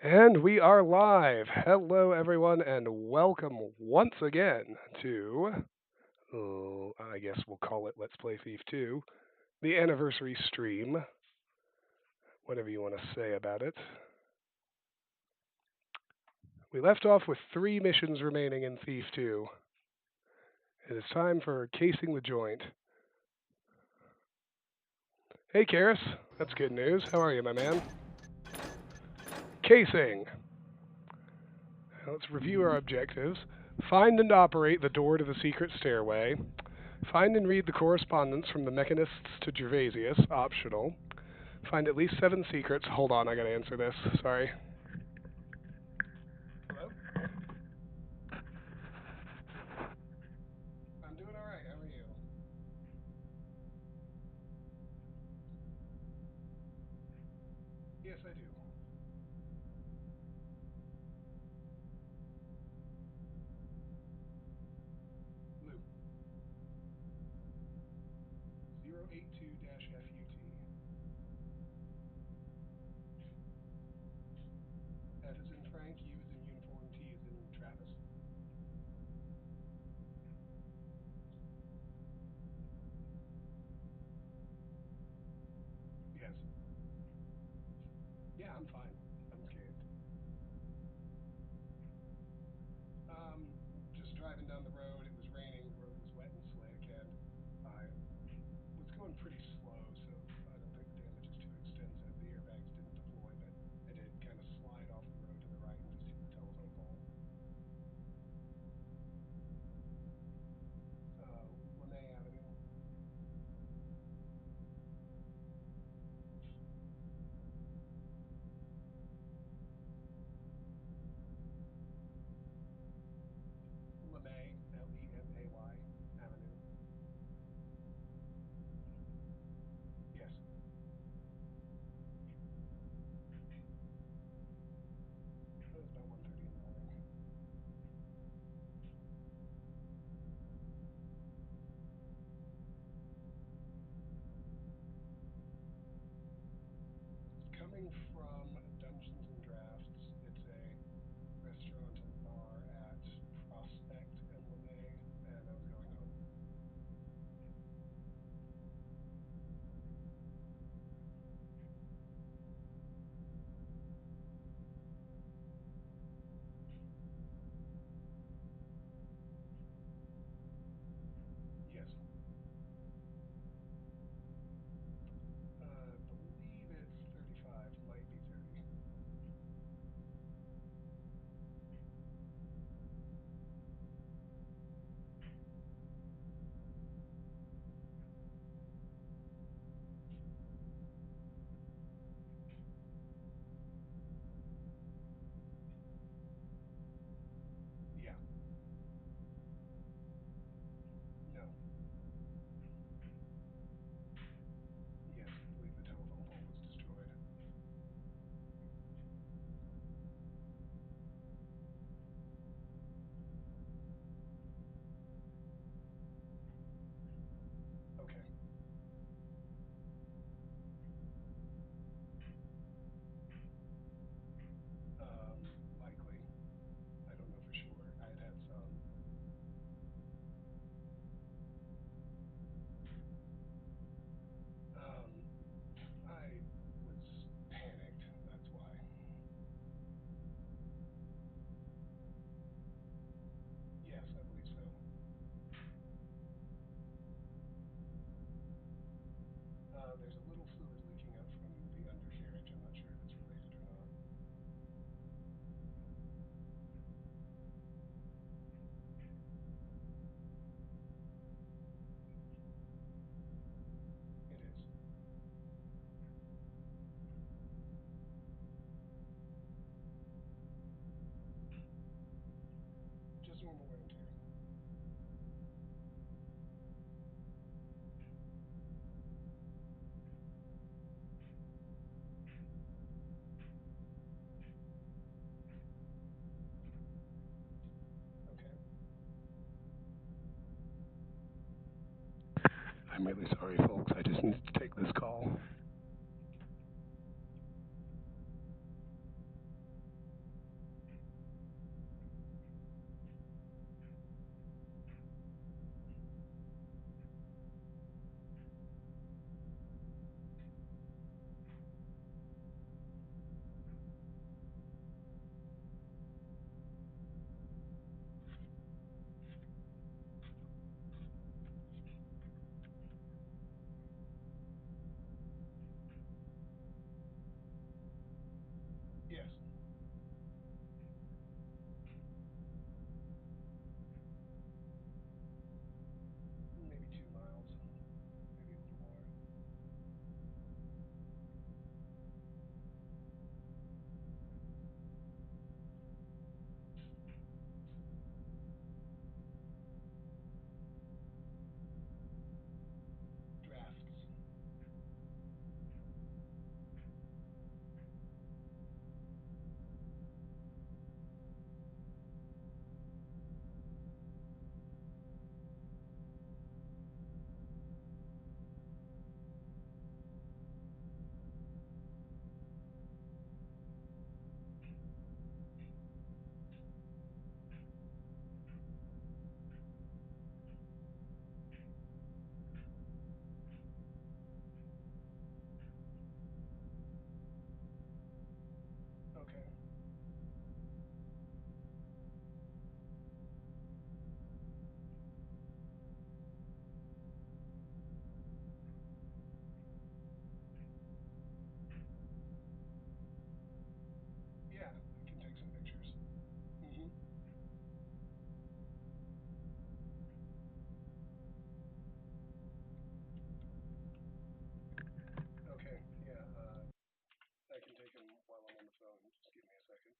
And we are live. Hello, everyone, and welcome once again to, I guess we'll call it Let's Play Thief 2, the anniversary stream, whatever you want to say about it. We left off with 3 missions remaining in Thief 2. It is time for casing the joint. Hey, Karis. That's good news. How are you, my man? Casing. Let's review our objectives. Find and operate the door to the secret stairway. Find and read the correspondence from the mechanists to Gervasius, optional. Find at least 7 secrets. Hold on, I gotta answer this. Sorry. Hello? I'm doing alright. How are you? Yes, I do. Lou. 082-FUT. F is in Frank, U is in uniform, T is in Travis. Yes. Yeah, I'm fine. Unscathed. Just driving down the road. It was raining. The road was wet and slick, and I was going pretty slow, so I don't think the damage is too extensive. The airbags didn't deploy, but I did kind of slide off the road to the right and just hit the telephone pole. LeMay Avenue. LeMay, Lemay Avenue. Yes. That was about 1:30 in the morning. Coming from Dungeons and Drafts, it's a restaurant and bar at Prospect and LeMay, and I was going home. Yes. I believe it's 35, might be 30. Yeah. No. Yes, I believe the telephone pole was destroyed. Okay. Likely. I don't know for sure. I had had some. Um, I was panicked. That's why. Yes, I believe so. There's a little fluid leaking out from the undercarriage. I'm not sure if it's related or not. It is. Just normal wear and tear. Okay. I'm really sorry, folks. I just need to take this call. Okay. Yeah, I can take some pictures. Mhm. Okay. Yeah. I can take them while I'm on the phone. Just give me a second.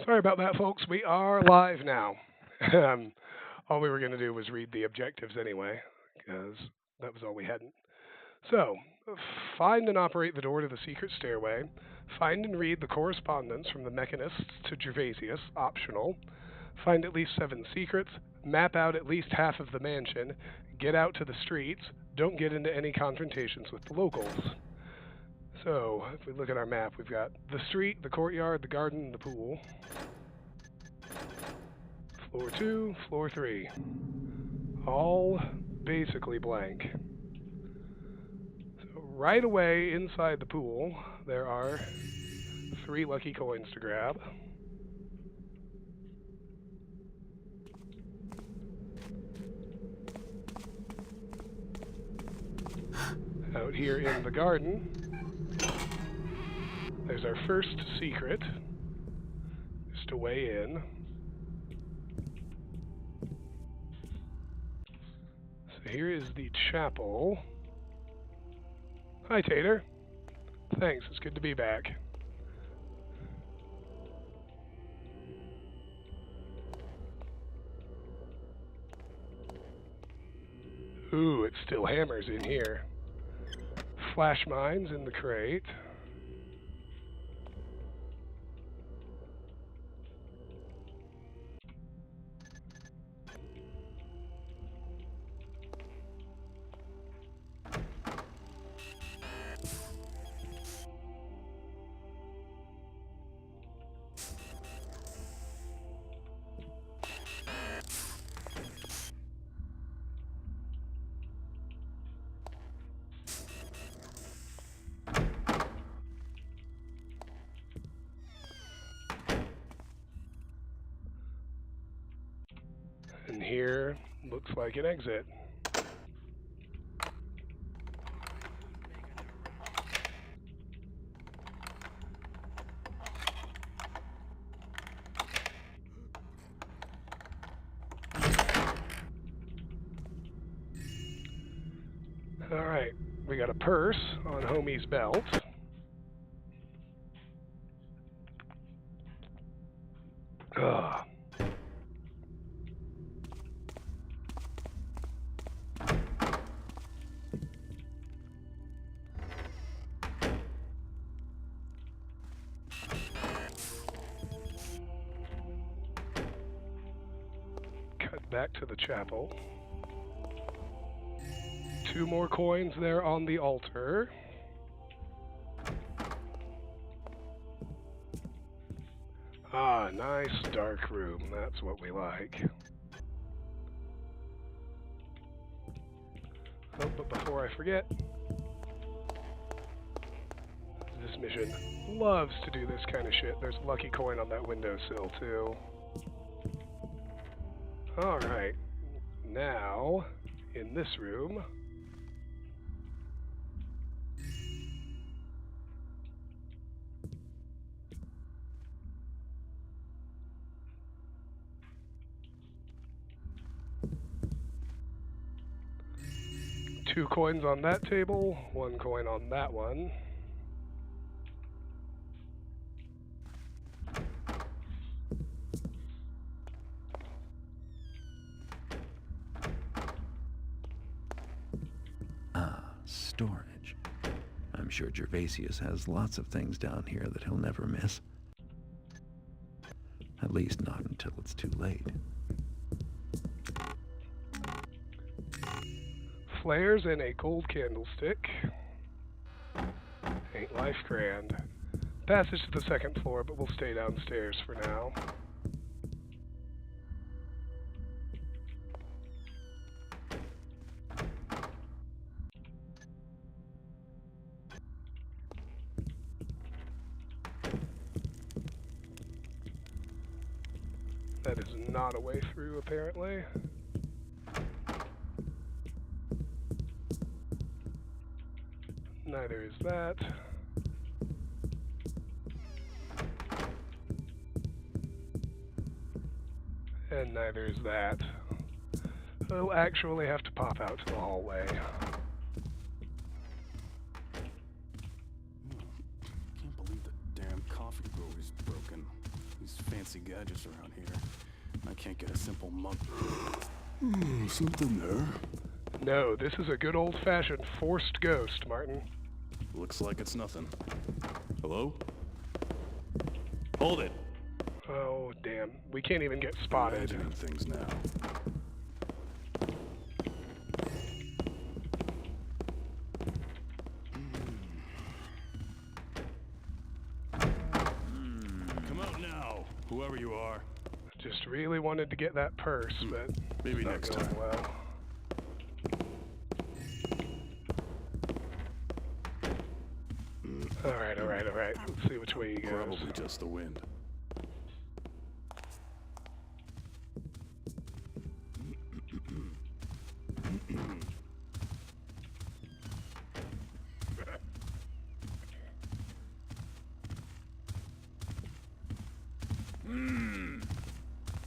Sorry about that, folks. We are live now. All we were going to do was read the objectives anyway, because that was all we had. So, find and operate the door to the secret stairway. Find and read the correspondence from the mechanists to Gervasius, optional. Find at least 7 secrets. Map out at least half of the mansion. Get out to the streets. Don't get into any confrontations with the locals. So, if we look at our map, we've got the street, the courtyard, the garden, and the pool. Floor 2, floor 3. All basically blank. So right away inside the pool, there are 3 lucky coins to grab. Out here in the garden, there's our first secret, just a way in. So here is the chapel. Hi, Tater. Thanks, it's good to be back. Ooh, it still hammers in here. Flash mines in the crate. And here looks like an exit. Alright, we got a purse on Homie's belt. Ugh. Cut back to the chapel. 2 more coins there on the altar. Ah, nice dark room. That's what we like. Oh, but before I forget, this mission loves to do this kind of shit. There's a lucky coin on that windowsill, too. Alright, now, in this room, two coins on that table, 1 coin on that one. Storage. I'm sure Gervasius has lots of things down here that he'll never miss. At least not until it's too late. Flares and a gold candlestick. Ain't life grand. Passage to the 2nd floor, but we'll stay downstairs for now. That is not a way through, apparently. Neither is that. And neither is that. We'll actually have to pop out to the hallway. Can't believe the damn coffee brewer's broken. These fancy fancy gadgets around here. I can't get a simple mug. Something there. No, this is a good old-fashioned forced ghost, Martin. Looks like it's nothing. Hello? Hold it! Oh, damn. We can't even get spotted. Imagining things now. Come out now, whoever you are. Just really wanted to get that purse, but Maybe it's not next going time. well. Alright. Let's see which way he goes. Probably just the wind.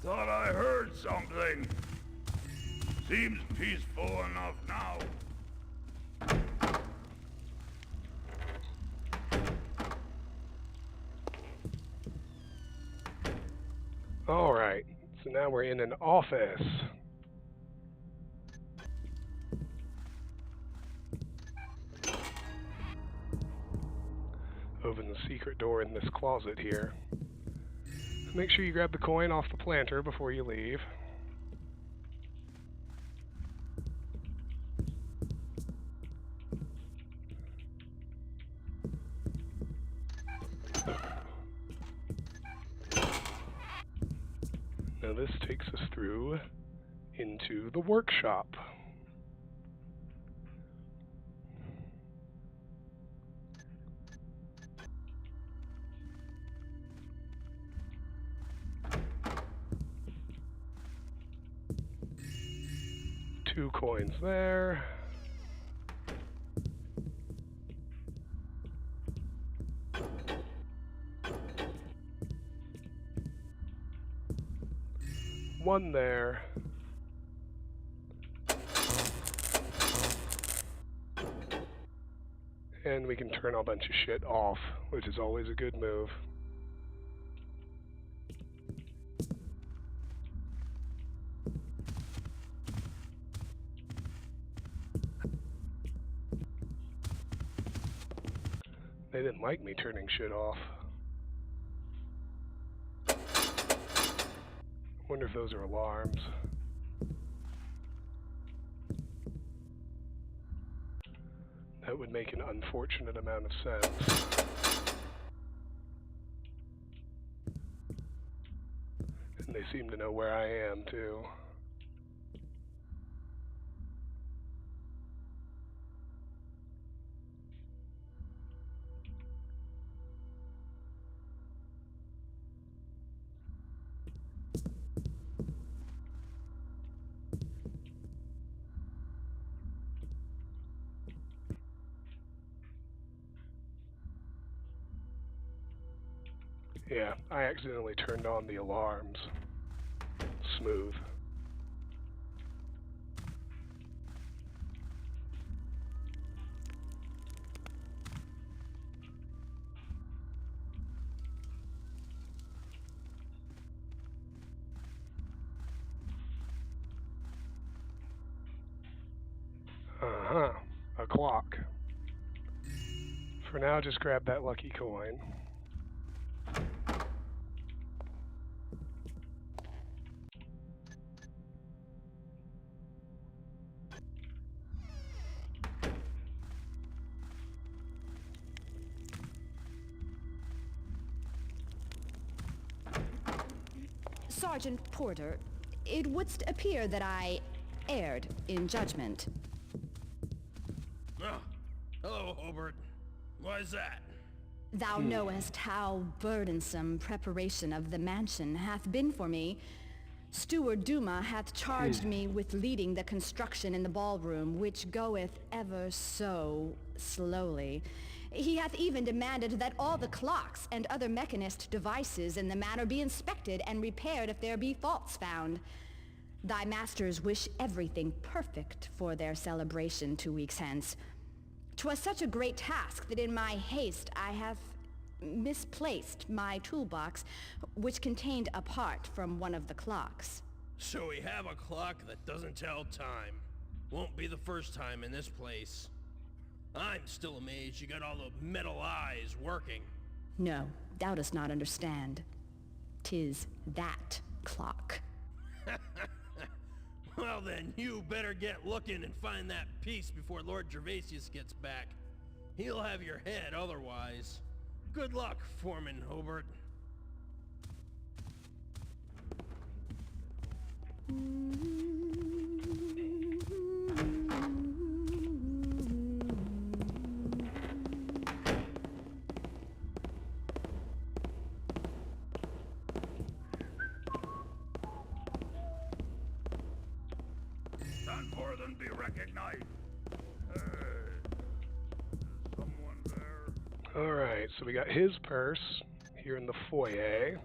Thought I heard something. Seems peaceful enough now. Alright, so now we're in an office. Open the secret door in this closet here. Make sure you grab the coin off the planter before you leave. Now this takes us through into the workshop. Two coins there. One there. And we can turn a bunch of shit off, which is always a good move. They didn't like me turning shit off. Wonder if those are alarms. That would make an unfortunate amount of sense. And they seem to know where I am, too. Yeah, I accidentally turned on the alarms. Smooth. Uh-huh, a clock. For now, just grab that lucky coin. Sergeant Porter, it would appear that I erred in judgment. Ah, hello, Hobart. Why is that? Thou knowest how burdensome preparation of the mansion hath been for me. Steward Duma hath charged me with leading the construction in the ballroom, which goeth ever so slowly. He hath even demanded that all the clocks and other mechanist devices in the manor be inspected and repaired if there be faults found. Thy masters wish everything perfect for their celebration 2 weeks hence. 'Twas such a great task that in my haste I have misplaced my toolbox, which contained a part from one of the clocks. So we have a clock that doesn't tell time. Won't be the first time in this place. I'm still amazed you got all the metal eyes working. No, thou dost not understand. 'Tis that clock. Well then, you better get looking and find that piece before Lord Gervasius gets back. He'll have your head otherwise. Good luck, Foreman Hobart. Stand forth and be recognized. Hey, is someone there? Alright, so we got his purse here in the foyer.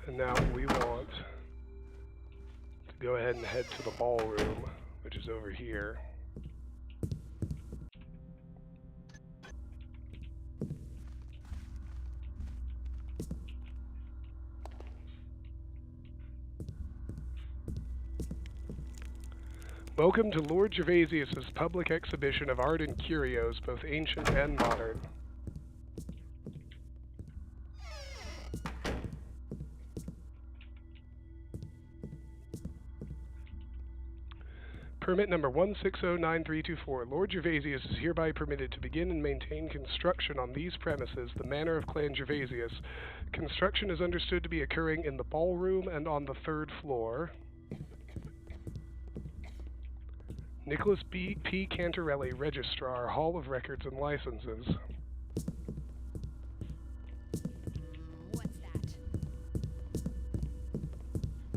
And now we want to go ahead and head to the ballroom, which is over here. Welcome to Lord Gervasius's public exhibition of art and curios, both ancient and modern. Permit number 1609324. Lord Gervasius is hereby permitted to begin and maintain construction on these premises, the manor of Clan Gervasius. Construction is understood to be occurring in the ballroom and on the 3rd floor. Nicholas P. Cantarelli, Registrar, Hall of Records and Licenses. What's that?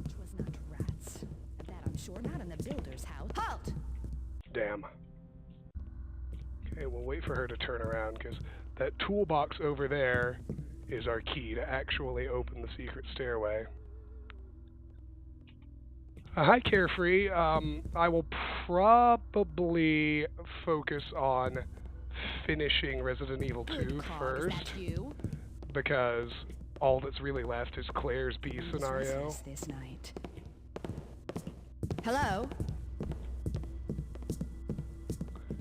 'Twas not rats. That I'm sure not in the builder's house. Halt! Damn. Okay, we'll wait for her to turn around, because that toolbox over there is our key to actually open the secret stairway. Hi, Carefree. I will probably focus on finishing Resident Evil 2 Good call. Is first, that you? because all that's really left is Claire's B Whose scenario. was this night? Hello?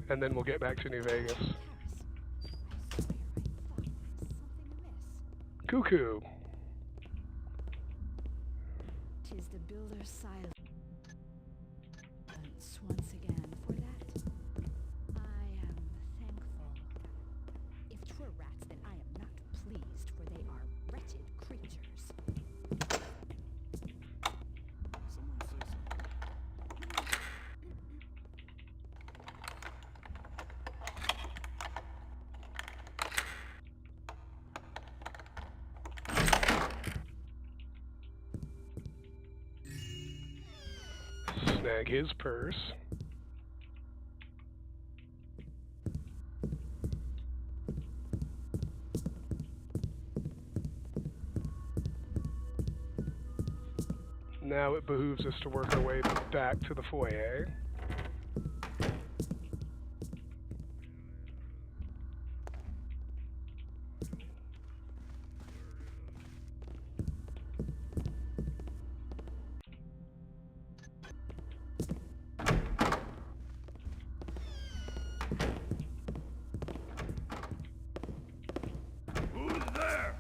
And then we'll get back to New Vegas. Cuckoo. Tis the builder's silence once again. For that, I am thankful. If 'twere rats, then I am not pleased, for they are wretched creatures. Someone say something. Snag his purse. Now it behooves us to work our way back to the foyer. Who's there?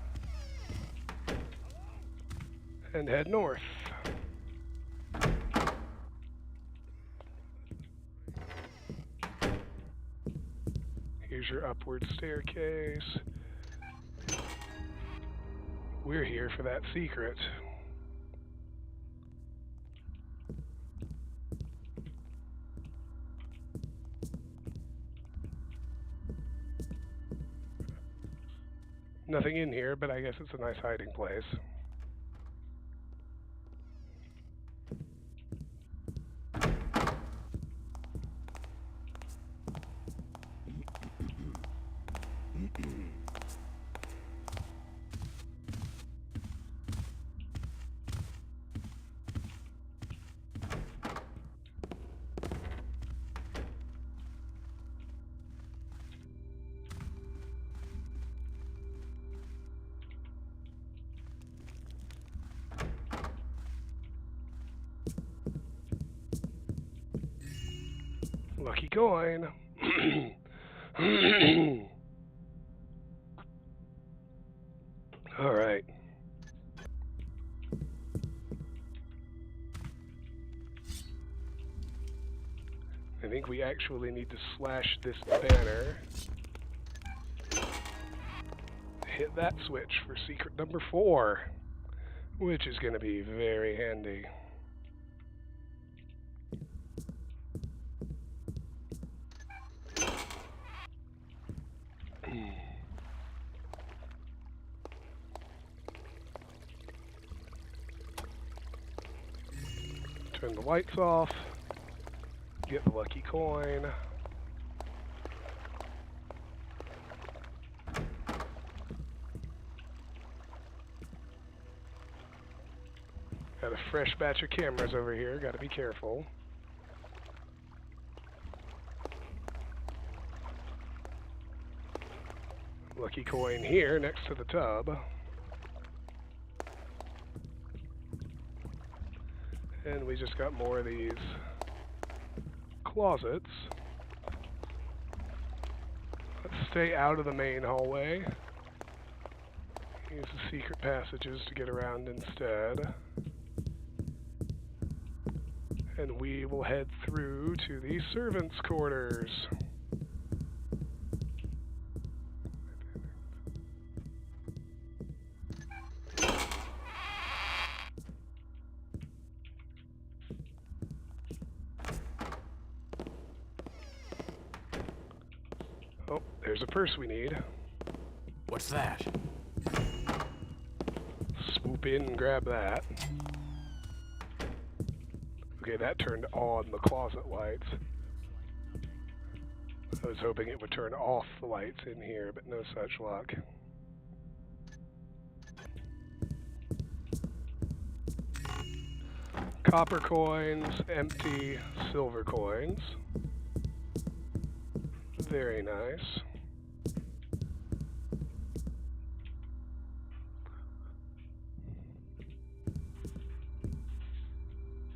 And head north. Here's your upward staircase. We're here for that secret. Nothing in here, but I guess it's a nice hiding place. Lucky coin. All right. I think we actually need to slash this banner. Hit that switch for secret number 4, which is going to be very handy. Turn the lights off. Get the lucky coin. Got a fresh batch of cameras over here. Got to be careful. Lucky coin here next to the tub. And we just got more of these closets. Let's stay out of the main hallway. Use the secret passages to get around instead. And we will head through to the servants' quarters. Oh, there's a purse we need. What's that? Swoop in and grab that. Okay, that turned on the closet lights. I was hoping it would turn off the lights in here, but no such luck. Copper coins, empty silver coins. Very nice.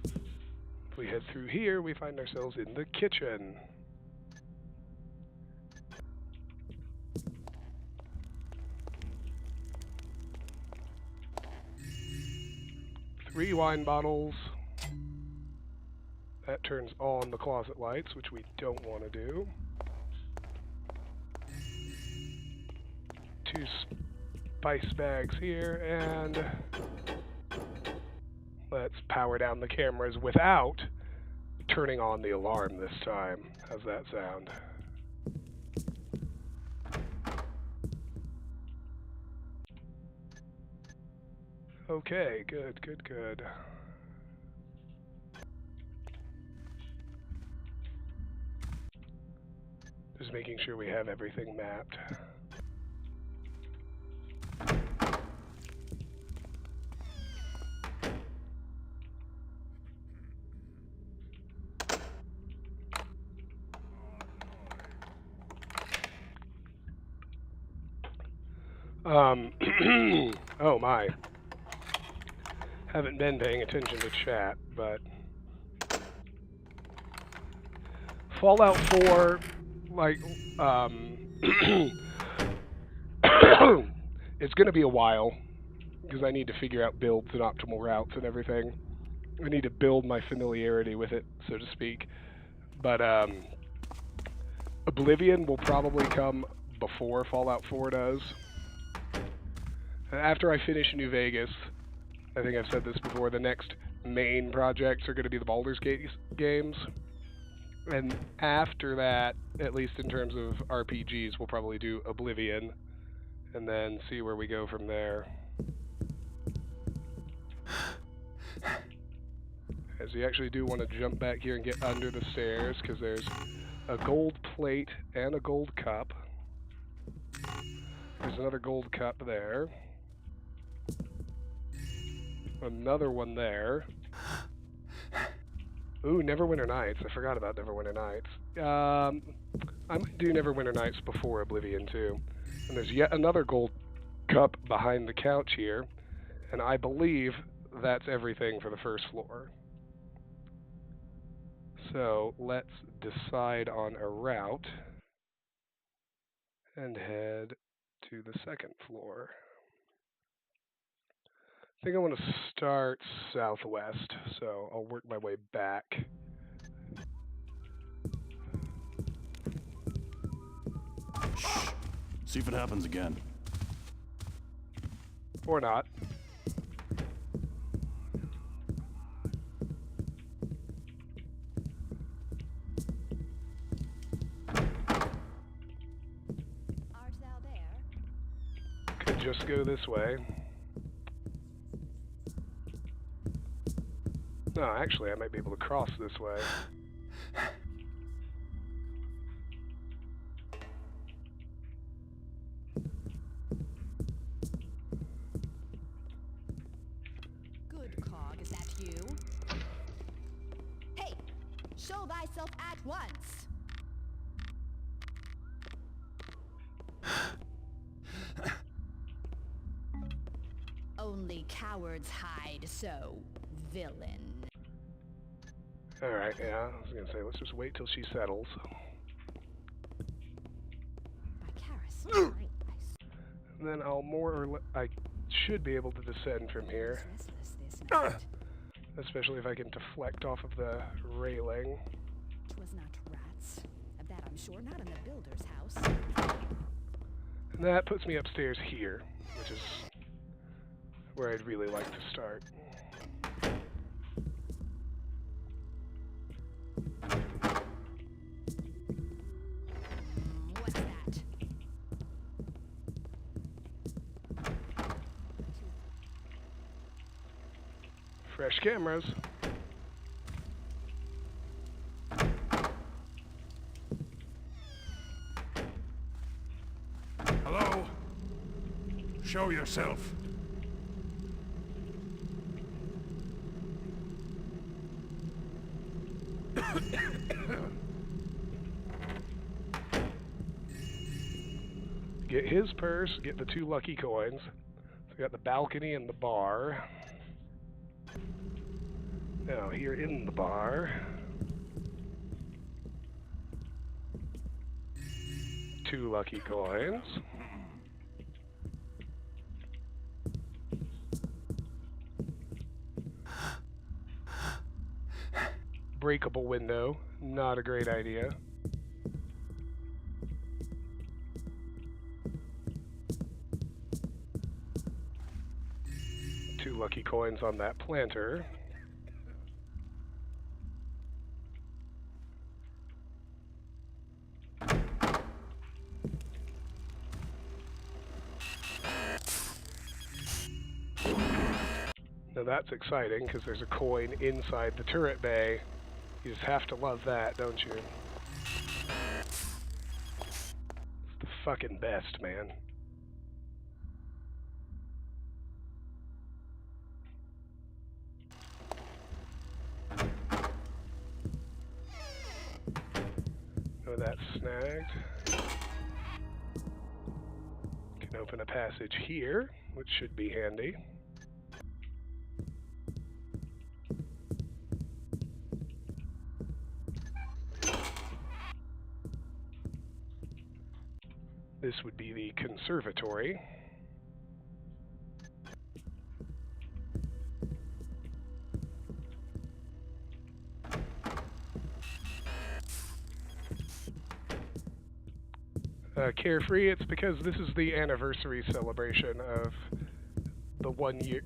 If we head through here, we find ourselves in the kitchen. Three wine bottles. That turns on the closet lights, which we don't want to do. 2 spice bags here, and let's power down the cameras without turning on the alarm this time. How's that sound? Okay, good, good, good. Just making sure we have everything mapped. Oh my. Haven't been paying attention to chat, but Fallout 4, like, it's gonna be a while, because I need to figure out builds and optimal routes and everything. I need to build my familiarity with it, so to speak. But, Oblivion will probably come before Fallout 4 does. After I finish New Vegas, I think I've said this before, the next main projects are going to be the Baldur's Gate games. And after that, at least in terms of RPGs, we'll probably do Oblivion, and then see where we go from there. As you actually do want to jump back here and get under the stairs, because there's a gold plate and a gold cup. There's another gold cup there. Another one there. Ooh, Neverwinter Nights. I forgot about Neverwinter Nights. I might do Neverwinter Nights before Oblivion, too. And there's yet another gold cup behind the couch here. And I believe that's everything for the first floor. So let's decide on a route and head to the second floor. I think I want to start southwest, so I'll work my way back. Shh. See if it happens again. Or not. Art thou there? Could just go this way. No, actually, I might be able to cross this way. Good cog, is that you? Hey! Show thyself at once! Only cowards hide so, villain. Alright, yeah, I was gonna say, let's just wait till she settles. Vicaris, And then I'll I should be able to descend from here. restless this night. Especially if I can deflect off of the railing. 'Twas not rats. Of that I'm sure, not in the builder's house. And that puts me upstairs here, which is where I'd really like to start. What's that? Fresh cameras. Hello? Show yourself. Get his purse, get the 2 lucky coins. So we got the balcony and the bar. Now, here in the bar, 2 lucky coins. Breakable window, not a great idea. Two lucky coins on that planter. Now that's exciting because there's a coin inside the turret bay. You just have to love that, don't you? It's the fucking best, man. Oh, that's snagged. Can open a passage here, which should be handy. This would be the conservatory. Carefree, it's because this is the anniversary celebration of the 1 year,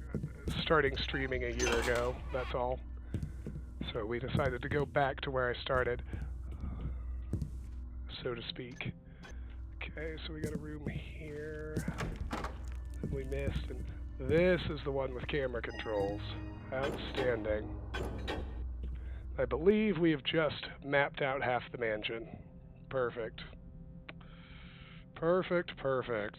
starting streaming a year ago, that's all. So we decided to go back to where I started, so to speak. Okay, so we got a room here that we missed, and this is the one with camera controls. Outstanding. I believe we have just mapped out half the mansion. Perfect. Perfect, perfect.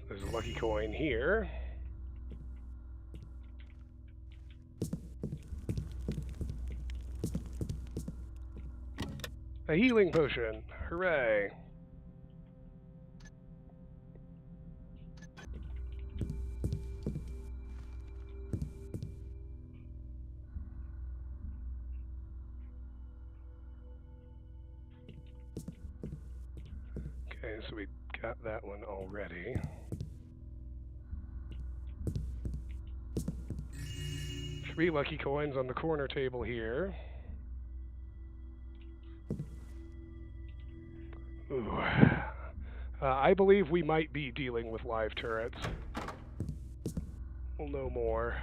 There's a lucky coin here. healing potion. Hooray. Okay, so we got that one already. Three lucky coins on the corner table here. Ooh. I believe we might be dealing with live turrets. We'll know more.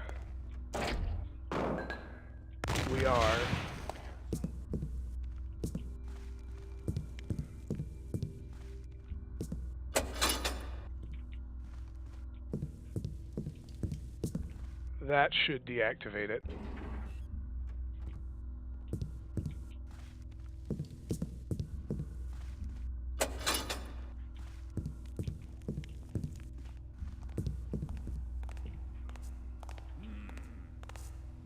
We are. That should deactivate it.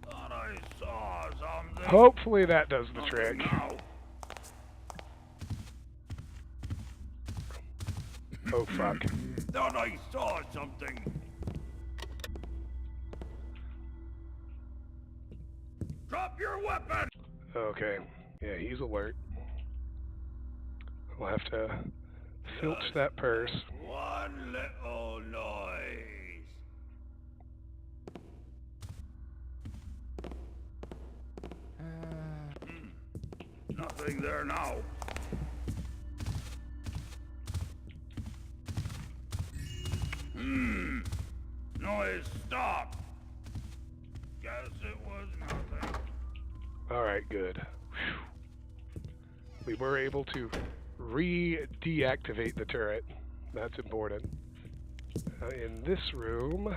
Thought I saw something. Hopefully that does the trick. Now. Oh fuck. Thought I saw something. Drop your weapon! Okay. Yeah, he's alert. We'll have to filch that purse. One little noise. Nothing there now. Noise stopped. Guess it was nothing. Alright, good. Whew. We were able to re-deactivate the turret. That's important. In this room...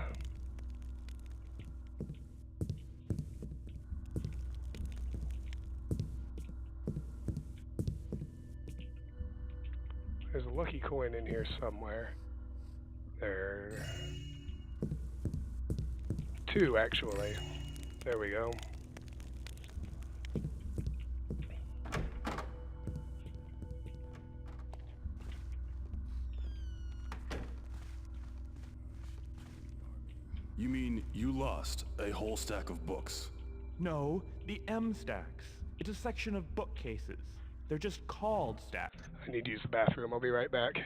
There's a lucky coin in here somewhere. There... Two, actually. There we go. You mean you lost a whole stack of books? No, the M stacks. It's a section of bookcases. They're just called stacks. I need to use the bathroom. I'll be right back.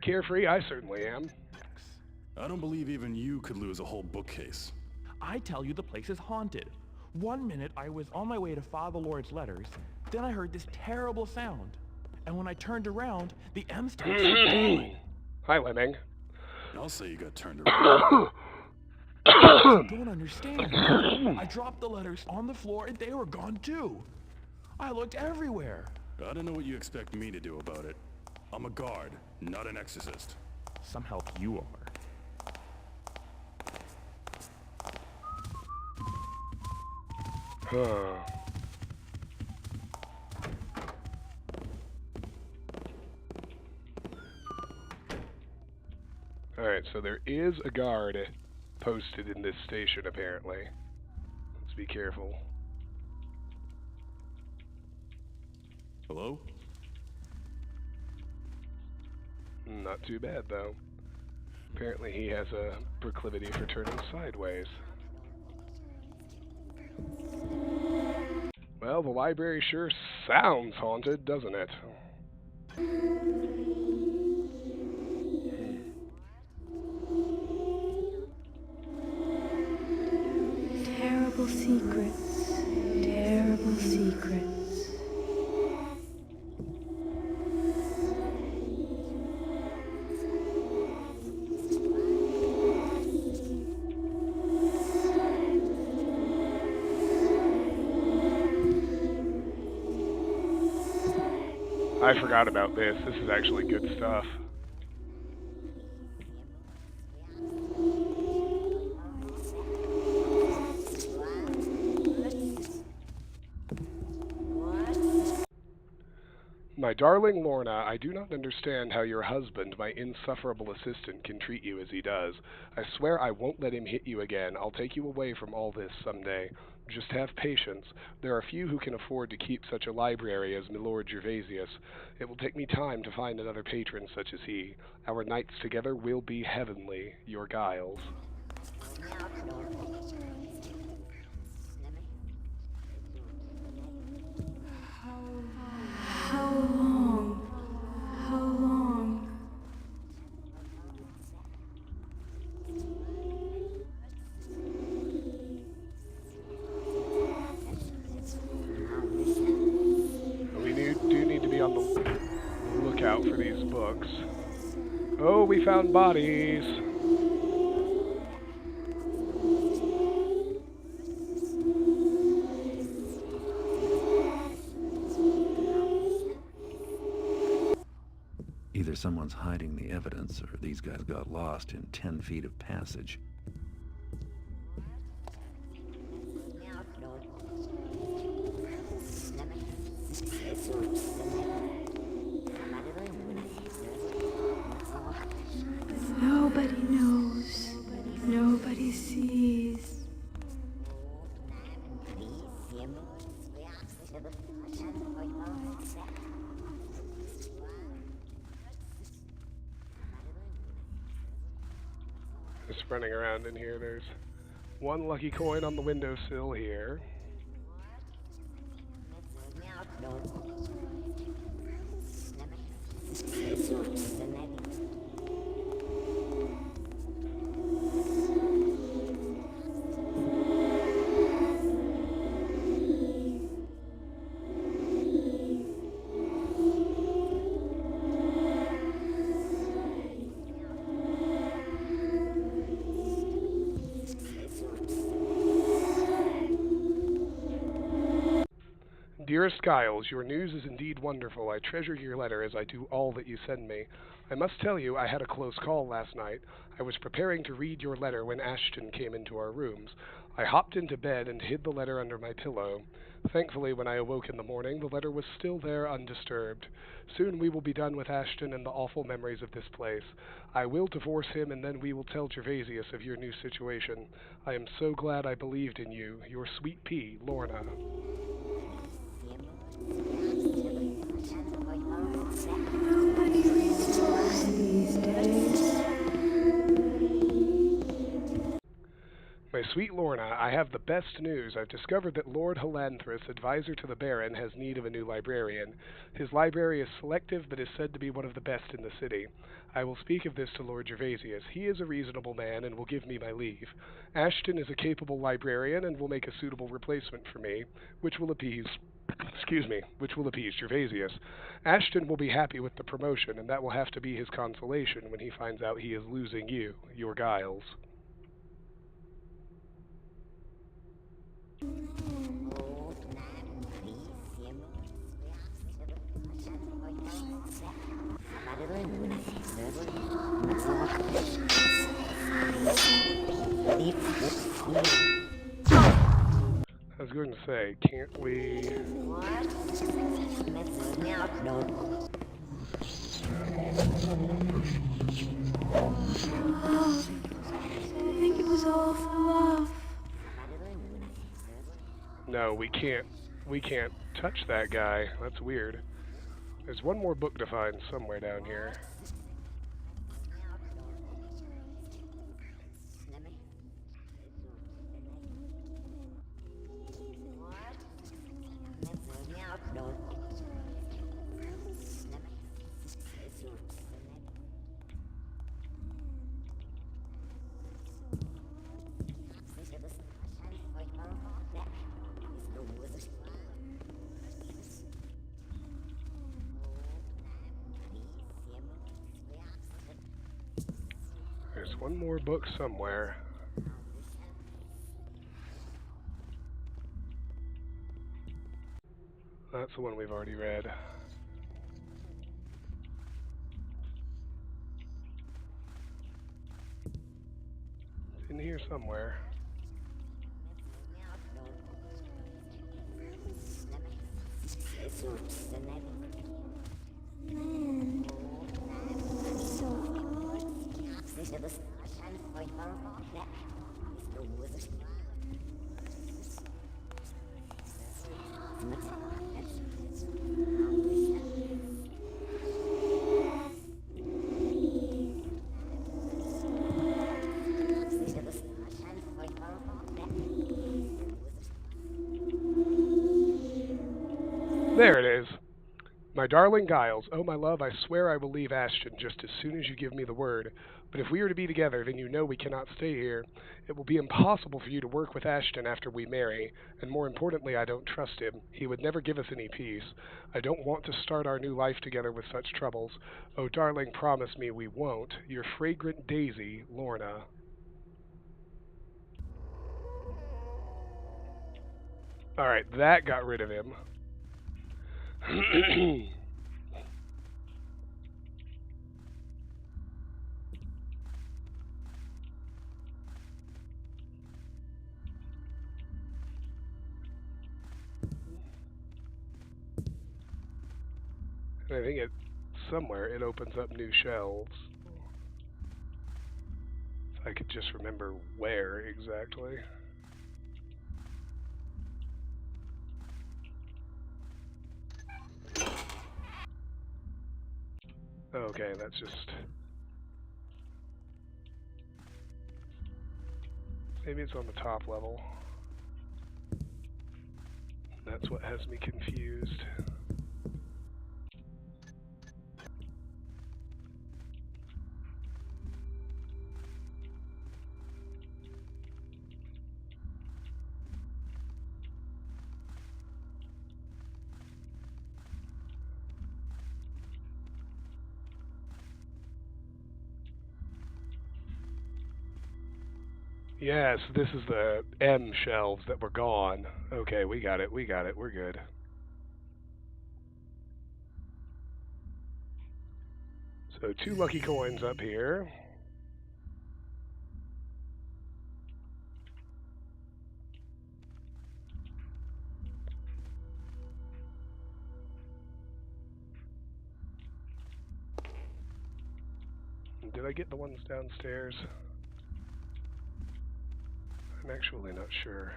Carefree, I certainly am. I don't believe even you could lose a whole bookcase. I tell you, the place is haunted. 1 minute I was on my way to Father Lord's letters, then I heard this terrible sound. And when I turned around, the M stacks were gone. Hi, Lemming. I'll say you got turned around. I don't understand. I dropped the letters on the floor and they were gone too. I looked everywhere. I don't know what you expect me to do about it. I'm a guard, not an exorcist. Some help you are. Huh. Alright, so there is a guard posted in this station, apparently. Let's be careful. Hello? Not too bad, though. Apparently he has a proclivity for turning sideways. Well, the library sure sounds haunted, doesn't it? Terrible secrets, terrible secrets. I forgot about this. This is actually good stuff. My darling Lorna, I do not understand how your husband, my insufferable assistant, can treat you as he does. I swear I won't let him hit you again. I'll take you away from all this someday. Just have patience. There are few who can afford to keep such a library as Milord Gervasius. It will take me time to find another patron such as he. Our nights together will be heavenly. Your Giles. How long? How long? We do need to be on the lookout for these books. Oh, we found bodies. Either someone's hiding the evidence, or these guys got lost in 10 feet of passage. Nobody knows. Nobody sees. Just running around in here. There's one lucky coin on the windowsill here. Dearest Giles, your news is indeed wonderful. I treasure your letter as I do all that you send me. I must tell you, I had a close call last night. I was preparing to read your letter when Ashton came into our rooms. I hopped into bed and hid the letter under my pillow. Thankfully, when I awoke in the morning, the letter was still there undisturbed. Soon we will be done with Ashton and the awful memories of this place. I will divorce him, and then we will tell Gervasius of your new situation. I am so glad I believed in you. Your sweet pea, Lorna. Nobody reads books these days. My sweet Lorna, I have the best news. I've discovered that Lord Halanthus, advisor to the Baron, has need of a new librarian. His library is selective, but is said to be one of the best in the city. I will speak of this to Lord Gervasius. He is a reasonable man and will give me my leave. Ashton is a capable librarian and will make a suitable replacement for me, which will appease Gervasius. Ashton will be happy with the promotion, and that will have to be his consolation when he finds out he is losing you, your Giles. I was going to say, can't we... I think it was all for love. No, we can't. We can't touch that guy. That's weird. There's one more book to find somewhere down here. There's one more book somewhere. That's the one we've already read. in here somewhere. There it is. My darling Giles, oh my love, I swear I will leave Ashton just as soon as you give me the word. But if we are to be together, then you know we cannot stay here. It will be impossible for you to work with Ashton after we marry, and more importantly, I don't trust him. He would never give us any peace. I don't want to start our new life together with such troubles. Oh, darling, promise me we won't. Your fragrant daisy, Lorna. Alright, that got rid of him. I think somewhere it opens up new shelves. If I could just remember where exactly. Okay, that's just... Maybe it's on the top level. That's what has me confused. Yes, this is the M shelves that were gone. Okay, we got it, we're good. So 2 lucky coins up here. Did I get the ones downstairs? I'm actually not sure.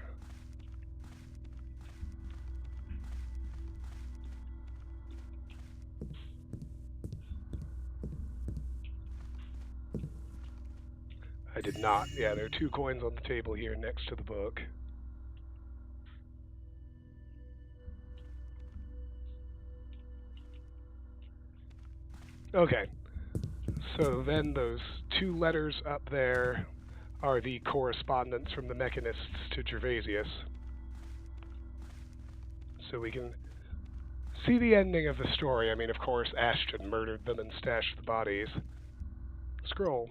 I did not. Yeah, there are 2 coins on the table here next to the book. Okay. So then those 2 letters up there are the correspondence from the mechanists to Gervasius. So we can see the ending of the story. I mean, of course, Ashton murdered them and stashed the bodies. Scroll.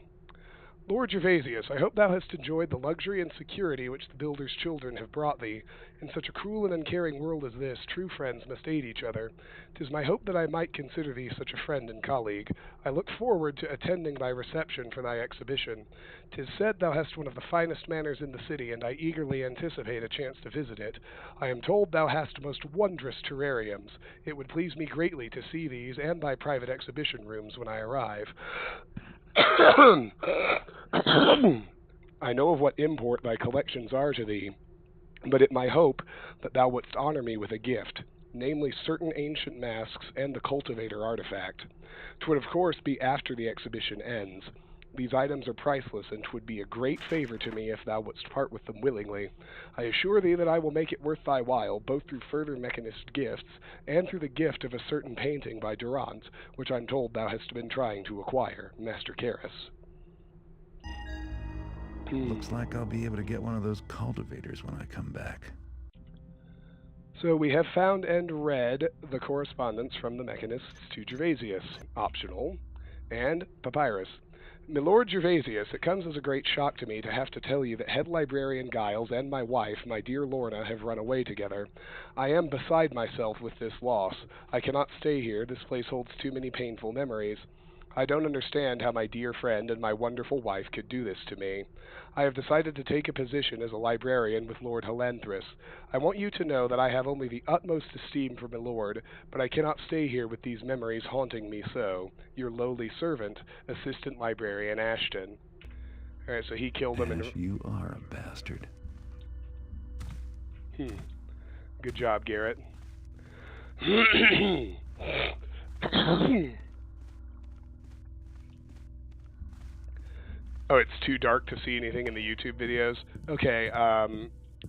Lord Gervasius, I hope thou hast enjoyed the luxury and security which the builder's children have brought thee. In such a cruel and uncaring world as this, true friends must aid each other. 'Tis my hope that I might consider thee such a friend and colleague. I look forward to attending thy reception for thy exhibition. 'Tis said thou hast one of the finest manors in the city, and I eagerly anticipate a chance to visit it. I am told thou hast most wondrous terrariums. It would please me greatly to see these and thy private exhibition rooms when I arrive. I know of what import thy collections are to thee, but it my hope that thou wouldst honor me with a gift, namely certain ancient masks and the cultivator artifact. 'Twould of course be after the exhibition ends. These items are priceless, and 'twould be a great favor to me if thou wouldst part with them willingly. I assure thee that I will make it worth thy while, both through further mechanist gifts, and through the gift of a certain painting by Durant, which I'm told thou hast been trying to acquire, Master Karras. Looks like I'll be able to get one of those cultivators when I come back. So we have found and read the correspondence from the mechanists to Gervasius, optional, and Papyrus. My Lord Gervasius, it comes as a great shock to me to have to tell you that head librarian Giles and my wife, my dear Lorna, have run away together. I am beside myself with this loss. I cannot stay here. This place holds too many painful memories. I don't understand how my dear friend and my wonderful wife could do this to me. I have decided to take a position as a librarian with Lord Helanthrus. I want you to know that I have only the utmost esteem for my lord, but I cannot stay here with these memories haunting me so. Your lowly servant, Assistant Librarian Ashton. Alright, so he killed him Ash, you are a bastard. Good job, Garrett. Oh, it's too dark to see anything in the YouTube videos? Okay,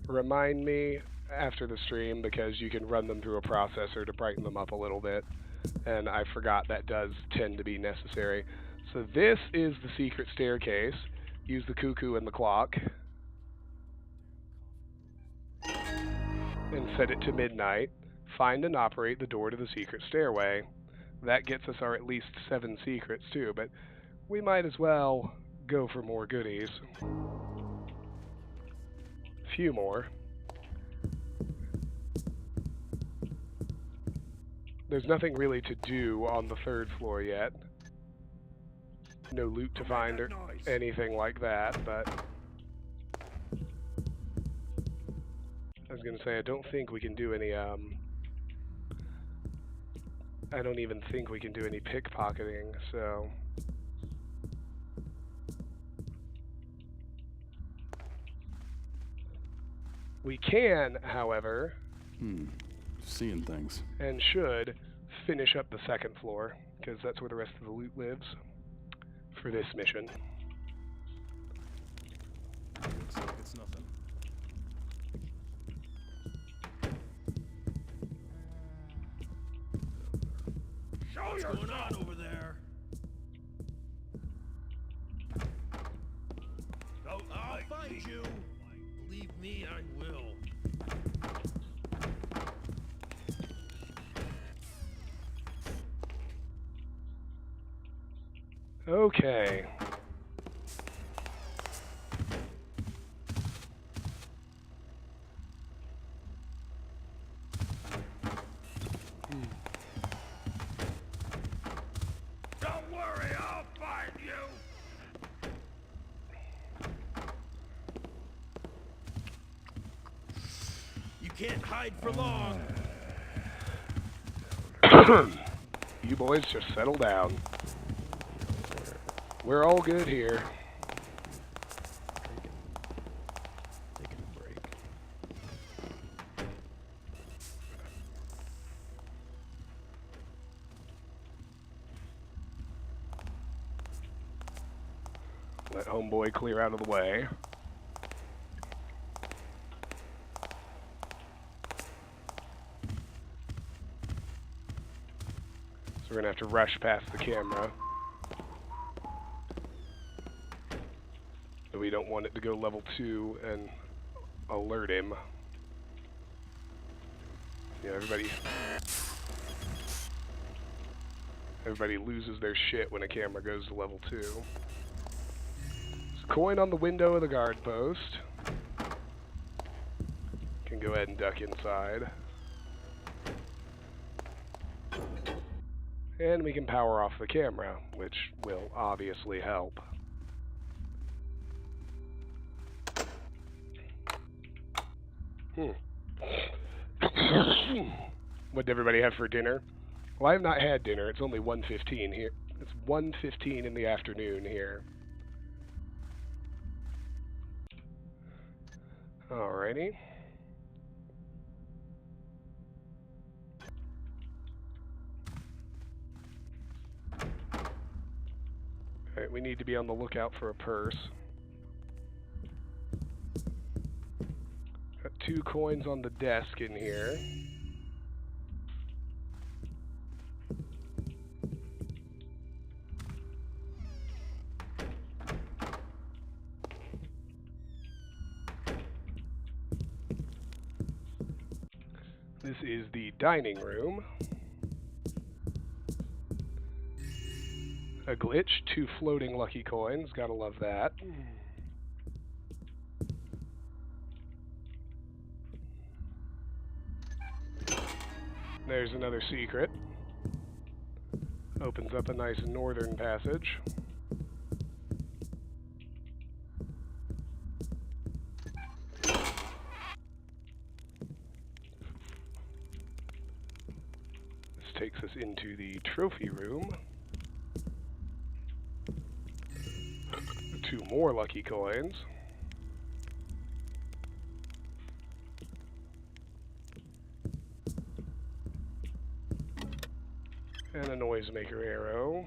remind me after the stream, because you can run them through a processor to brighten them up a little bit. And I forgot that does tend to be necessary. So this is the secret staircase. Use the cuckoo and the clock. And set it to midnight. Find and operate the door to the secret stairway. That gets us our at least 7 secrets too, but we might as well go for more goodies. Few more. There's nothing really to do on the 3rd floor yet. No loot to find or anything like that, but I was gonna say, I don't think we can do any, I don't even think we can do any pickpocketing, so... We can, however... Seeing things. And should finish up the 2nd floor, because that's where the rest of the loot lives for this mission. Looks like it's nothing. What's going on over there? I'll find you. Believe me, I will. Okay. Don't worry, I'll find you. You can't hide for long. You boys just settle down. We're all good here. Taking a break. Let homeboy clear out of the way. So we're gonna have to rush past the camera. We don't want it to go level 2 and alert him. Yeah, everybody loses their shit when a camera goes to level 2. There's a coin on the window of the guard post. Can go ahead and duck inside. And we can power off the camera, which will obviously help. What did everybody have for dinner? Well, I have not had dinner. It's only 1:15 here. It's 1:15 in the afternoon here. Alrighty. Alright, we need to be on the lookout for a purse. Got 2 coins on the desk in here. This is the dining room. A glitch, 2 floating lucky coins. Gotta love that. There's another secret. Opens up a nice northern passage. This takes us into the trophy room. 2 more lucky coins. And a noisemaker arrow.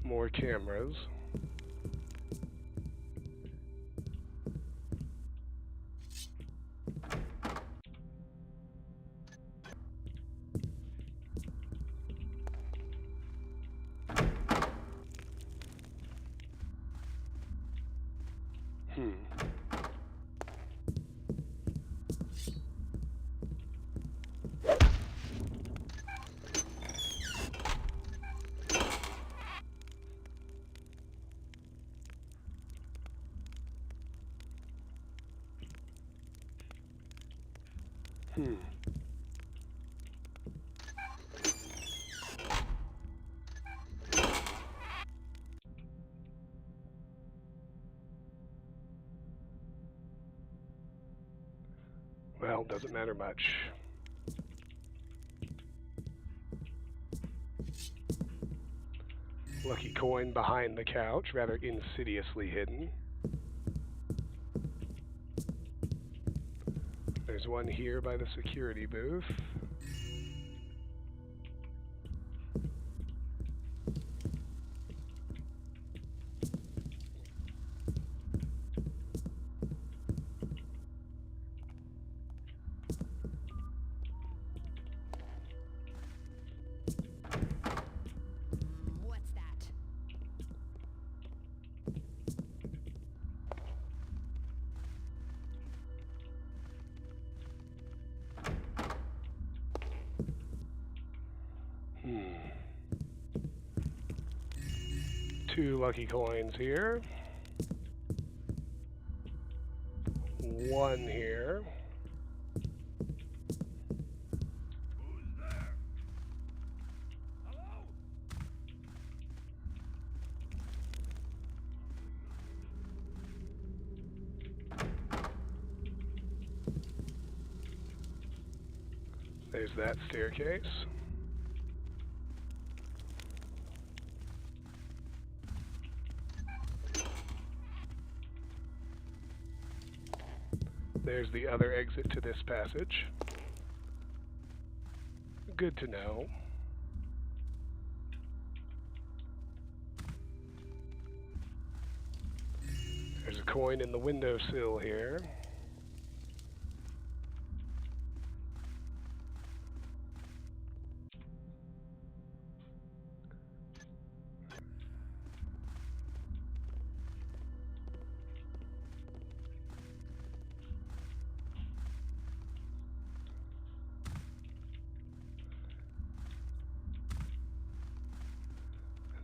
More cameras. Well, doesn't matter much. Lucky coin behind the couch, rather insidiously hidden. There's one here by the security booth. What's that? Two lucky coins here. One here. Who's there? Hello? There's that staircase. There's the other exit to this passage. Good to know. There's a coin in the windowsill here.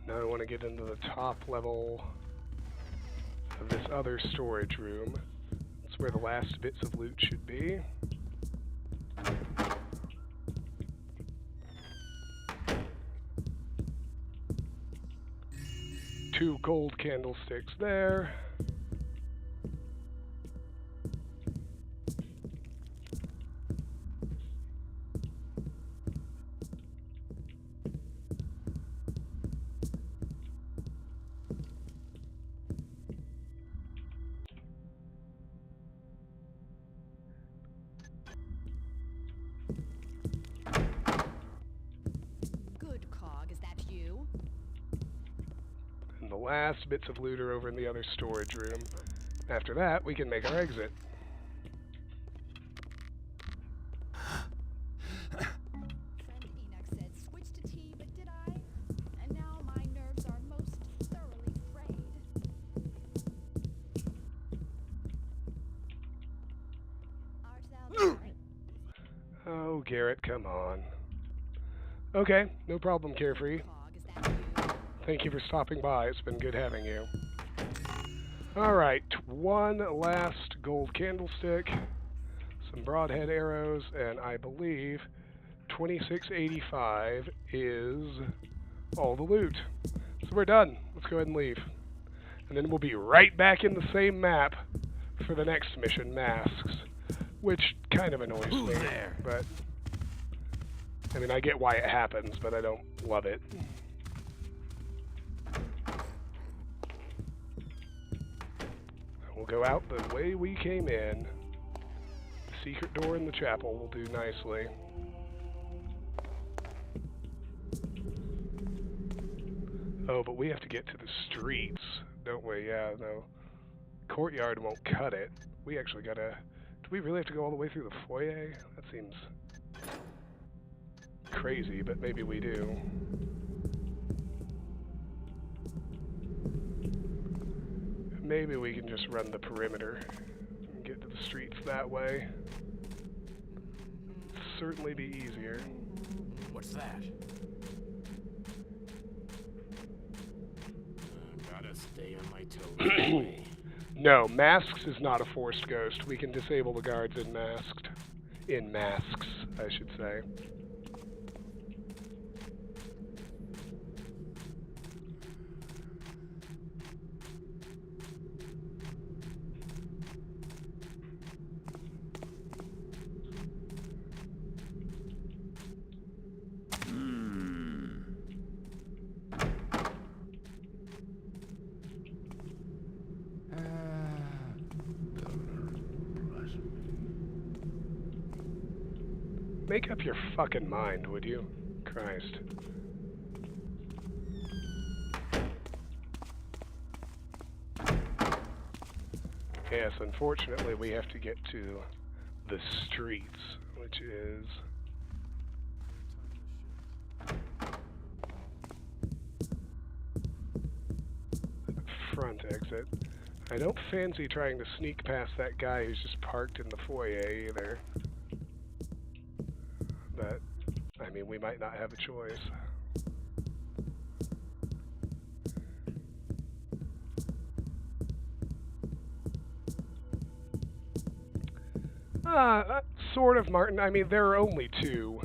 Now I want to get into the top level of this other storage room. It's where the last bits of loot should be. Two gold candlesticks there. last bits of loot are over in the other storage room. After that, we can make our exit. Friend Enoch said switch to tea, but did I? And now my nerves are most thoroughly frayed. Art thou there? Oh, Garrett, come on. Okay, no problem, Carefree. Cog, is that you? Thank you for stopping by. It's been good having you. Alright, one last gold candlestick, some broadhead arrows, and I believe 2685 is all the loot. So we're done. Let's go ahead and leave. And then we'll be right back in the same map for the next mission, Masks, which kind of annoys me. But I mean, I get why it happens, but I don't love it. We'll go out the way we came in. The secret door in the chapel will do nicely. Oh, but we have to get to the streets, don't we? Yeah, no. Courtyard won't cut it. We actually gotta... Do we really have to go all the way through the foyer? That seems crazy, but maybe we do. Maybe we can just run the perimeter and get to the streets that way. Certainly be easier. What's that? Gotta stay on my toes. No, Masks is not a forced ghost. We can disable the guards in Masked. In Masks, I should say. Make up your fucking mind, would you? Christ. Yes, unfortunately we have to get to the streets, which is... front exit. I don't fancy trying to sneak past that guy who's just parked in the foyer either. But, I mean, we might not have a choice. Sort of, Martin. I mean, there are only two.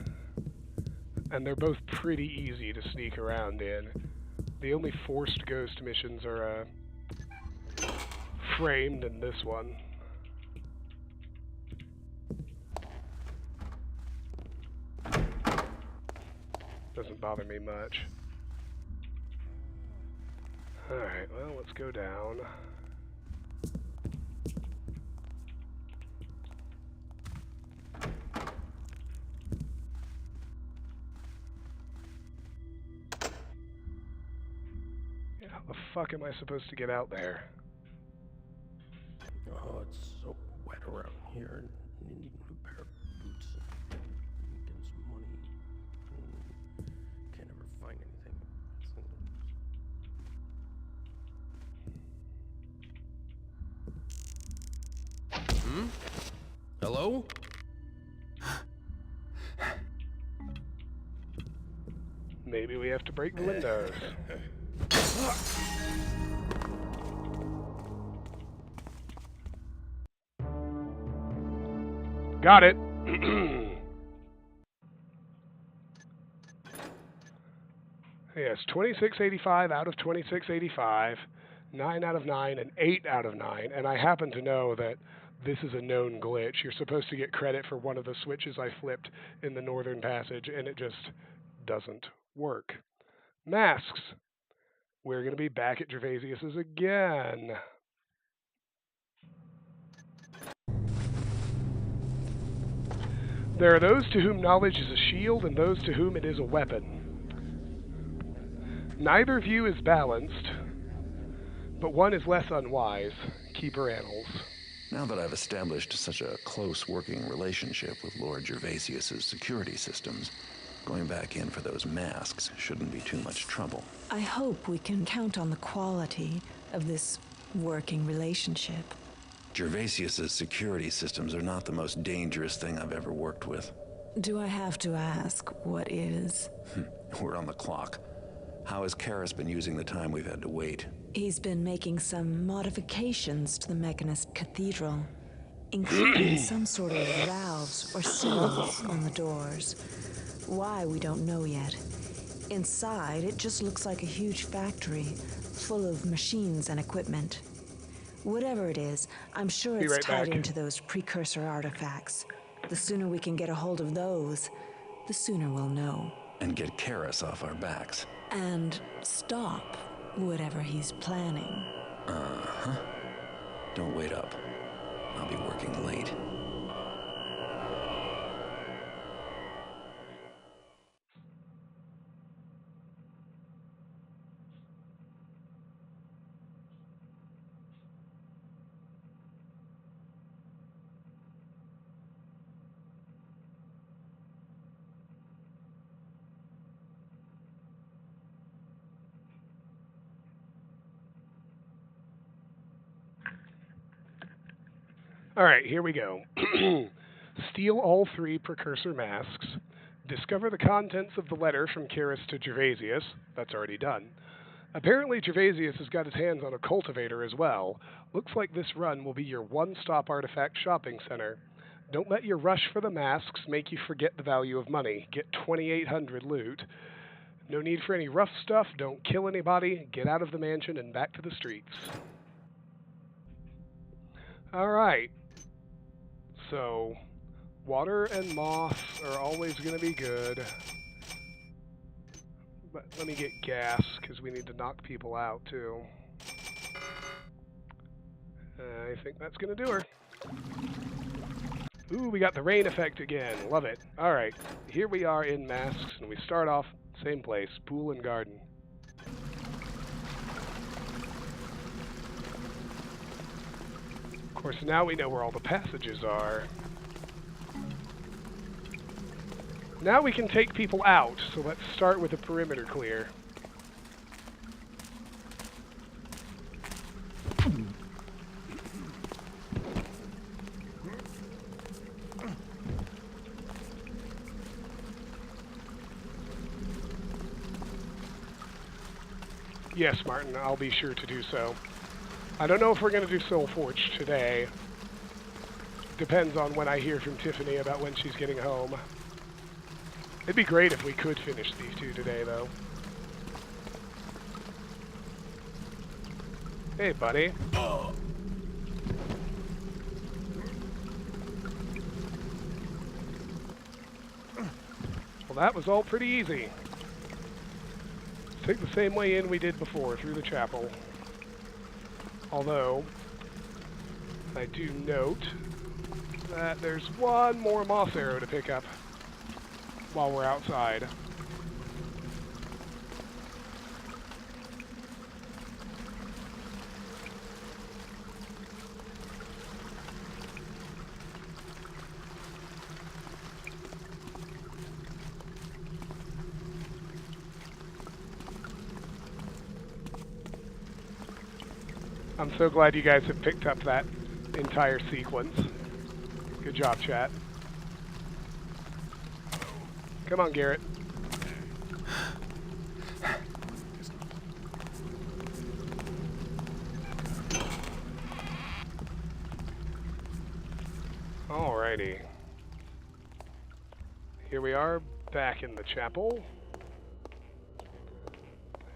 And they're both pretty easy to sneak around in. The only forced ghost missions are, framed in this one. Doesn't bother me much. Alright, well, let's go down. Yeah, how the fuck am I supposed to get out there? Oh, it's so wet around here. I need a new pair of boots and get some money. Can't ever find anything. Hello? Maybe we have to break the windows. Got it. Yes, 2685 out of 2685, 9 out of 9, and 8 out of 9. And I happen to know that this is a known glitch. You're supposed to get credit for one of the switches I flipped in the Northern Passage, and it just doesn't work. Masks. We're going to be back at Gervasius's again. There are those to whom knowledge is a shield and those to whom it is a weapon. Neither view is balanced, but one is less unwise. Keeper annals. Now that I've established such a close working relationship with Lord Gervasius's security systems, going back in for those masks shouldn't be too much trouble. I hope we can count on the quality of this working relationship. Gervasius's security systems are not the most dangerous thing I've ever worked with. Do I have to ask what is? We're on the clock. How has Karis been using the time we've had to wait? He's been making some modifications to the Mechanist Cathedral, including some sort of valves or seals on the doors. Why, we don't know yet. Inside, it just looks like a huge factory, full of machines and equipment. Whatever it is, I'm sure Be it's right tied back. into those precursor artifacts. The sooner we can get a hold of those, the sooner we'll know. And get Karis off our backs. And stop whatever he's planning. Uh-huh. Don't wait up. I'll be working late. Alright, here we go. Steal all 3 precursor masks. Discover the contents of the letter from Karis to Gervasius. That's already done. Apparently Gervasius has got his hands on a cultivator as well. Looks like this run will be your one-stop artifact shopping center. Don't let your rush for the masks make you forget the value of money. Get 2,800 loot. No need for any rough stuff. Don't kill anybody. Get out of the mansion and back to the streets. Alright. So, water and moss are always going to be good. But let me get gas, because we need to knock people out, too. I think that's going to do her. Ooh, we got the rain effect again. Love it. Alright, here we are in masks, and we start off same place, pool and garden. Of course, now we know where all the passages are. Now we can take people out, so let's start with a perimeter clear. Yes, Martin, I'll be sure to do so. I don't know if we're going to do Soulforge today. Depends on when I hear from Tiffany about when she's getting home. It'd be great if we could finish these 2 today, though. Hey, buddy. Well, that was all pretty easy. Take the same way in we did before, through the chapel. Although, I do note that there's one more moss arrow to pick up while we're outside. I'm so glad you guys have picked up that entire sequence. Good job, chat. Come on, Garrett. Alrighty. Here we are, back in the chapel.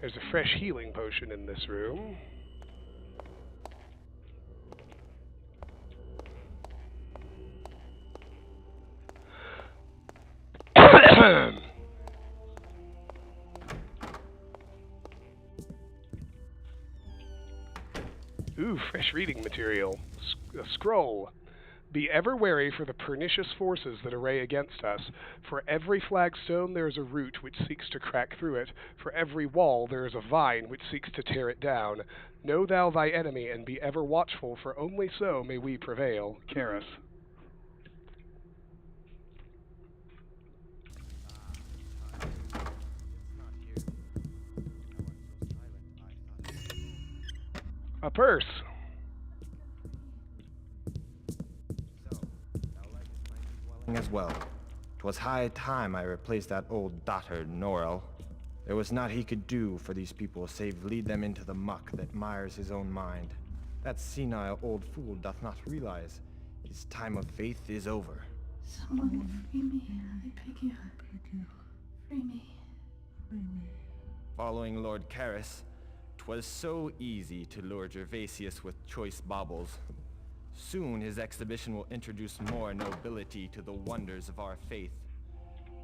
There's a fresh healing potion in this room. Ooh, fresh reading material. A scroll. Be ever wary for the pernicious forces that array against us. For every flagstone there is a root which seeks to crack through it. For every wall there is a vine which seeks to tear it down. Know thou thy enemy, and be ever watchful, for only so may we prevail. Karis. A purse. As well. 'Twas high time I replaced that old dotard Norrell. There was naught he could do for these people save lead them into the muck that mires his own mind. That senile old fool doth not realize his time of faith is over. Someone free me, I beg you. Free me. Following Lord Karis, 'twas so easy to lure Gervasius with choice baubles. Soon his exhibition will introduce more nobility to the wonders of our faith.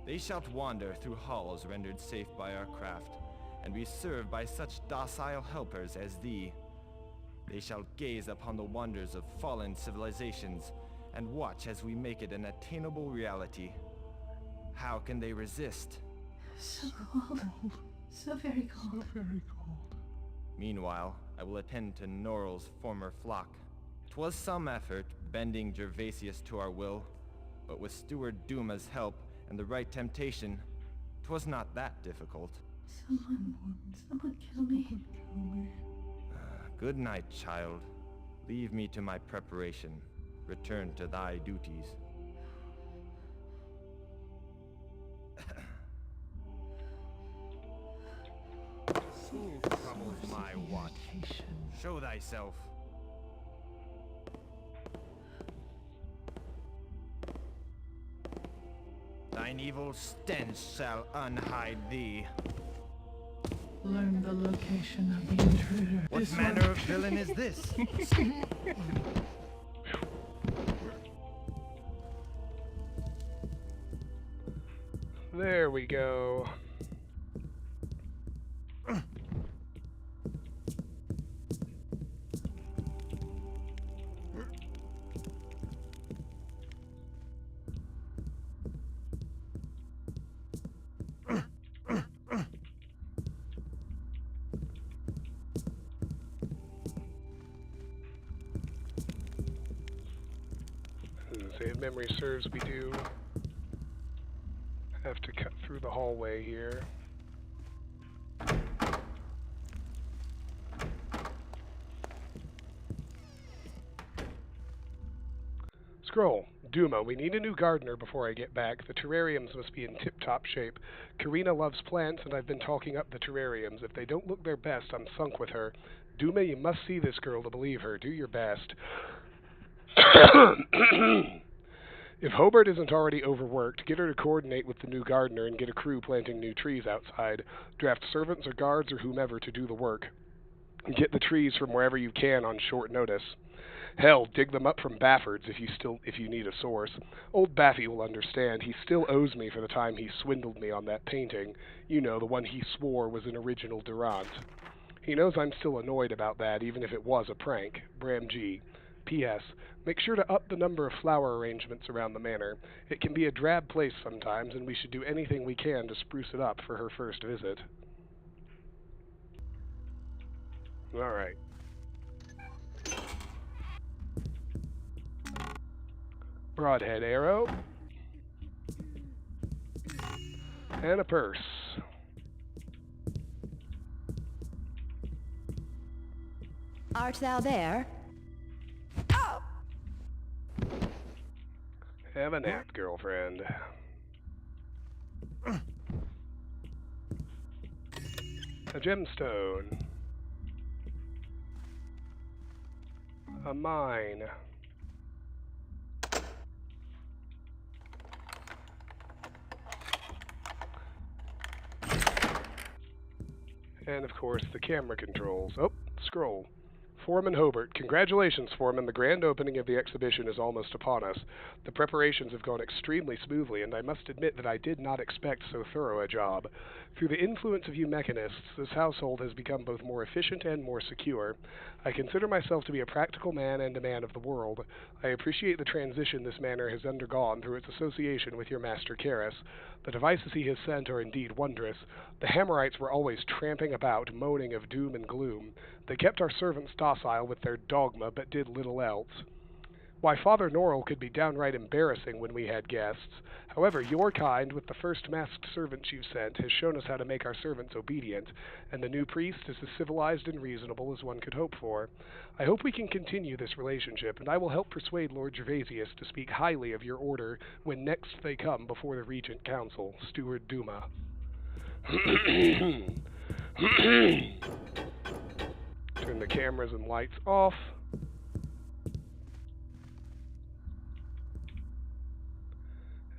They shall wander through halls rendered safe by our craft, and be served by such docile helpers as thee. They shall gaze upon the wonders of fallen civilizations, and watch as we make it an attainable reality. How can they resist? So cold. So very cold. Meanwhile, I will attend to Norrell's former flock. 'Twas some effort, bending Gervasius to our will, but with Steward Duma's help and the right temptation, 'twas not that difficult. Someone kill me. Good night, child. Leave me to my preparation. Return to thy duties. Who troubles my watch? Show thyself. Thine evil stench shall unhide thee. Learn the location of the intruder. What manner of villain is this? There we go. If memory serves, we do have to cut through the hallway here. Scroll. Duma, we need a new gardener before I get back. The terrariums must be in tip-top shape. Karina loves plants, and I've been talking up the terrariums. If they don't look their best, I'm sunk with her. Duma, you must see this girl to believe her. Do your best. If Hobart isn't already overworked, get her to coordinate with the new gardener and get a crew planting new trees outside. Draft servants or guards or whomever to do the work. Get the trees from wherever you can on short notice. Hell, dig them up from Baffords if you need a source. Old Baffy will understand. He still owes me for the time he swindled me on that painting. You know, the one he swore was an original Durant. He knows I'm still annoyed about that, even if it was a prank. Bram G. P.S. Make sure to up the number of flower arrangements around the manor. It can be a drab place sometimes, and we should do anything we can to spruce it up for her first visit. Alright. Broadhead arrow. And a purse. Art thou there? Have a nap, girlfriend. A gemstone. A mine. And of course the camera controls. Oh, scroll. Foreman Hobart. Congratulations, Foreman. The grand opening of the exhibition is almost upon us. The preparations have gone extremely smoothly, and I must admit that I did not expect so thorough a job. Through the influence of you mechanists, this household has become both more efficient and more secure. I consider myself to be a practical man and a man of the world. I appreciate the transition this manor has undergone through its association with your master Karis. The devices he has sent are indeed wondrous. The Hammerites were always tramping about, moaning of doom and gloom. They kept our servants docile with their dogma, but did little else. Why, Father Norrell could be downright embarrassing when we had guests. However, your kind, with the first masked servant you sent, has shown us how to make our servants obedient, and the new priest is as civilized and reasonable as one could hope for. I hope we can continue this relationship, and I will help persuade Lord Gervasius to speak highly of your order when next they come before the Regent Council, Steward Duma. Turn the cameras and lights off.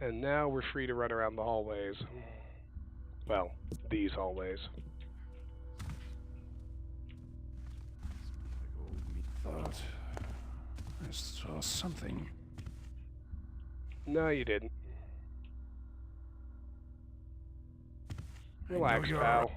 And now we're free to run around the hallways. Well, these hallways. Thought I saw something. No, you didn't. Relax, pal.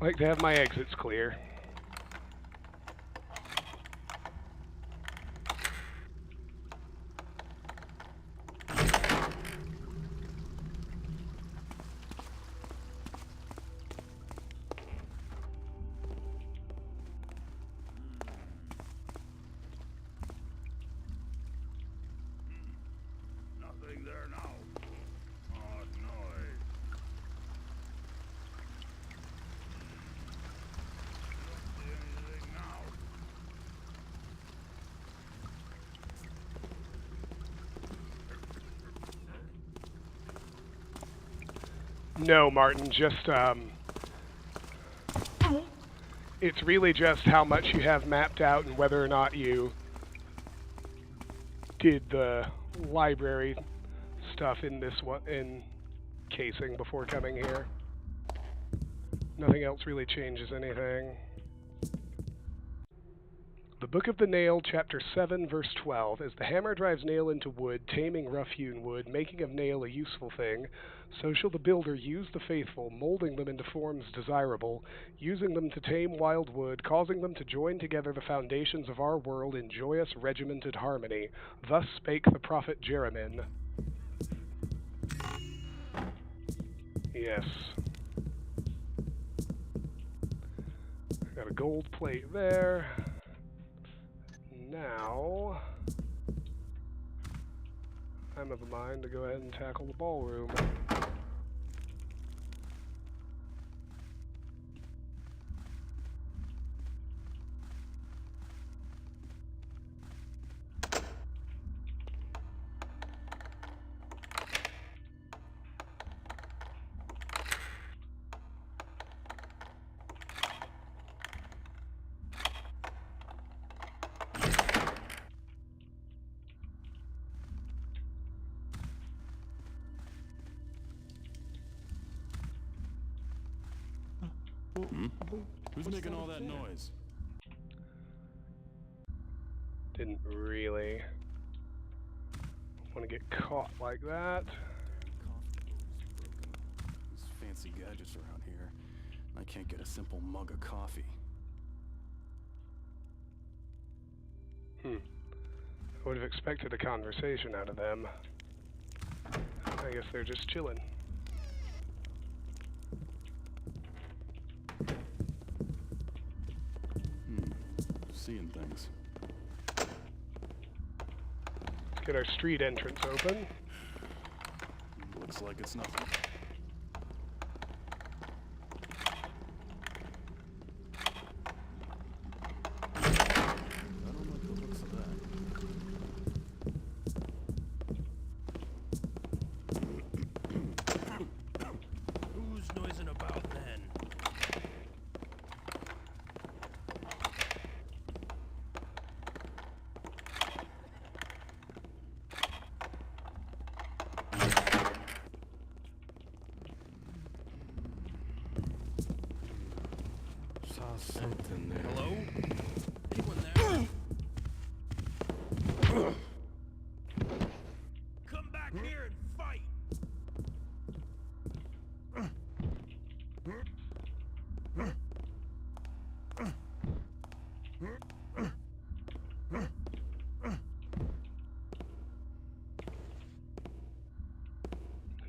Like to have my exits clear. Nothing there now. Odd noise. Don't see anything now. No, Martin, just, it's really just how much you have mapped out and whether or not you did the library stuff in this one, in casing before coming here. Nothing else really changes anything. The Book of the Nail, Chapter 7, Verse 12. As the hammer drives nail into wood, taming rough-hewn wood, making of nail a useful thing, so shall the builder use the faithful, molding them into forms desirable, using them to tame wild wood, causing them to join together the foundations of our world in joyous, regimented harmony. Thus spake the prophet Jeremin. Yes. Got a gold plate there. Now, I'm of a mind to go ahead and tackle the ballroom. Who's making all that noise? Didn't really want to get caught like that. These fancy gadgets around here. I can't get a simple mug of coffee. I would have expected a conversation out of them. I guess they're just chilling. seeing things. Let's get our street entrance open. Looks like it's nothing. I don't like the looks of that. Who's noising about then? Saw something there. Hello? Anyone there? Come back here and fight!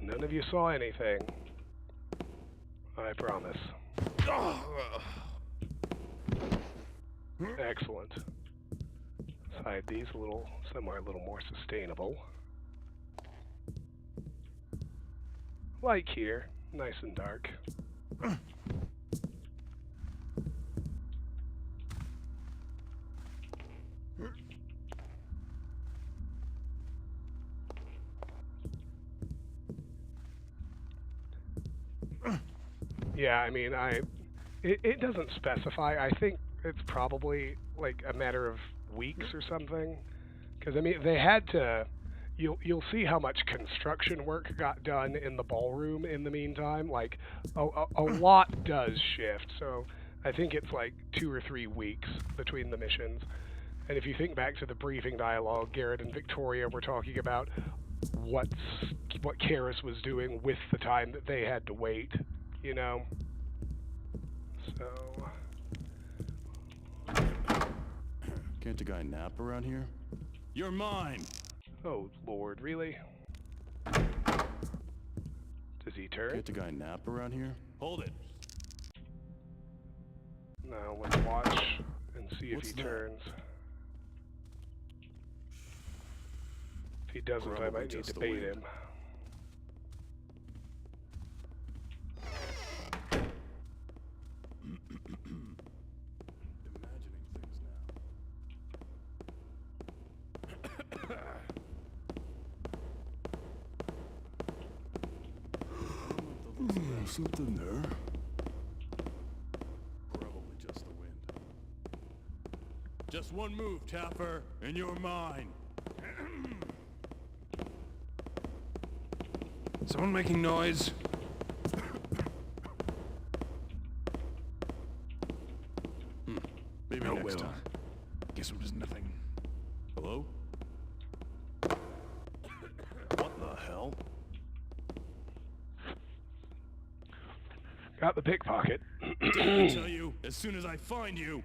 None of you saw anything. I promise. Excellent. Let's hide these somewhere a little more sustainable. Like here, nice and dark. Yeah, I mean, it doesn't specify. I think it's probably like a matter of weeks or something. Because I mean, they had to. You'll see how much construction work got done in the ballroom in the meantime. Like a lot does shift. So I think it's like 2 or 3 weeks between the missions. And if you think back to the briefing dialogue, Garrett and Victoria were talking about what Karis was doing with the time that they had to wait. You know. So. Can't a guy nap around here? You're mine! Oh, Lord, really? Does he turn? Can't a guy nap around here? Hold it! Now, let's watch and see if he turns. If he doesn't, I might need to bait him. Something there. Probably just the wind. Just one move, Tapper, and you're mine. Someone making noise? Maybe next time. Guess it was nothing. Hello? What the hell? Got the pickpocket. I tell you, as soon as I find you.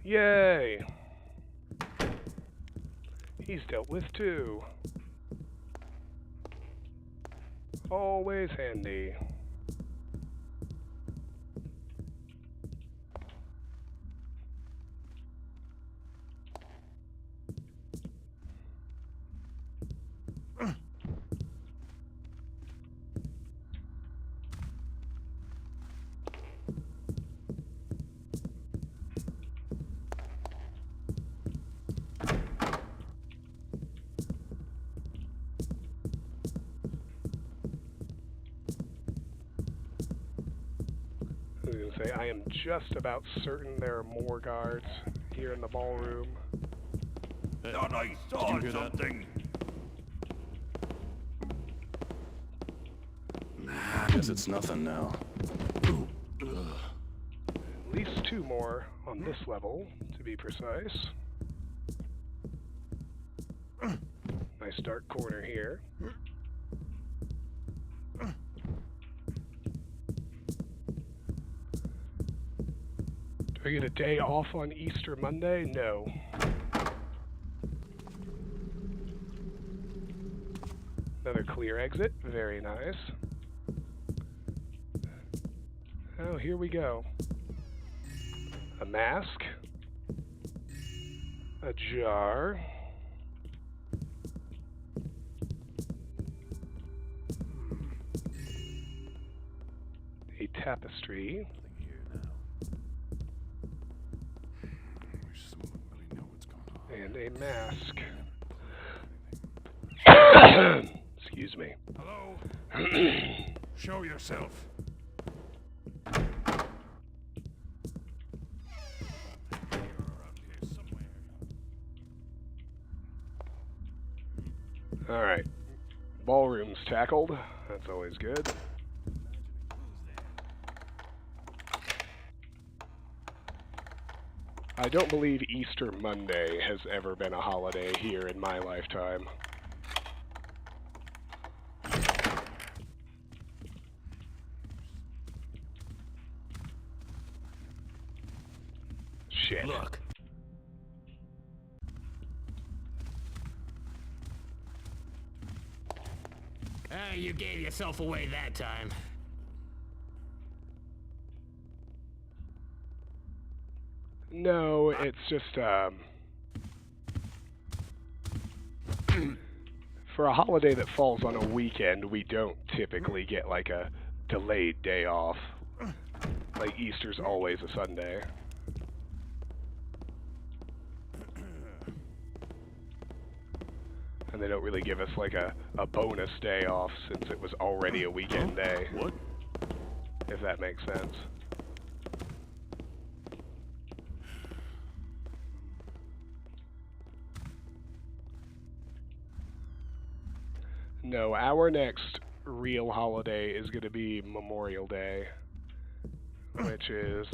Yay! He's dealt with too. Always handy. I am just about certain there are more guards here in the ballroom. Thought I saw something. Guess it's nothing now. At least 2 more on this level, to be precise. Nice dark corner here. Do I get a day off on Easter Monday? No. Another clear exit. Very nice. Oh, here we go. A mask. A jar. A tapestry. And a mask. Excuse me. Hello? Show yourself. Alright. Ballroom's tackled. That's always good. I don't believe Easter Monday has ever been a holiday here in my lifetime. Shit. Look. You gave yourself away that time. No, it's just, for a holiday that falls on a weekend, we don't typically get, like, a delayed day off. Like, Easter's always a Sunday. And they don't really give us, like, a bonus day off since it was already a weekend day. What? If that makes sense. No, our next real holiday is going to be Memorial Day, which is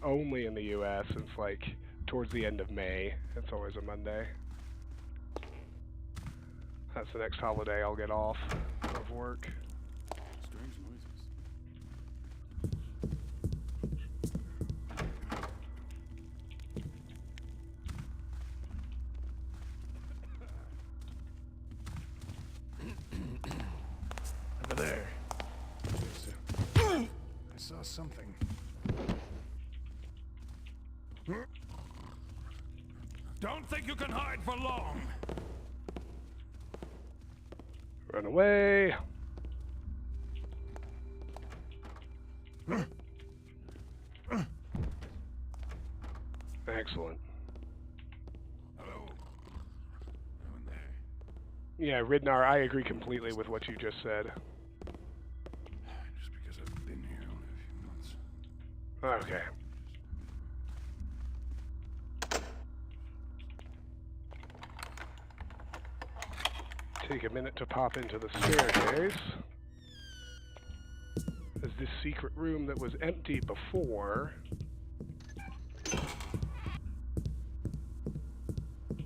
only in the U.S. It's like towards the end of May. It's always a Monday. That's the next holiday I'll get off of work. Strange noises. Over there. I saw something. Don't think you can hide for long. Run away. Excellent. Hello. No one there. Yeah, Ridnar, I agree completely with what you just said. Just because I've been here only a few months. Okay. Take a minute to pop into the staircase. As this secret room that was empty before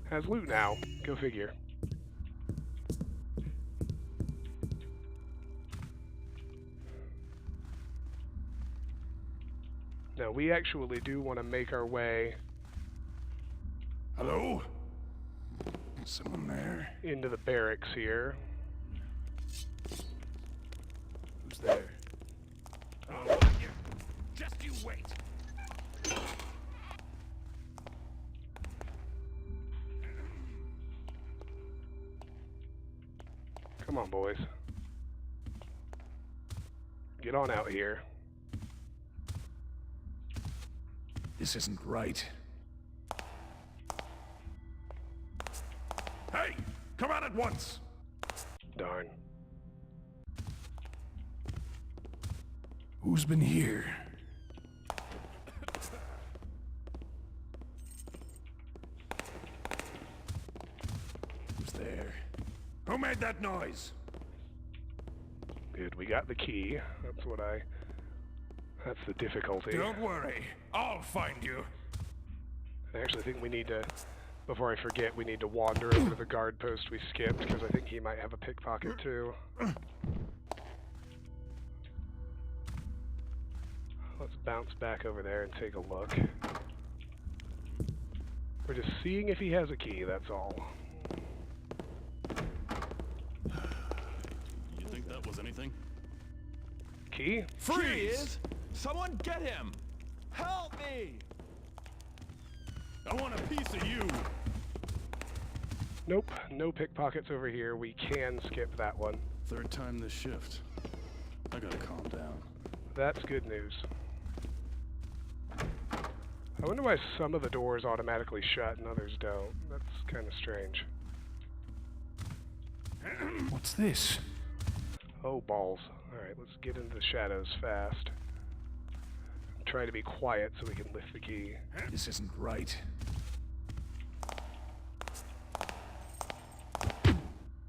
has loot now. Go figure. Now we actually do want to make our way. Hello? Is someone there? Into the barracks here. Who's there? Oh, just you wait. Come on, boys. Get on out here. This isn't right. Hey! Come out at once! Darn. Who's been here? Who's there? Who made that noise? Good, we got the key. That's the difficulty. Don't worry. I'll find you. I actually think we need to, before I forget, we need to wander over to the guard post we skipped, because I think he might have a pickpocket too. Let's bounce back over there and take a look. We're just seeing if he has a key, that's all. key. Here he is! Someone get him! Help me! I want a piece of you. Nope, no pickpockets over here. We can skip that one. Third time this shift. I gotta calm down. That's good news. I wonder why some of the doors automatically shut and others don't. That's kind of strange. What's this? Oh, balls. Alright, let's get into the shadows fast. Try to be quiet so we can lift the key. This isn't right.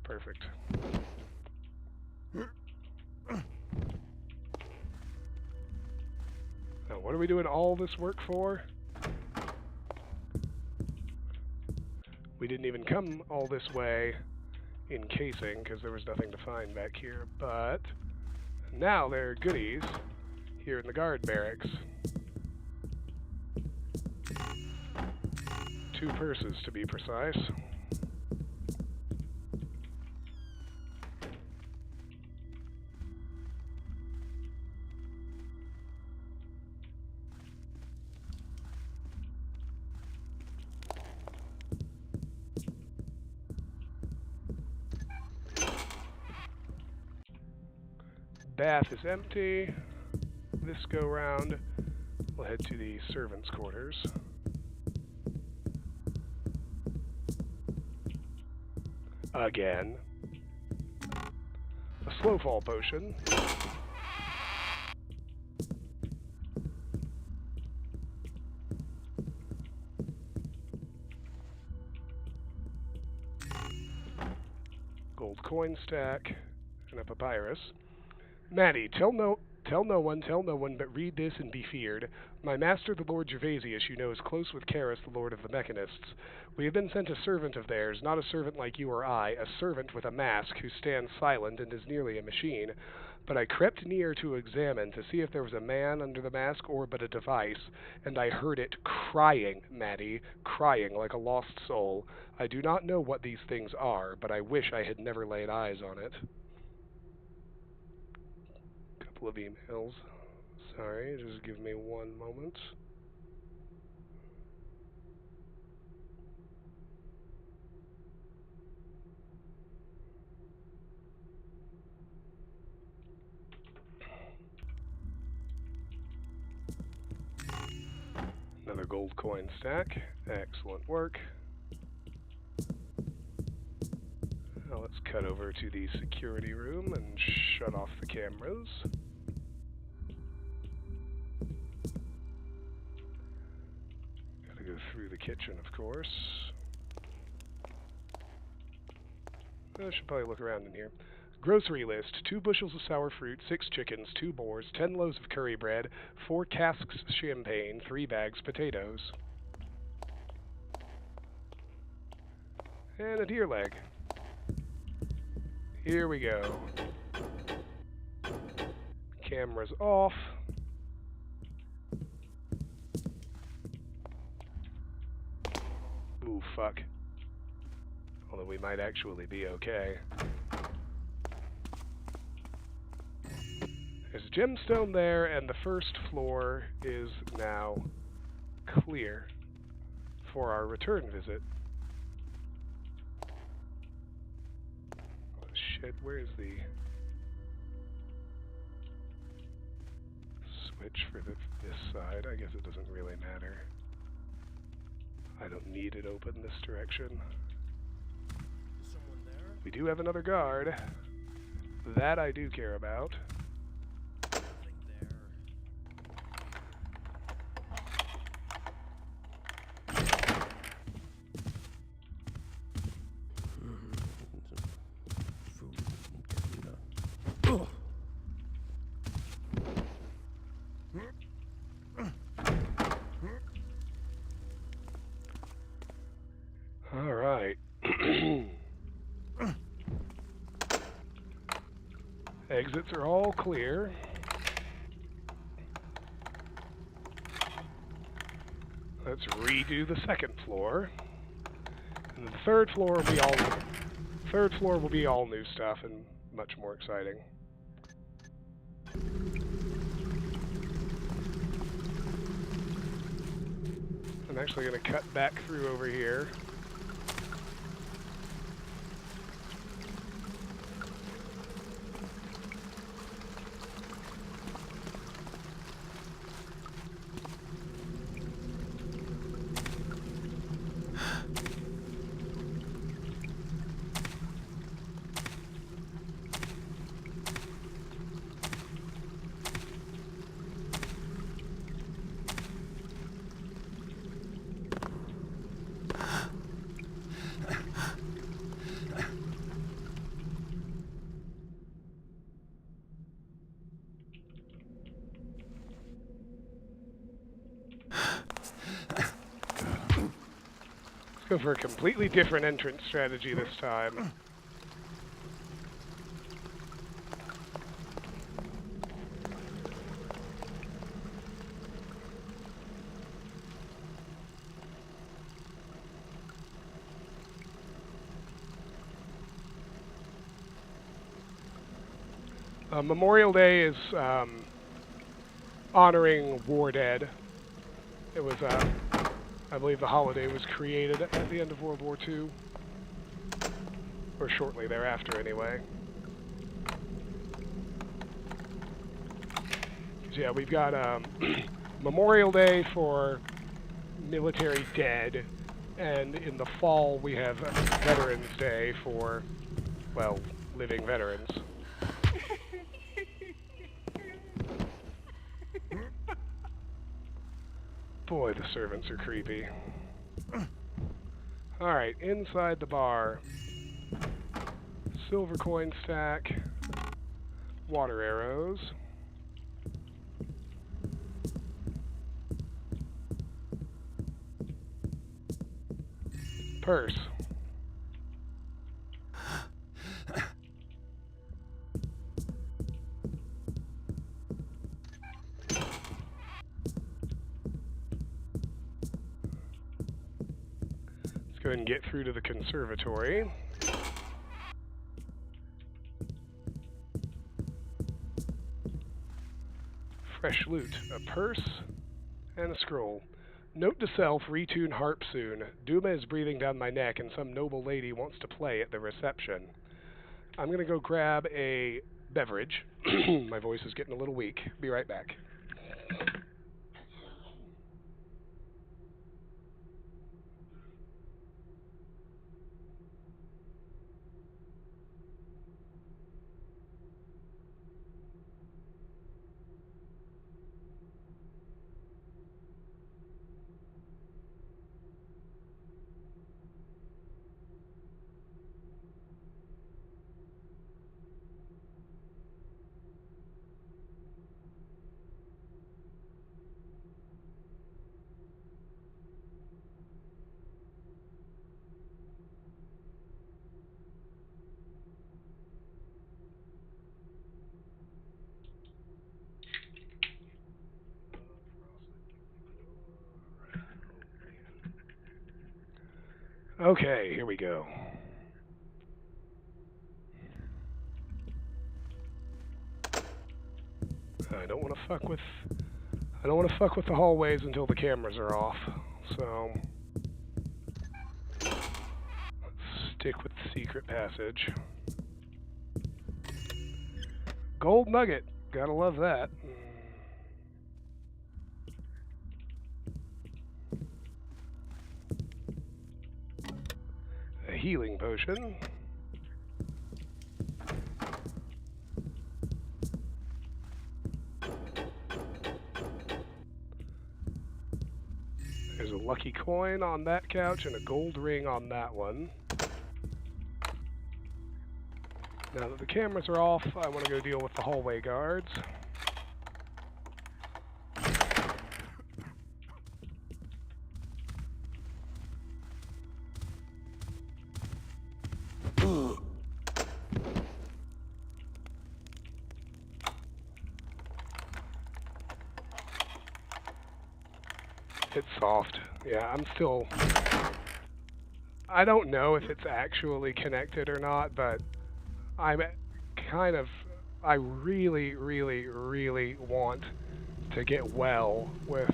Perfect. Now, what are we doing all this work for? We didn't even come all this way in casing because there was nothing to find back here, but now there are goodies here in the guard barracks. 2 purses to be precise. Bath is empty. This go round, we'll head to the servants' quarters. Again. A slow fall potion. Gold coin stack and a papyrus. Maddie, tell no one, but read this and be feared. My master, the Lord Gervasius, you know, is close with Karis, the Lord of the Mechanists. We have been sent a servant of theirs, not a servant like you or I, a servant with a mask who stands silent and is nearly a machine. But I crept near to examine, to see if there was a man under the mask or but a device, and I heard it crying, Maddie, crying like a lost soul. I do not know what these things are, but I wish I had never laid eyes on it. Couple of emails. Sorry, just give me one moment. Another gold coin stack. Excellent work. Now let's cut over to the security room and shut off the cameras. Gotta go through the kitchen, of course. I should probably look around in here. Grocery list: 2 bushels of sour fruit, 6 chickens, 2 boars, 10 loaves of curry bread, 4 casks champagne, 3 bags potatoes. And a deer leg. Here we go. Cameras off. Ooh, fuck. Although we might actually be okay. There's a gemstone there, and the first floor is now clear for our return visit. Oh, shit, where's the switch for this side? I guess it doesn't really matter. I don't need it open this direction. Is someone there? We do have another guard. That I do care about. Nothing there. All right. Exits are all clear. Let's redo the second floor. And the third floor will be all new stuff and much more exciting. I'm actually going to cut back through over here. Let's go for a completely different entrance strategy this time. Memorial Day is honoring war dead. It was, I believe the holiday was created at the end of World War II. Or shortly thereafter, anyway. So yeah, we've got Memorial Day for military dead, and in the fall we have Veterans Day for, well, living veterans. Boy, the servants are creepy. Alright, inside the bar. Silver coin stack. Water arrows. Purse. Go ahead and get through to the conservatory. Fresh loot. A purse and a scroll. Note to self, retune harp soon. Duma is breathing down my neck and some noble lady wants to play at the reception. I'm going to go grab a beverage. My voice is getting a little weak. Be right back. Okay, here we go. I don't want to fuck with the hallways until the cameras are off. So let's stick with the secret passage. Gold nugget, gotta love that. A healing potion. There's a lucky coin on that couch and a gold ring on that one. Now that the cameras are off, I want to go deal with the hallway guards. It's soft. Yeah, I'm still... I don't know if it's actually connected or not, but I'm kind of... I really, really, really want to get well with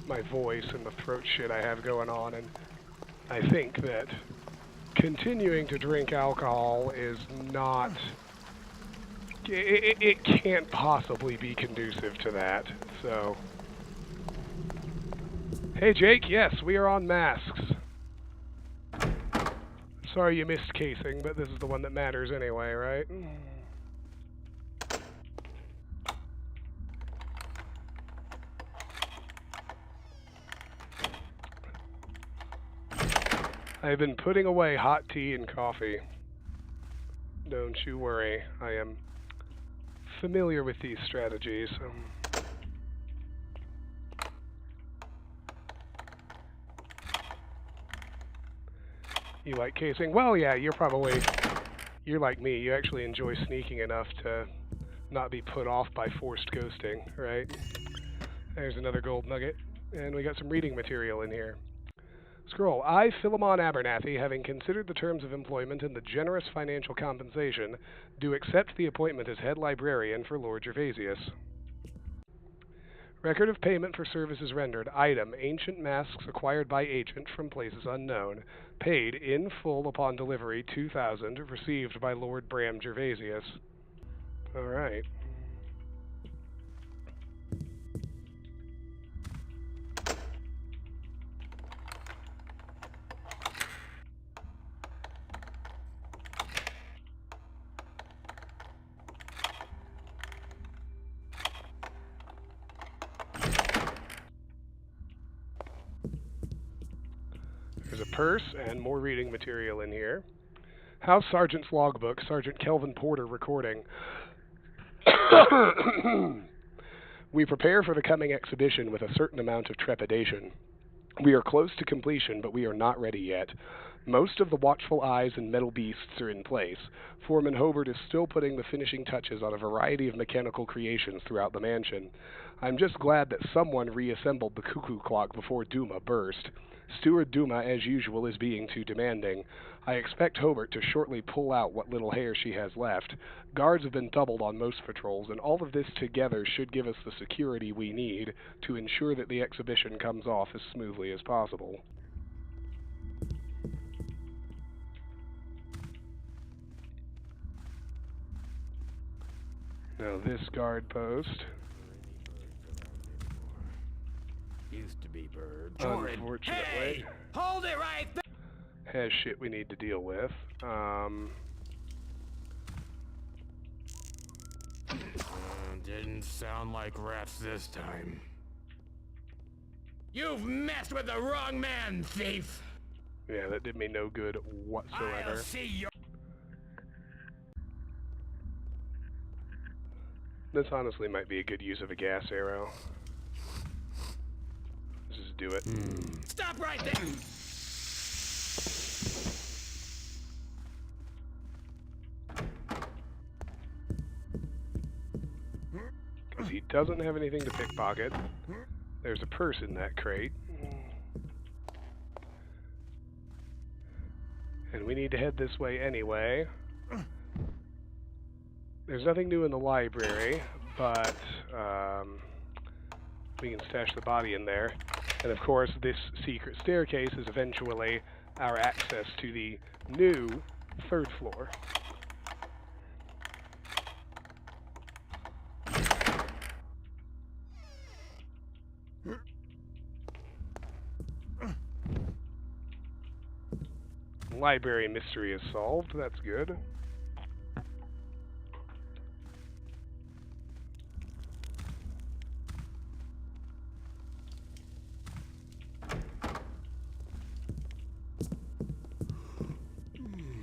my voice and the throat shit I have going on, and I think that continuing to drink alcohol is not... It can't possibly be conducive to that, so... Hey Jake, yes, we are on masks. Sorry you missed casing, but this is the one that matters anyway, right? I've been putting away hot tea and coffee. Don't you worry, I am familiar with these strategies. You like casing? Well, yeah, you're like me. You actually enjoy sneaking enough to not be put off by forced ghosting, right? There's another gold nugget, and we got some reading material in here. Scroll. I, Philemon Abernathy, having considered the terms of employment and the generous financial compensation, do accept the appointment as head librarian for Lord Gervasius. Record of payment for services rendered. Item, ancient masks acquired by agent from places unknown. Paid in full upon delivery, 2,000, received by Lord Bram Gervasius. Alright. There's a purse and more reading material in here. House Sergeant's logbook, Sergeant Kelvin Porter recording. We prepare for the coming exhibition with a certain amount of trepidation. We are close to completion, but we are not ready yet. Most of the watchful eyes and metal beasts are in place. Foreman Hobart is still putting the finishing touches on a variety of mechanical creations throughout the mansion. I'm just glad that someone reassembled the cuckoo clock before Duma burst. Steward Duma, as usual, is being too demanding. I expect Hobart to shortly pull out what little hair she has left. Guards have been doubled on most patrols, and all of this together should give us the security we need to ensure that the exhibition comes off as smoothly as possible. Now this guard post... Used to be bird. Unfortunately... Hey! Hold it right there! Has shit we need to deal with. Didn't sound like rats this time. You've messed with the wrong man, thief! Yeah, that did me no good whatsoever. I'll see you. This honestly might be a good use of a gas arrow. Let's just do it. Stop right there! Because he doesn't have anything to pickpocket. There's a purse in that crate. And we need to head this way anyway. There's nothing new in the library, but we can stash the body in there. And of course, this secret staircase is eventually our access to the new third floor. Library mystery is solved. That's good.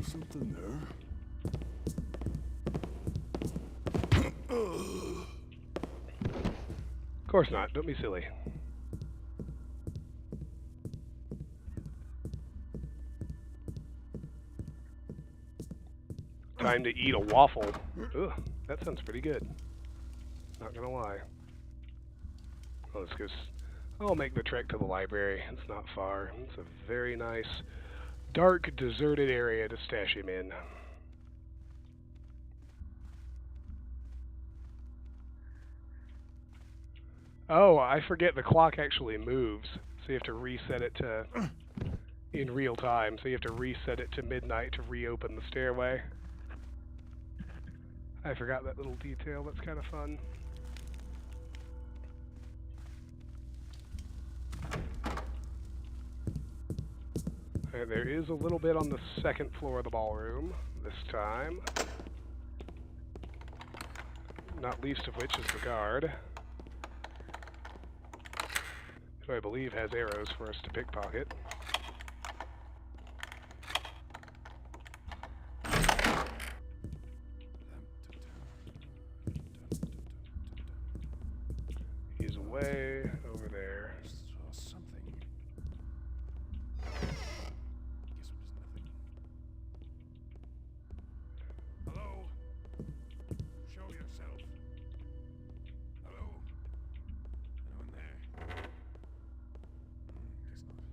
Something there. Of course not. Don't be silly. Time to eat a waffle. Ugh, that sounds pretty good. Not gonna lie. Well, let's go. I'll make the trek to the library. It's not far. It's a very nice, dark, deserted area to stash him in. Oh, I forget the clock actually moves, so you have to reset it to in real time. So you have to reset it to midnight to reopen the stairway. I forgot that little detail. That's kind of fun. Alright, there is a little bit on the second floor of the ballroom this time. Not least of which is the guard, who I believe has arrows for us to pickpocket. He's way over there. Something. Guess it was nothing. Hello? Show yourself. Hello? Anyone there? Guess not.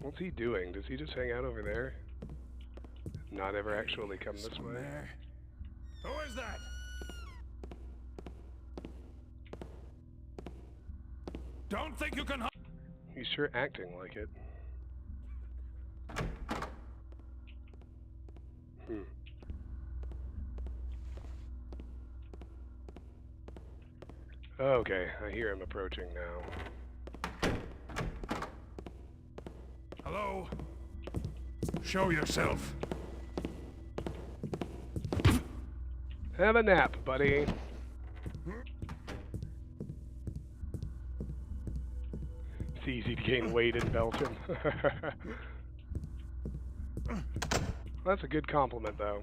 What's he doing? Does he just hang out over there? Not ever actually come this way? There. Who is that? Don't think you can. He's sure acting like it. Okay, I hear him approaching now. Hello? Show yourself. Have a nap, buddy. It's easy to gain weight in Belgium. That's a good compliment, though.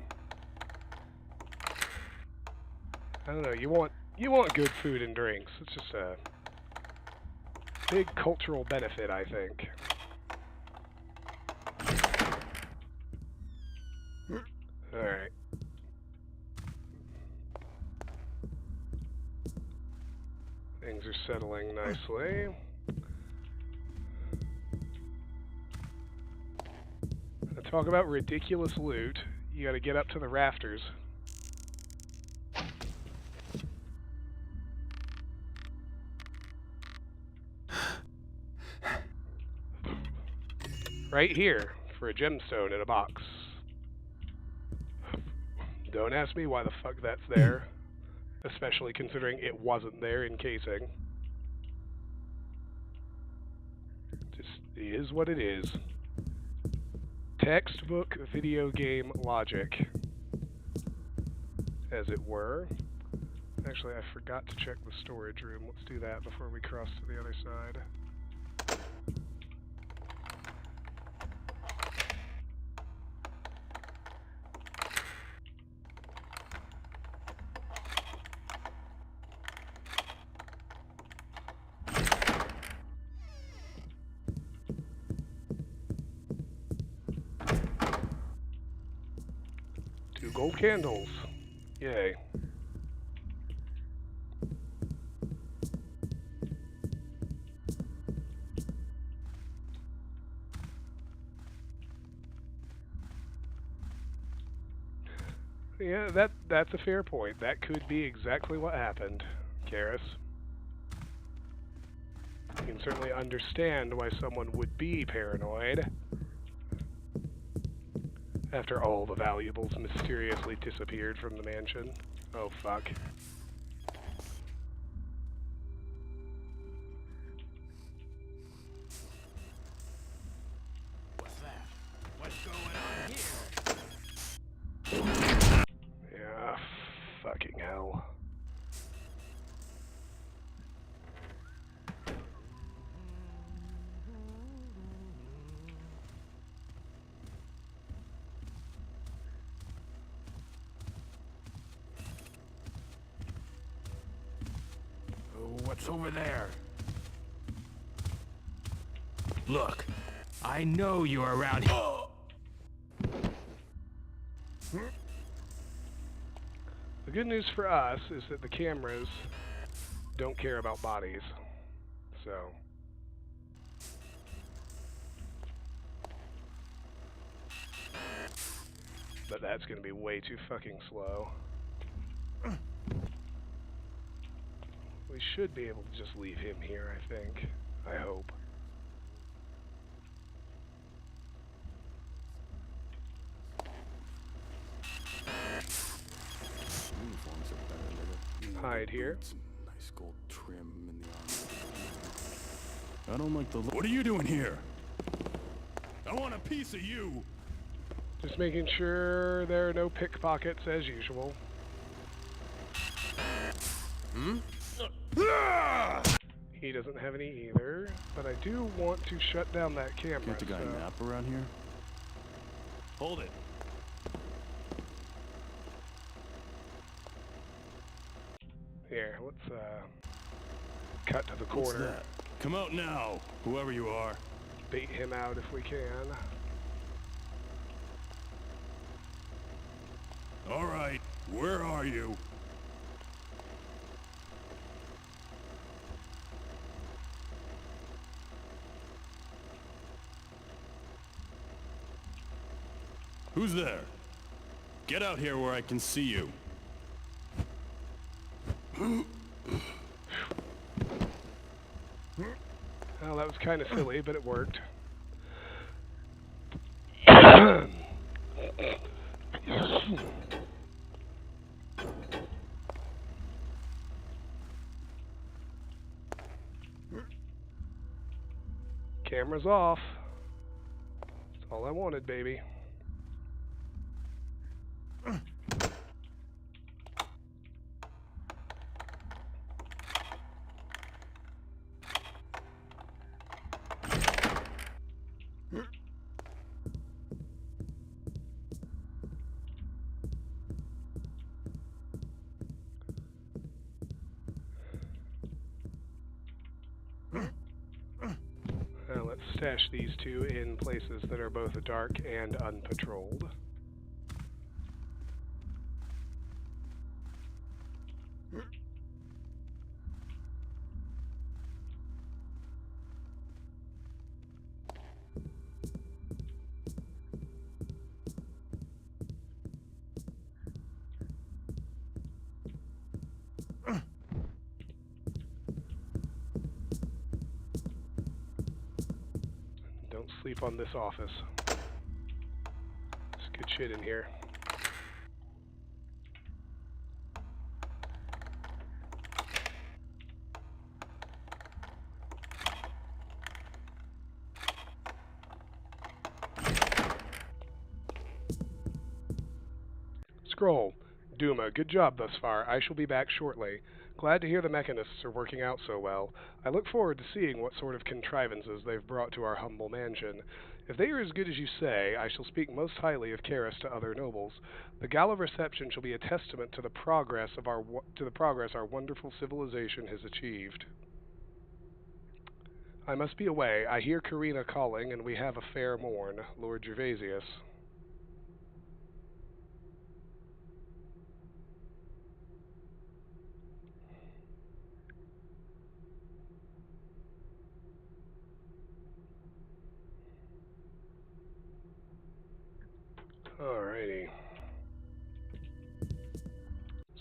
I don't know, you want good food and drinks. It's just a big cultural benefit, I think. Alright. Things are settling nicely. Talk about ridiculous loot. You gotta get up to the rafters. Right here, for a gemstone in a box. Don't ask me why the fuck that's there, especially considering it wasn't there in casing. Just is what it is. Textbook video game logic, as it were. Actually, I forgot to check the storage room. Let's do that before we cross to the other side. Gold candles. Yay. Yeah, that's a fair point. That could be exactly what happened, Karis. You can certainly understand why someone would be paranoid after all the valuables mysteriously disappeared from the mansion. Oh, fuck. What's that? What's going on here? Yeah, fucking hell. What's over there? Look, I know you're around here. The good news for us is that the cameras don't care about bodies. So. But that's going to be way too fucking slow. We should be able to just leave him here, I think. I hope. Uniforms are better. Hide here. Nice gold trim in the armor. I don't like the. What are you doing here? I want a piece of you. Just making sure there are no pickpockets as usual. Hmm? He doesn't have any either, but I do want to shut down that camera. Can't the guy nap around here? Hold it. Here, let's cut to the corner. What's that? Come out now, whoever you are. Bait him out if we can. All right, where are you? Who's there? Get out here where I can see you. Well, that was kind of silly, but it worked. Camera's off. That's all I wanted, baby. Now let's stash these two in places that are both dark and unpatrolled. Don't sleep on this office. There's good shit in here. Scroll. Duma, good job thus far. I shall be back shortly. Glad to hear the mechanists are working out so well. I look forward to seeing what sort of contrivances they've brought to our humble mansion. If they are as good as you say, I shall speak most highly of Karis to other nobles. The gala reception shall be a testament to the progress our wonderful civilization has achieved. I must be away. I hear Karina calling, and we have a fair morn. Lord Gervasius. Alrighty.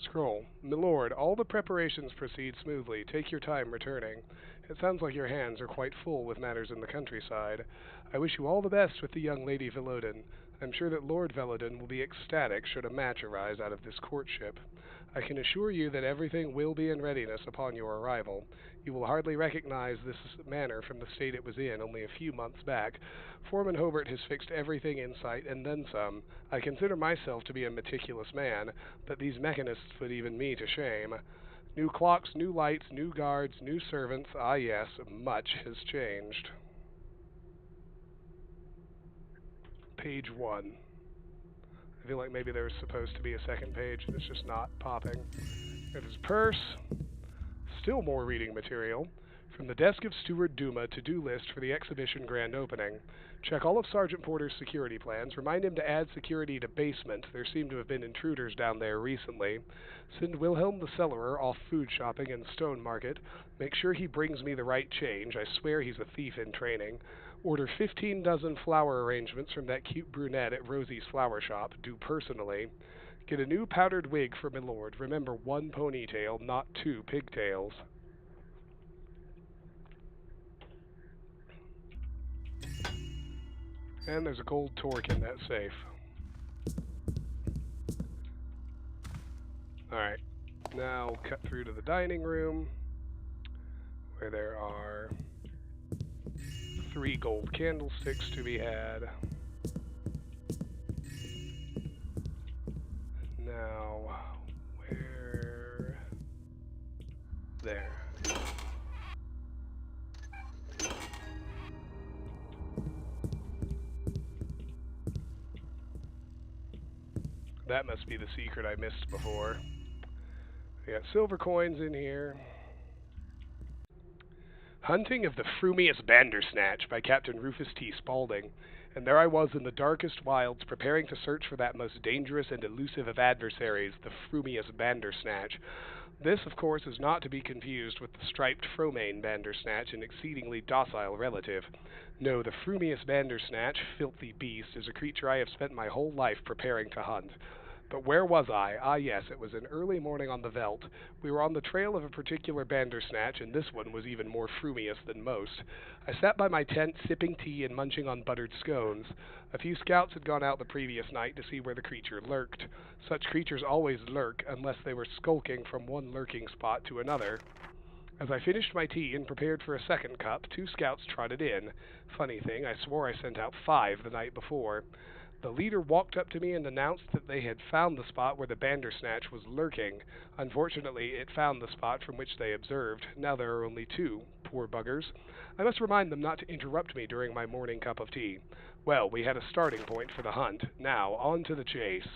Scroll. Milord, all the preparations proceed smoothly. Take your time returning. It sounds like your hands are quite full with matters in the countryside. I wish you all the best with the young Lady Velodin. I'm sure that Lord Velodin will be ecstatic should a match arise out of this courtship. I can assure you that everything will be in readiness upon your arrival. You will hardly recognize this manor from the state it was in only a few months back. Foreman Hobart has fixed everything in sight and then some. I consider myself to be a meticulous man, but these mechanists put even me to shame. New clocks, new lights, new guards, new servants. Ah yes, much has changed. Page 1. I feel like maybe there's supposed to be a second page and it's just not popping. There's his purse. Still more reading material. From the desk of Steward Duma, to-do list for the exhibition grand opening. Check all of Sergeant Porter's security plans. Remind him to add security to basement. There seem to have been intruders down there recently. Send Wilhelm the Cellarer off food shopping in Stone Market. Make sure he brings me the right change. I swear he's a thief in training. Order 15 dozen flower arrangements from that cute brunette at Rosie's flower shop. Do personally. Get a new powdered wig for my lord. Remember, 1 ponytail, not 2 pigtails. And there's a gold torque in that safe. Alright, now cut through to the dining room, where there are 3 gold candlesticks to be had. Now, where... there. That must be the secret I missed before. We got silver coins in here. Hunting of the Frumious Bandersnatch by Captain Rufus T. Spaulding. And there I was in the darkest wilds, preparing to search for that most dangerous and elusive of adversaries, the Frumious Bandersnatch. This, of course, is not to be confused with the striped Fromain Bandersnatch, an exceedingly docile relative. No, the Frumious Bandersnatch, filthy beast, is a creature I have spent my whole life preparing to hunt. But where was I? Ah, yes, it was an early morning on the veldt. We were on the trail of a particular Bandersnatch, and this one was even more frumious than most. I sat by my tent, sipping tea and munching on buttered scones. A few scouts had gone out the previous night to see where the creature lurked. Such creatures always lurk, unless they were skulking from one lurking spot to another. As I finished my tea and prepared for a second cup, 2 scouts trotted in. Funny thing, I swore I sent out 5 the night before. The leader walked up to me and announced that they had found the spot where the Bandersnatch was lurking. Unfortunately, it found the spot from which they observed. Now there are only 2. Poor buggers. I must remind them not to interrupt me during my morning cup of tea. Well, we had a starting point for the hunt. Now, on to the chase.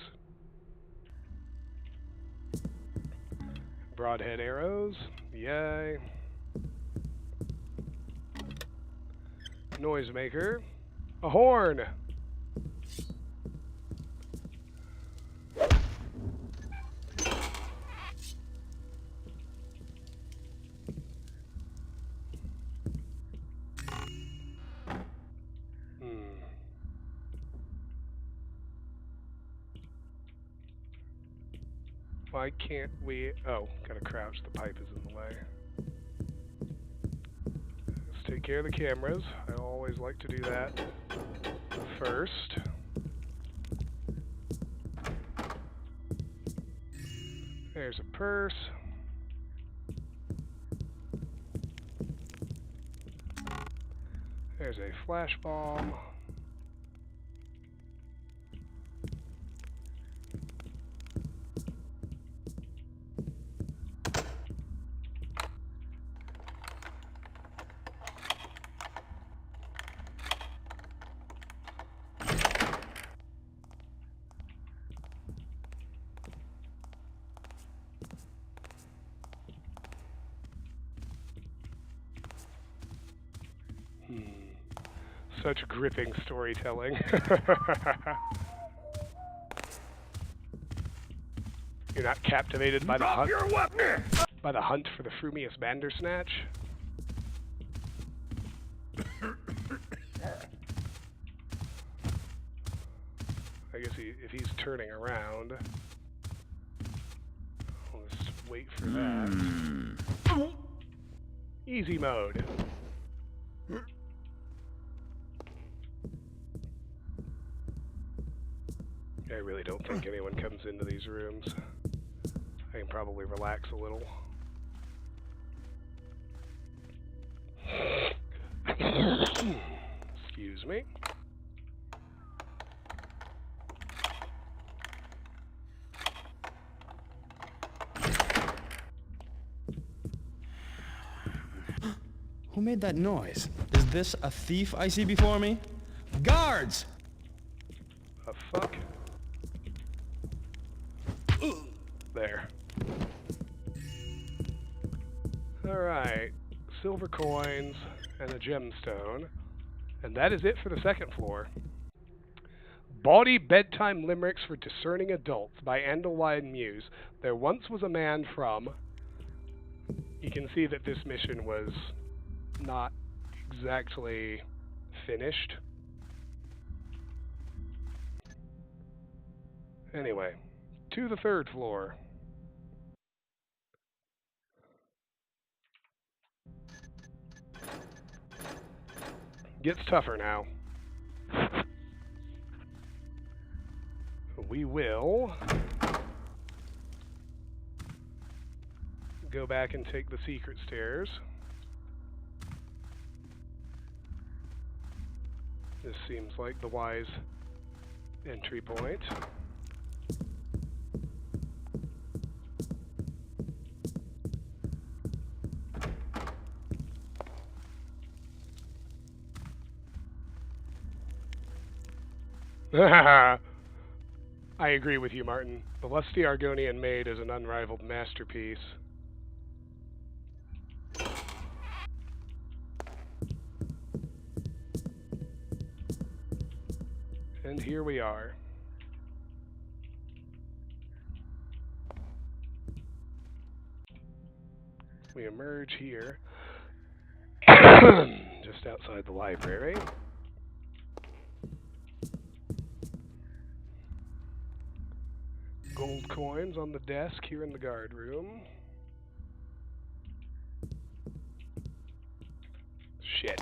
Broadhead arrows. Yay. Noisemaker. A horn! Why can't we... Oh, gotta crouch. The pipe is in the way. Let's take care of the cameras. I always like to do that first. There's a purse. There's a flash bomb. Such gripping storytelling. You're not captivated by the hunt? By the hunt for the Frumious Bandersnatch? I guess if he's turning around, I'll just wait for that. Easy mode. I really don't think anyone comes into these rooms. I can probably relax a little. Excuse me. Who made that noise? Is this a thief I see before me? Guards! The fuck? There. Alright, silver coins, and a gemstone. And that is it for the second floor. Bawdy Bedtime Limericks for Discerning Adults by Andalwine Muse. There once was a man from... You can see that this mission was not exactly finished. Anyway, to the third floor. Gets tougher now. We will go back and take the secret stairs. This seems like the wise entry point. I agree with you, Martin. The lusty Argonian maid is an unrivaled masterpiece. And here we are. We emerge here, just outside the library. Gold coins on the desk here in the guard room. Shit.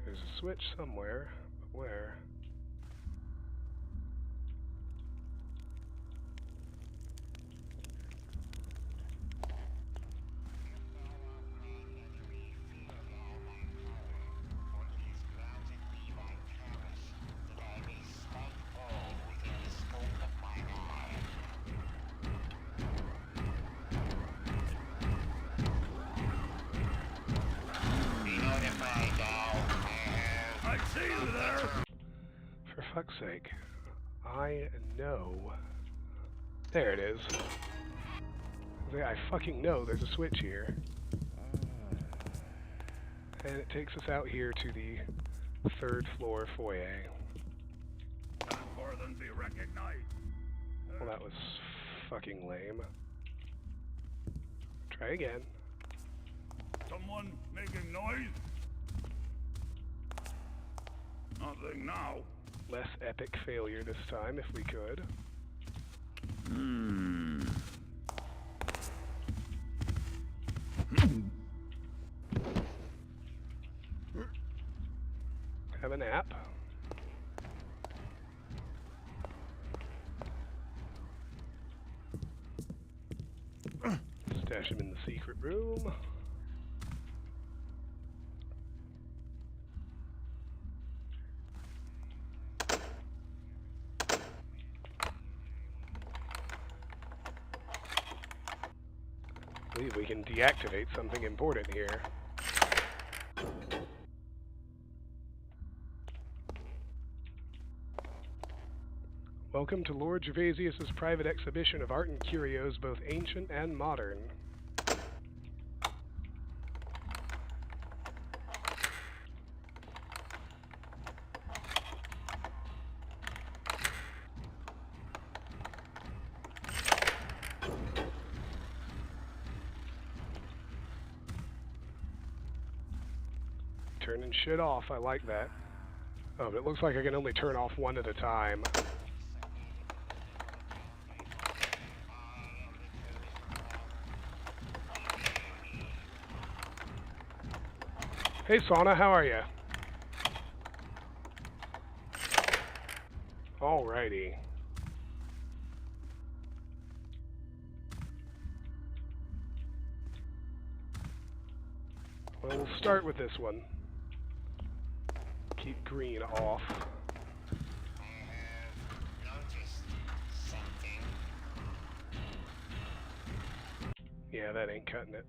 There's a switch somewhere, but where? For fuck's sake. I know. There it is. I fucking know there's a switch here. And it takes us out here to the third floor foyer. Not more than be recognized. Well, that was fucking lame. Try again. Someone making noise? Nothing now. Less epic failure this time, if we could. Have a nap. Stash him in the secret room. I believe we can deactivate something important here. Welcome to Lord Gervasius's private exhibition of art and curios, both ancient and modern. Turning shit off, I like that. Oh, but it looks like I can only turn off one at a time. Hey Sauna, how are ya? Alrighty. Well, we'll start with this one. Keep green off. Yeah, that ain't cutting it.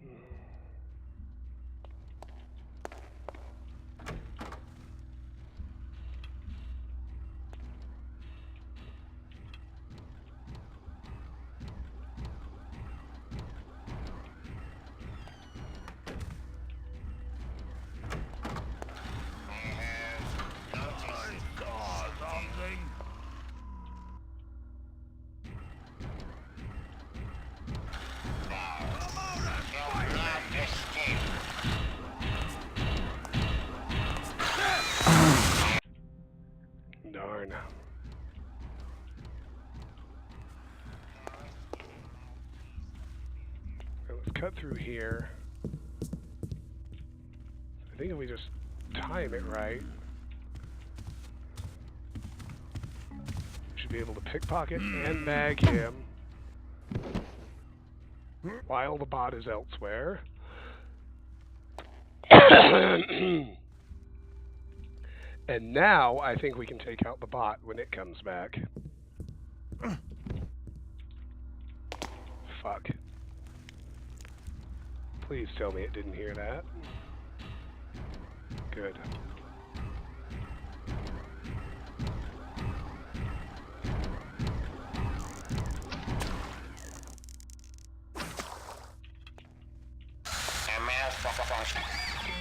Darn. Well, let's cut through here. I think if we just time it right, we should be able to pickpocket and bag him while the bot is elsewhere. And now I think we can take out the bot when it comes back. Fuck. Please tell me it didn't hear that. Good.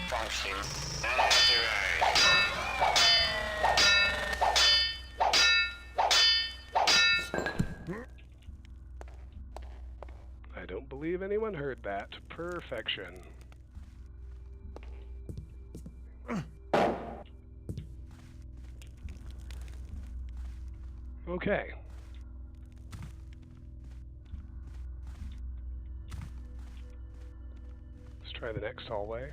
Function unauthorized. I don't believe anyone heard that. Perfection. Okay. Let's try the next hallway.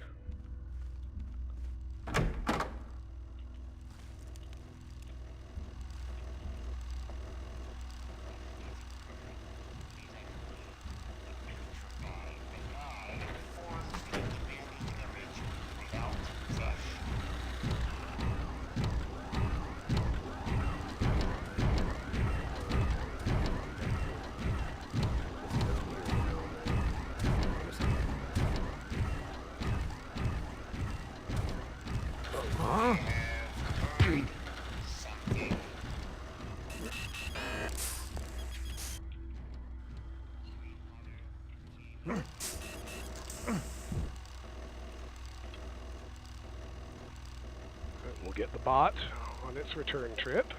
We'll get the bot on its return trip.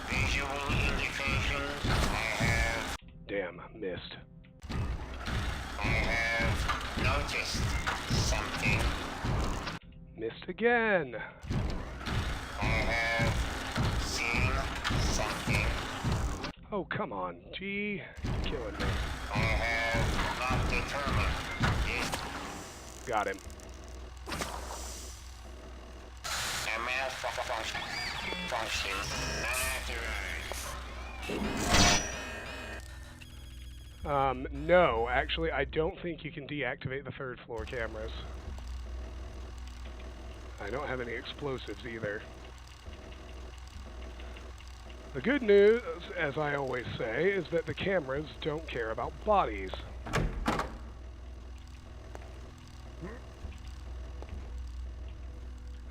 Visual indications. I have. Damn, missed. I have noticed something. Missed again. I have seen something. Oh, come on. Gee, you're killing me. I have not determined this. Got him. A malfunction. Function unauthorized. No, actually, I don't think you can deactivate the third floor cameras. I don't have any explosives either. The good news, as I always say, is that the cameras don't care about bodies.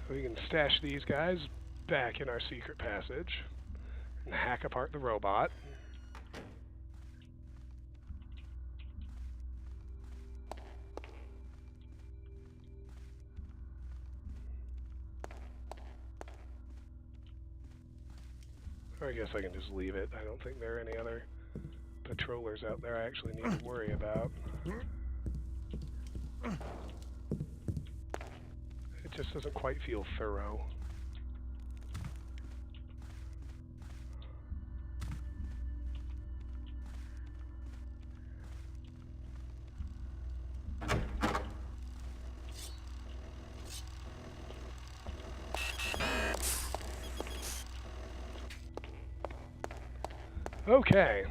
We can stash these guys back in our secret passage and hack apart the robot. Or I guess I can just leave it. I don't think there are any other patrollers out there I actually need to worry about. It just doesn't quite feel thorough. Okay.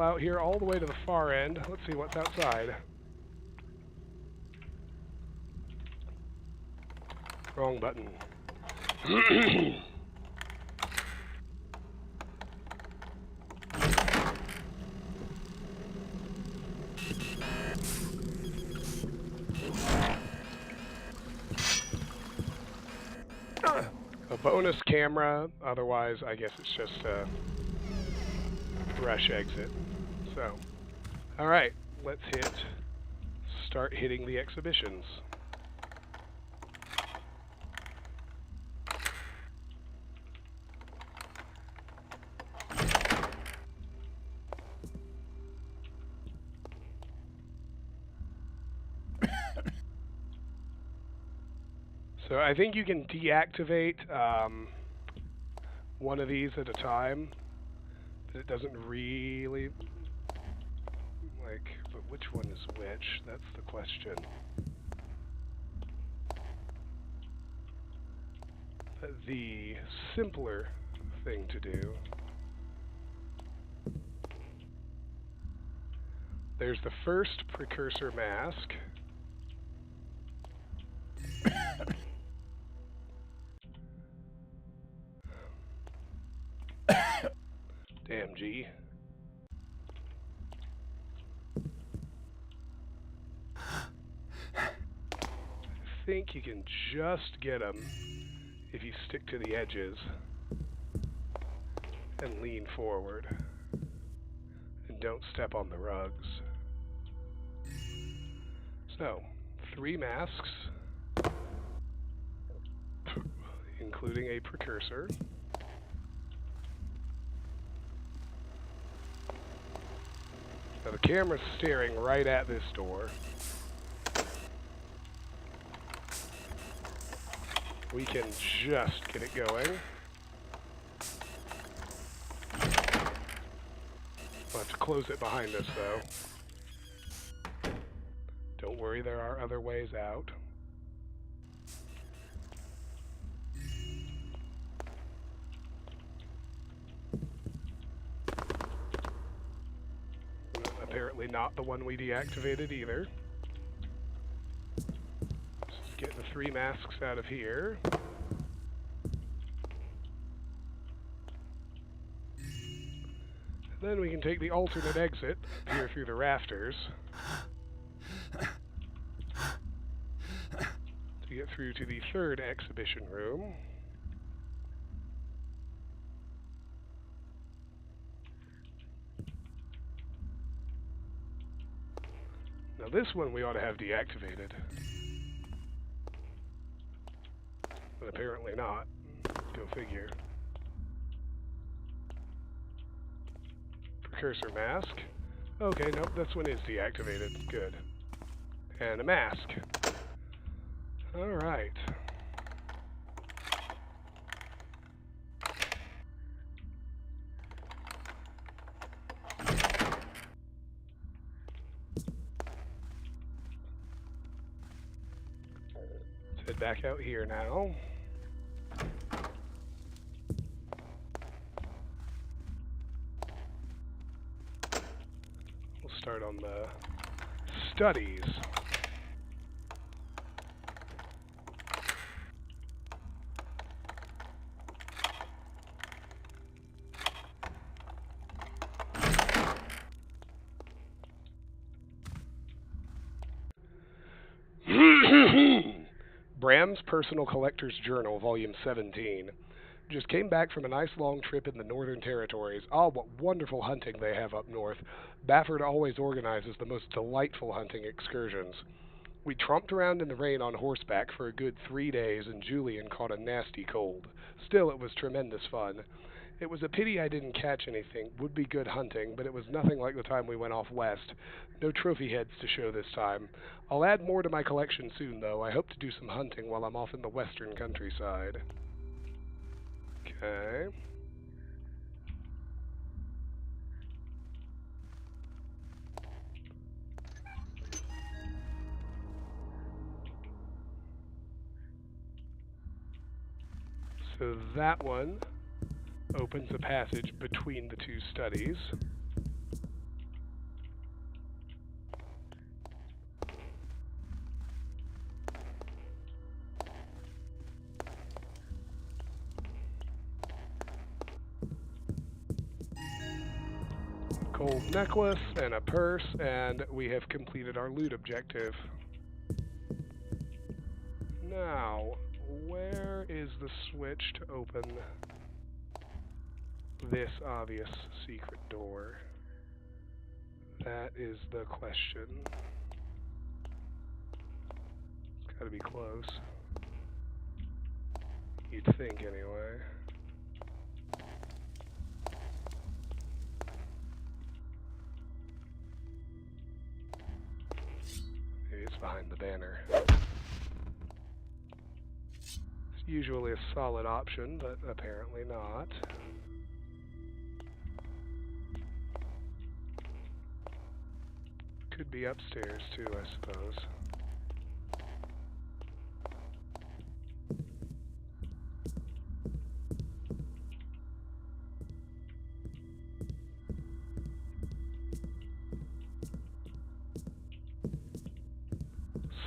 out here all the way to the far end. Let's see what's outside. Wrong button. A bonus camera, otherwise I guess it's just a brush exit. So, alright, let's start hitting the exhibitions. So I think you can deactivate one of these at a time. But it doesn't really, but which one is which? That's the question. The simpler thing to do. There's the first precursor mask. Damn, G. I think you can just get them if you stick to the edges and lean forward and don't step on the rugs. So, 3 masks, including a precursor. Now the camera's staring right at this door. We can just get it going. We'll have to close it behind us, though. Don't worry, there are other ways out. Apparently not the one we deactivated either. Let's get the 3 masks out of here. Then we can take the alternate exit up here through the rafters to get through to the 3rd exhibition room. Now this one we ought to have deactivated. But apparently not. Go figure. Precursor mask. Okay, nope, this one is deactivated. Good. And a mask. Alright. Let's head back out here now. We'll start on the studies. Bram's Personal Collector's Journal, Volume 17. Just came back from a nice long trip in the Northern Territories. Oh, what wonderful hunting they have up north. Bafford always organizes the most delightful hunting excursions. We tromped around in the rain on horseback for a good 3 days, and Julian caught a nasty cold. Still, it was tremendous fun. It was a pity I didn't catch anything. Would be good hunting, but it was nothing like the time we went off west. No trophy heads to show this time. I'll add more to my collection soon, though. I hope to do some hunting while I'm off in the western countryside. Okay. So that one opens a passage between the 2 studies. gold necklace and a purse, and we have completed our loot objective. Now, where is the switch to open this obvious secret door? That is the question. It's gotta be close. You'd think, anyway. Maybe it's behind the banner. It's usually a solid option, but apparently not. Could be upstairs, too, I suppose.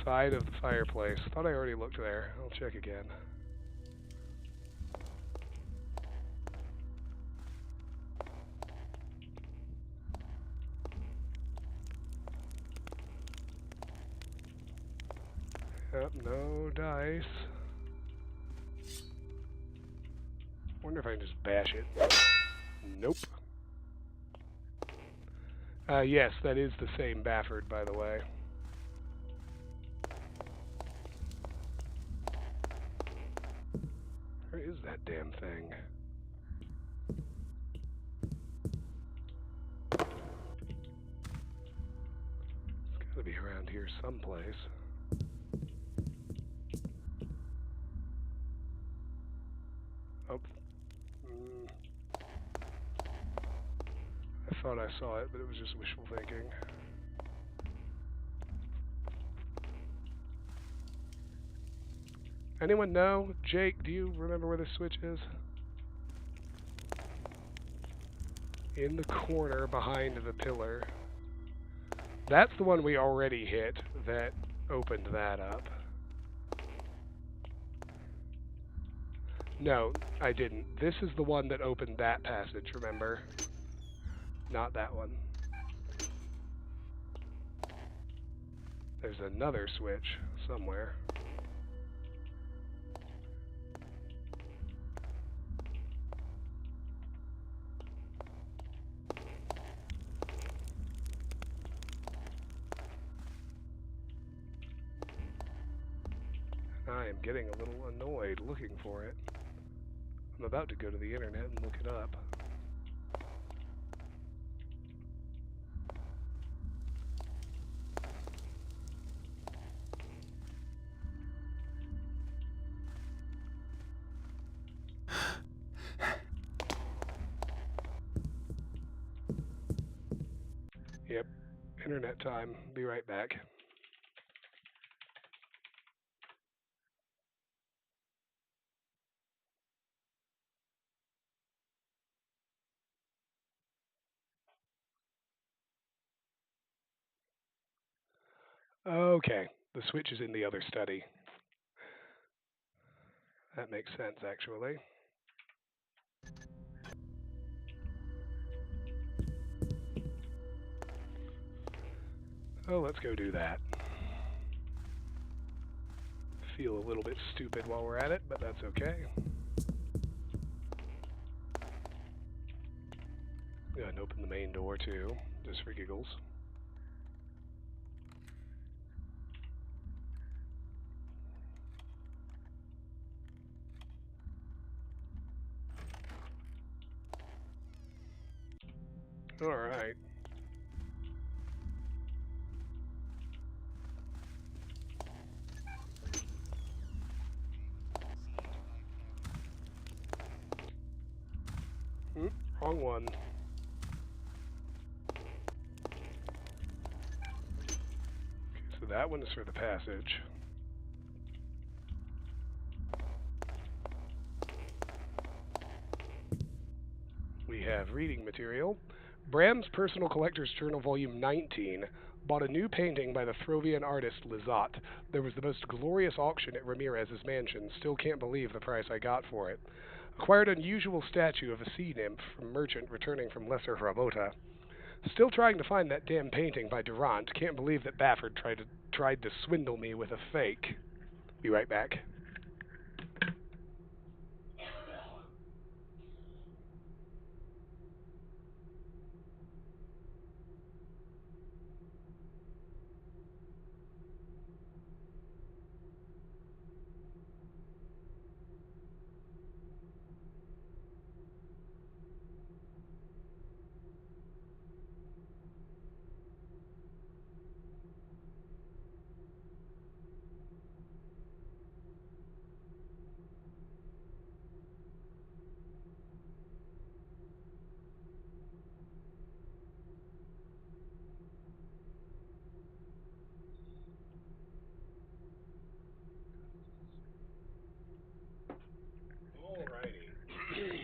Side of the fireplace. Thought I already looked there. I'll check again. Yep, no dice. Wonder if I can just bash it. Nope. Yes, that is the same Bafford, by the way. Where is that damn thing? It's gotta be around here someplace. Oh. I thought I saw it, but it was just wishful thinking. Anyone know? Jake, do you remember where the switch is? In the corner behind the pillar. That's the one we already hit that opened that up. No, I didn't. This is the one that opened that passage, remember? Not that one. There's another switch somewhere. I am getting a little annoyed looking for it. I'm about to go to the internet and look it up. Yep, internet time. Be right back. Okay, the switch is in the other study. That makes sense, actually. Oh, let's go do that. Feel a little bit stupid while we're at it, but that's okay. Go ahead and open the main door, too, just for giggles. Alright. Wrong one. Okay, so that one is for the passage. We have reading material. Bram's Personal Collector's Journal, Volume 19. Bought a new painting by the Throvian artist Lizotte. There was the most glorious auction at Ramirez's mansion. Still can't believe the price I got for it. Acquired unusual statue of a sea nymph from merchant returning from Lesser Hramota. Still trying to find that damn painting by Durant. Can't believe that Bafford tried to swindle me with a fake. Be right back. Alrighty.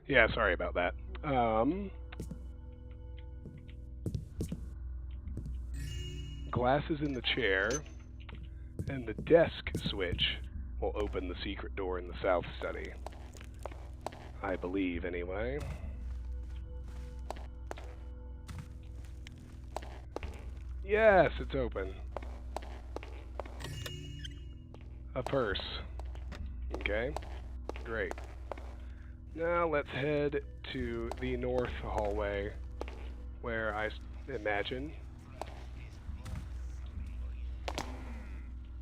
Yeah, sorry about that. Glasses in the chair, and the desk switch will open the secret door in the south study. I believe, anyway. Yes, it's open. A purse. Okay, great. Now let's head to the north hallway, where I imagine...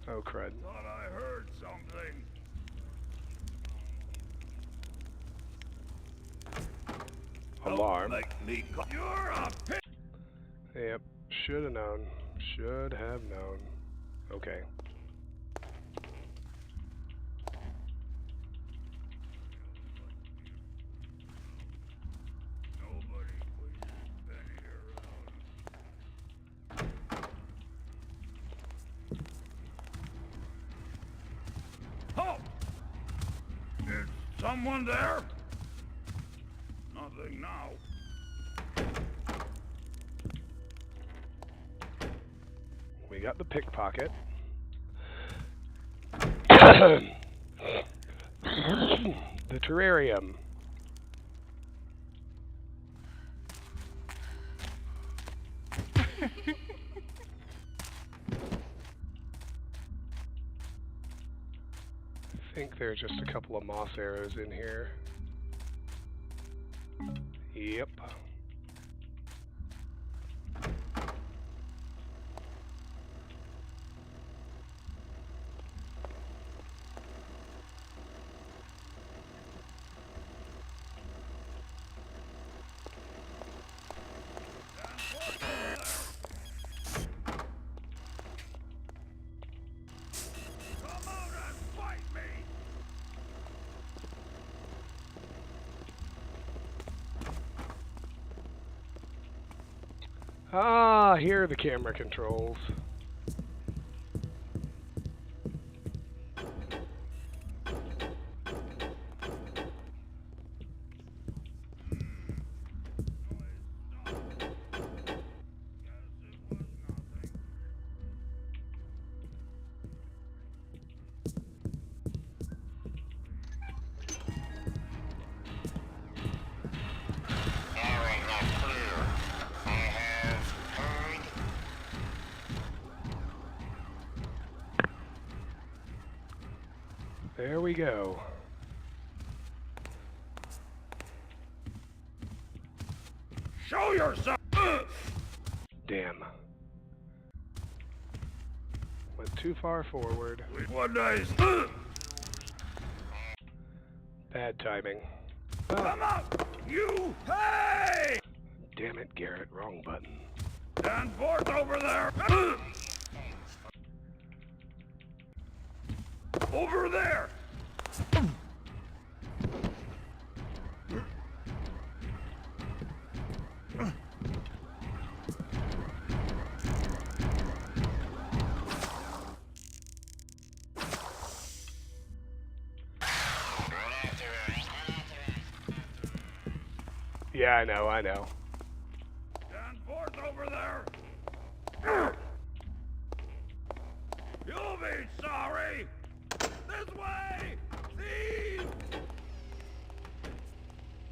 Oh, crud. Thought I heard something. Alarm. You're a pig. Yep, should have known. Should have known. Okay. Halt! Is someone there? Nothing now. We got the pickpocket. The terrarium. I think there's just a couple of moss arrows in here. Yep. Ah, here are the camera controls. There we go. Show yourself! Damn. Went too far forward. What days? Bad timing. Come out! You! Hey! Damn it, Garrett. Wrong button. Stand forth over there! Over there! Yeah, I know. Stand forth over there! You'll be sorry! This way! Thief!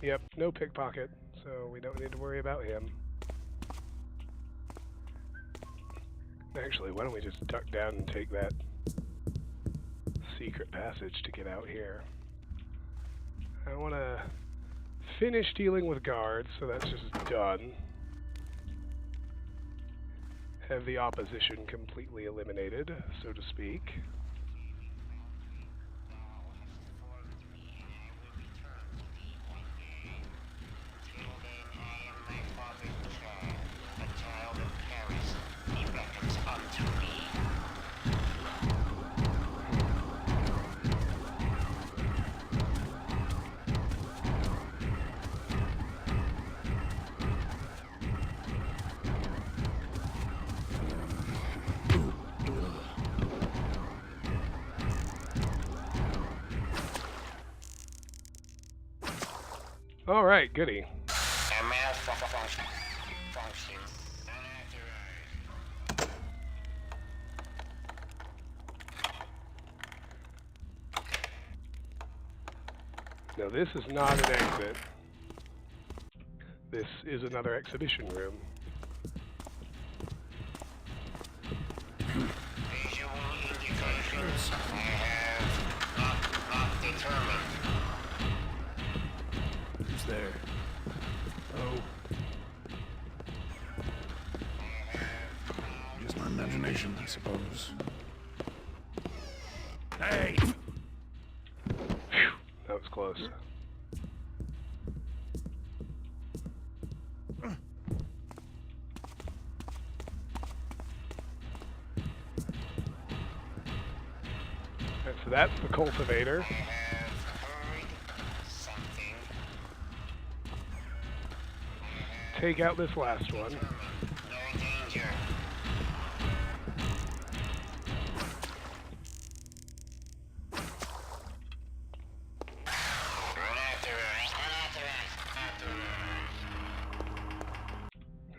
Yep, no pickpocket, so we don't need to worry about him. Actually, why don't we just duck down and take that secret passage to get out here. I want to finish dealing with guards, so that's just done. Have the opposition completely eliminated, so to speak. All right, goody. Now this is not an exit. This is another exhibition room. Visual indications I have not determined. Who's there? Oh. Just my imagination, I suppose. Hey! Phew, that was close. Alright, so that's the cultivator. Take out this last one.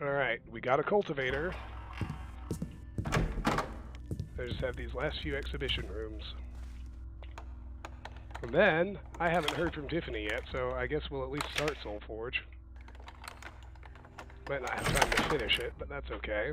Alright, we got a cultivator. I just have these last few exhibition rooms. And then, I haven't heard from Tiffany yet, so I guess we'll at least start Soulforge. Might not have time to finish it, but that's okay.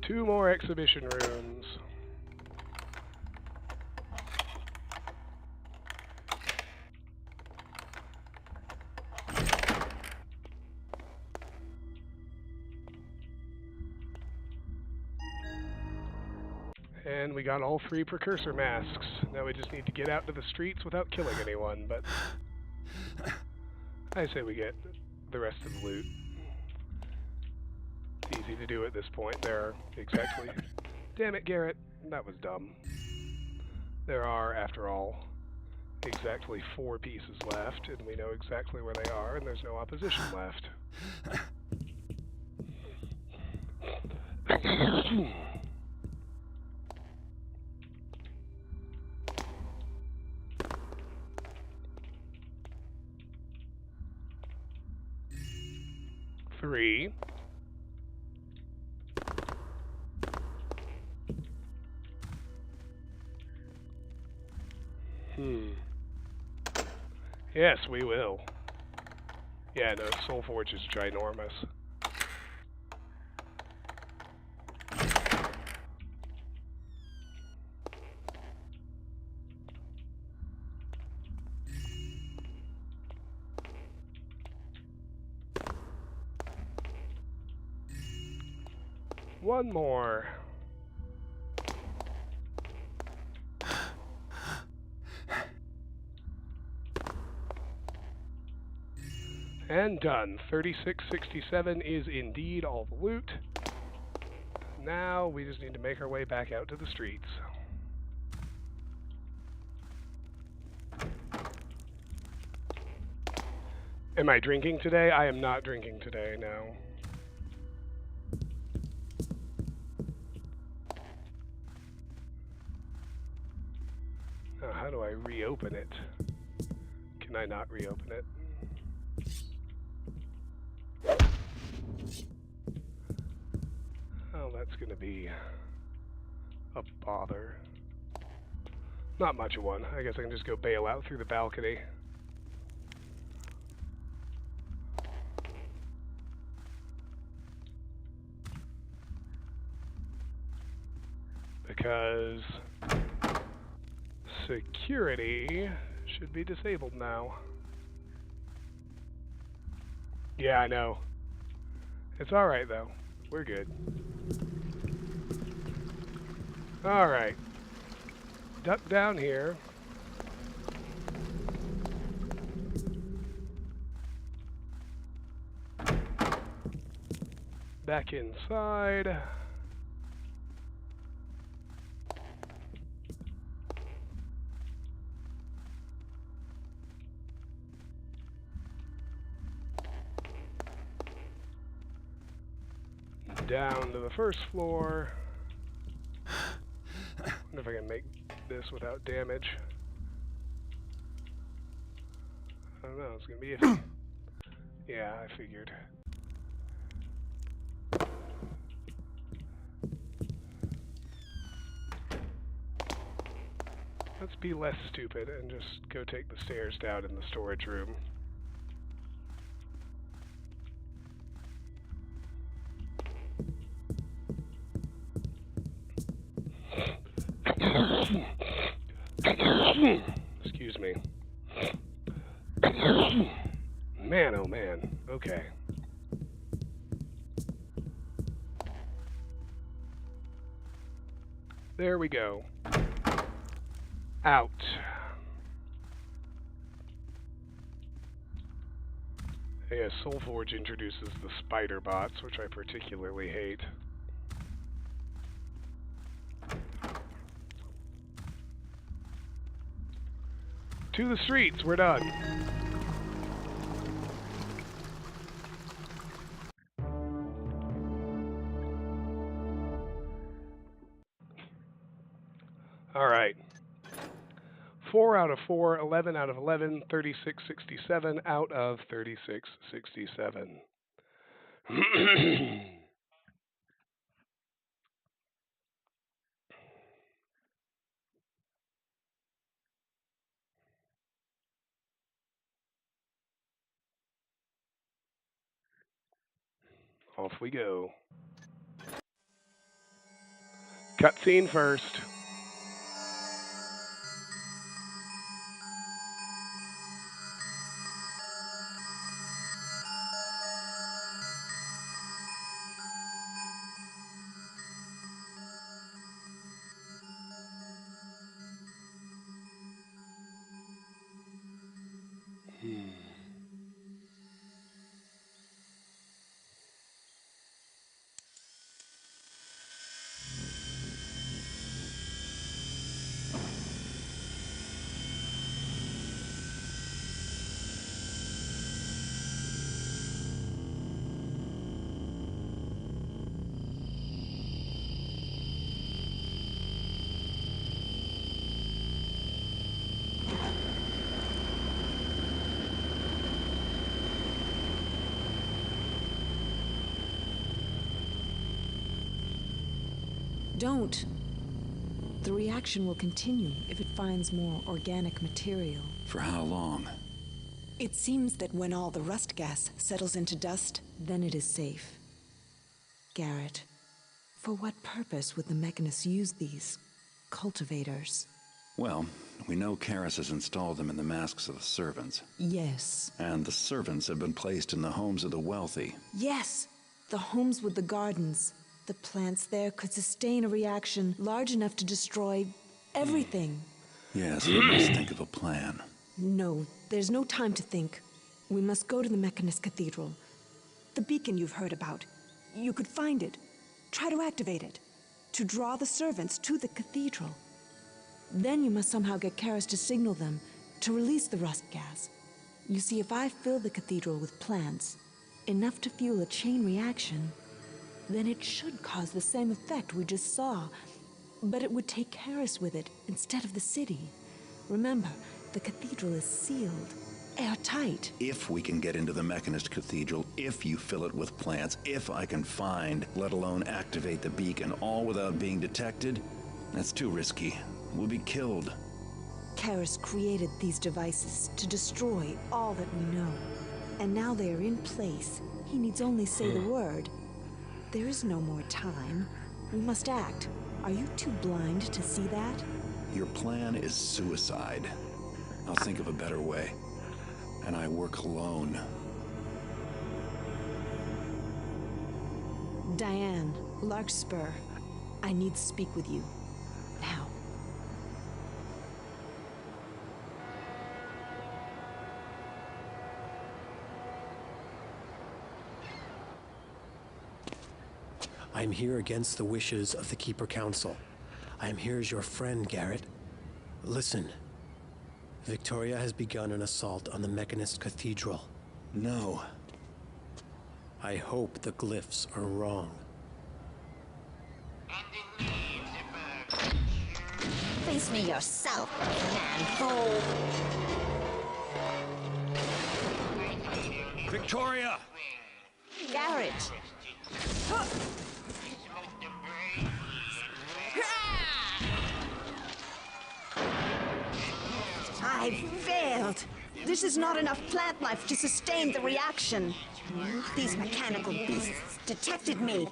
Two more exhibition rooms. And we got all 3 precursor masks. Now we just need to get out to the streets without killing anyone, but I say we get the rest of the loot. It's easy to do at this point. There are exactly... Damn it, Garrett. That was dumb. There are, after all, exactly 4 pieces left, and we know exactly where they are, and there's no opposition left. Three. Yes, we will. Yeah, no, Soulforge is ginormous. One more. And done. 3667 is indeed all the loot. Now we just need to make our way back out to the streets. Am I drinking today? I am not drinking today, no. Now, how do I reopen it? Can I not reopen it? Oh, that's going to be a bother. Not much of one. I guess I can just go bail out through the balcony. Because security should be disabled now. Yeah, I know. It's alright, though. We're good. Alright. Duck down here. Back inside. Down to the first floor. Wonder if I can make this without damage. I don't know, it's gonna be iffy. Yeah, I figured. Let's be less stupid and just go take the stairs down in the storage room. Excuse me. Man, oh man. Okay. There we go. Out. Yeah, Soulforge introduces the spider bots, which I particularly hate. To the streets, we're done. Alright. 4 out of 4, 11 out of 11, 3667 out of 3667. Off we go. Cutscene first. Don't. The reaction will continue if it finds more organic material. For how long? It seems that when all the rust gas settles into dust, then it is safe. Garrett, for what purpose would the mechanists use these cultivators? Well, we know Karis has installed them in the masks of the servants. Yes. And the servants have been placed in the homes of the wealthy. Yes! The homes with the gardens. The plants there could sustain a reaction large enough to destroy everything. Yes, we must think of a plan. No, there's no time to think. We must go to the Mechanist Cathedral. The beacon you've heard about. You could find it. Try to activate it. To draw the servants to the cathedral. Then you must somehow get Karis to signal them to release the rust gas. You see, if I fill the cathedral with plants, enough to fuel a chain reaction, then it should cause the same effect we just saw. But it would take Karis with it instead of the city. Remember, the cathedral is sealed, airtight. If we can get into the Mechanist Cathedral, if you fill it with plants, if I can find, let alone activate the beacon, all without being detected, that's too risky. We'll be killed. Karis created these devices to destroy all that we know. And now they are in place. He needs only say the word. There is no more time. We must act. Are you too blind to see that? Your plan is suicide. I'll think of a better way. And I work alone. Diane, Larkspur, I need to speak with you. Now. I am here against the wishes of the Keeper Council. I am here as your friend, Garrett. Listen. Victoria has begun an assault on the Mechanist Cathedral. No. I hope the glyphs are wrong. Face me yourself, man-fool. Victoria! Garrett! I failed. This is not enough plant life to sustain the reaction. These mechanical beasts detected me.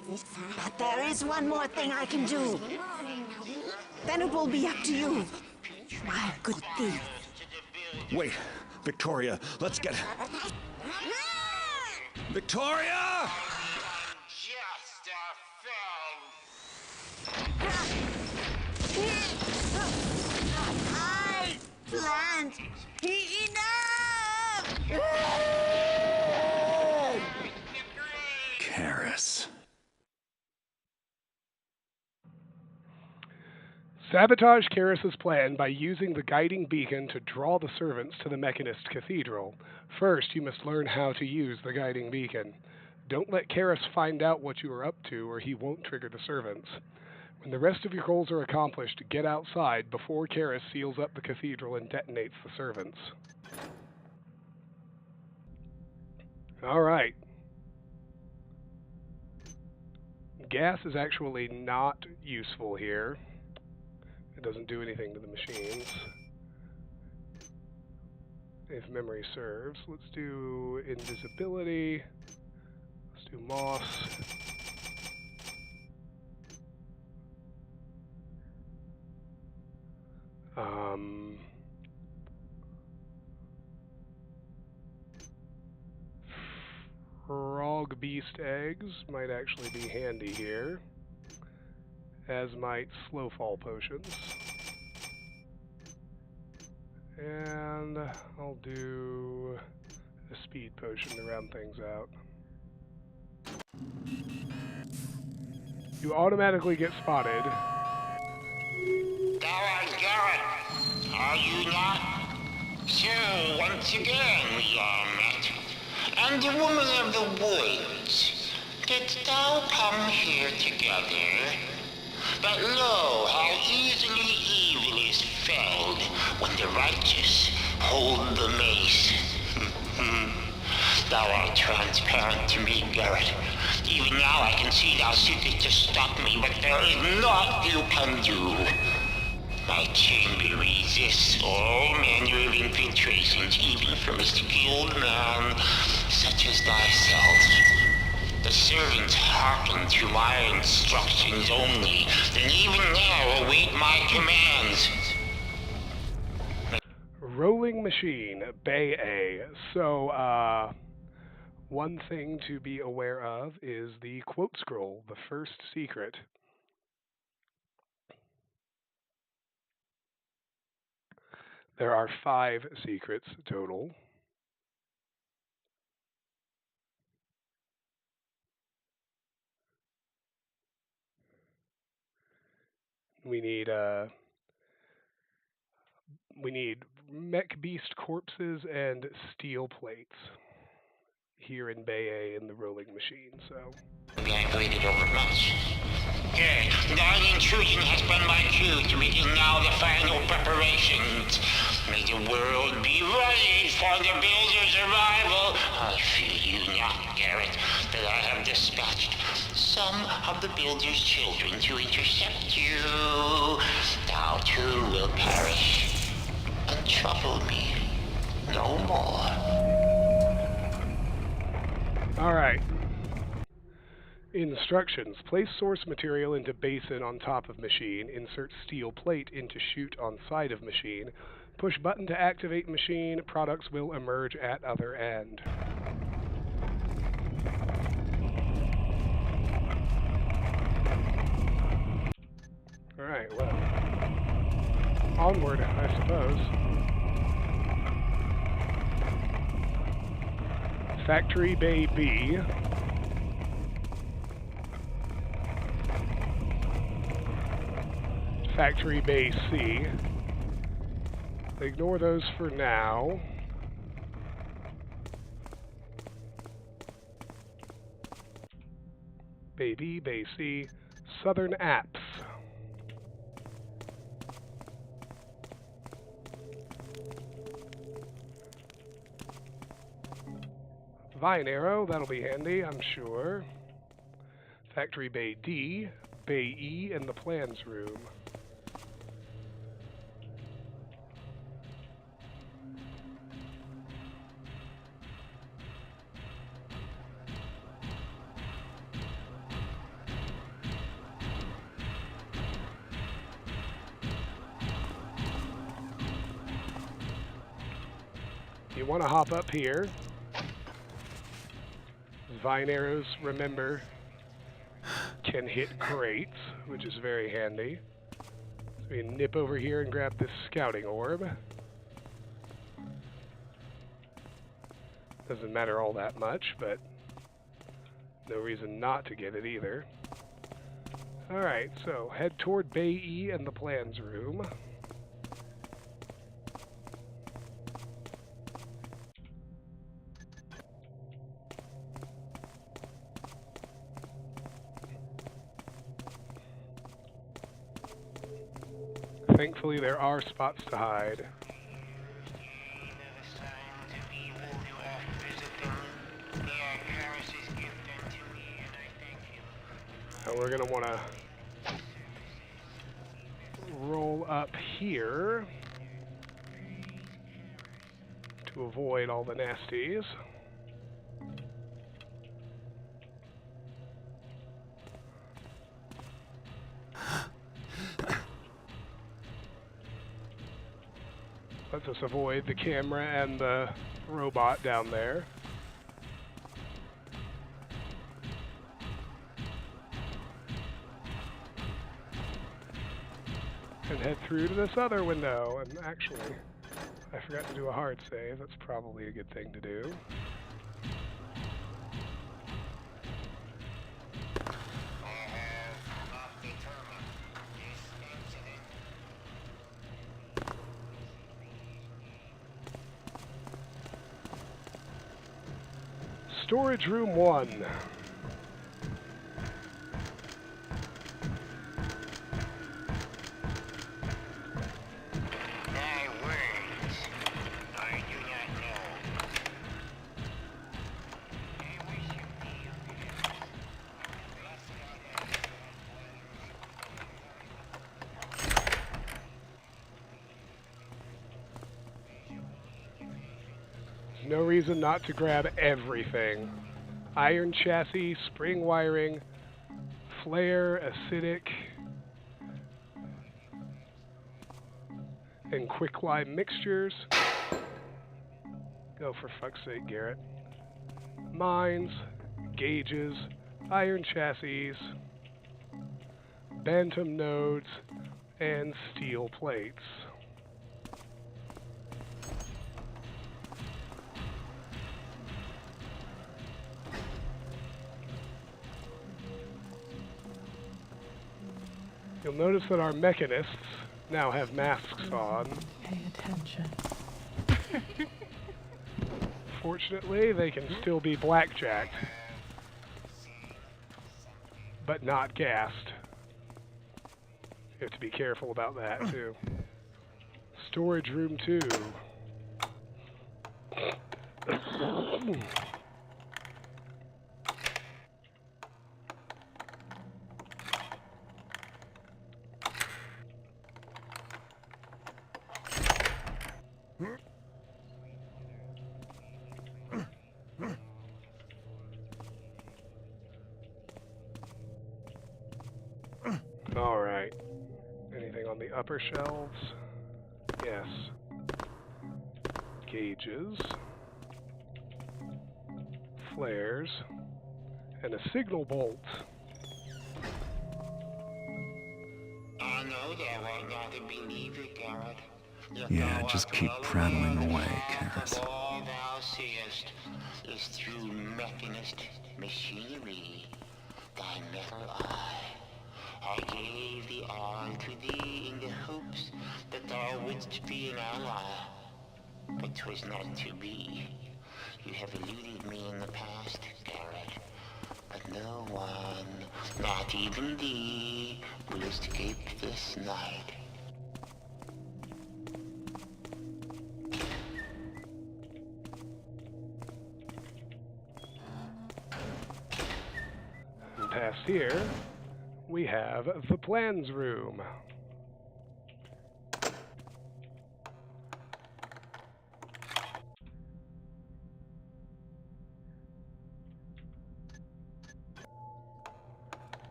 But there is one more thing I can do. Then it will be up to you, my good thief. Wait, Victoria, let's get... Victoria! Just a I plant enough! Karis. Sabotage Karis's plan by using the guiding beacon to draw the servants to the Mechanist Cathedral. First, you must learn how to use the guiding beacon. Don't let Karis find out what you are up to, or he won't trigger the servants. When the rest of your goals are accomplished, get outside before Karis seals up the cathedral and detonates the servants. Alright. Gas is actually not useful here. It doesn't do anything to the machines, if memory serves. Let's do invisibility. Let's do moss. Frog beast eggs might actually be handy here, as might slow fall potions. And I'll do a speed potion to round things out. You automatically get spotted. Garrett, are you not? So, once again we are met. And the woman of the woods, didst thou come here together? But lo, how easily evil is felled when the righteous hold the mace. Thou art transparent to me, Garrett. Even now I can see thou seekest to stop me, but there is naught you can do. My chamber resists all manner of infiltrations, even from a skilled man such as thyself. The servants hearken to my instructions only, and even now await my commands. Rolling machine, Bay A. So, one thing to be aware of is the quote scroll, the first secret. There are 5 secrets total. We need mech beast corpses and steel plates here in Bay A in the rolling machine, so. I've waited over much. Good. Thine intrusion has been my cue to begin now the final preparations. May the world be ready for the builder's arrival. I fear you not, Garrett, that I have dispatched some of the builder's children to intercept you. Thou too will perish, and trouble me no more. Alright. Instructions. Place source material into basin on top of machine. Insert steel plate into chute on side of machine. Push button to activate machine. Products will emerge at other end. Alright, well. Onward, I suppose. Factory Bay B. Factory Bay C. Ignore those for now. Bay B, Bay C, Southern Apps. Vine arrow, that'll be handy, I'm sure. Factory Bay D, Bay E, and the plans room. You want to hop up here. Vine arrows, remember, can hit crates, which is very handy. So we nip over here and grab this scouting orb. Doesn't matter all that much, but no reason not to get it either. Alright, so head toward Bay E and the plans room. Thankfully, there are spots to hide. And we're going to want to roll up here to avoid all the nasties. Lets us avoid the camera and the robot down there. And head through to this other window. And actually, I forgot to do a hard save. That's probably a good thing to do. Storage room 1. No reason not to grab everything. Iron chassis, spring wiring, flare, acidic, and quicklime mixtures. Go for fuck's sake, Garrett. Mines, gauges, iron chassis, bantam nodes, and steel plates. You'll notice that our mechanists now have masks on. Pay attention. Fortunately, they can still be blackjacked, but not gassed. You have to be careful about that, too. Storage room 2. Alright. Anything on the upper shelves? Yes. Gauges. Flares. And a signal bolt. I know there were not to believe it, Garrett. Yeah, just keep prattling away, Karis. All thou seest is through mechanist machinery, thy metal eye. I gave the eye to thee in the hopes that thou wouldst be an ally. But 'twas not to be. You have eluded me in the past, Garrett. But no one, not even thee, will escape this night. And past here, we have the plans room.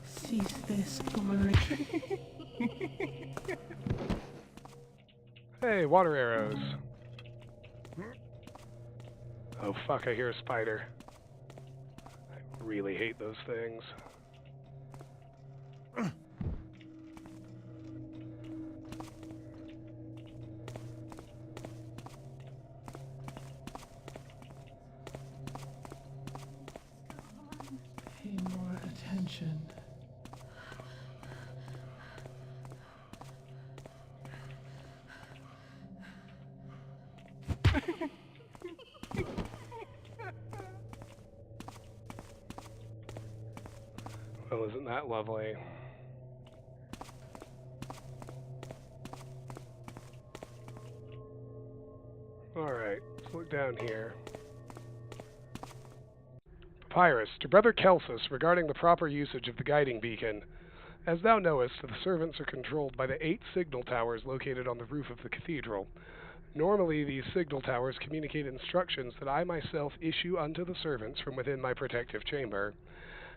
Cease this, glory. Hey, water arrows. Oh fuck, I hear a spider. I really hate those things. Pay more attention. Well, isn't that lovely? Alright, let's look down here. Papyrus, to Brother Kelsus, regarding the proper usage of the guiding beacon. As thou knowest, the servants are controlled by the 8 signal towers located on the roof of the cathedral. Normally, these signal towers communicate instructions that I myself issue unto the servants from within my protective chamber.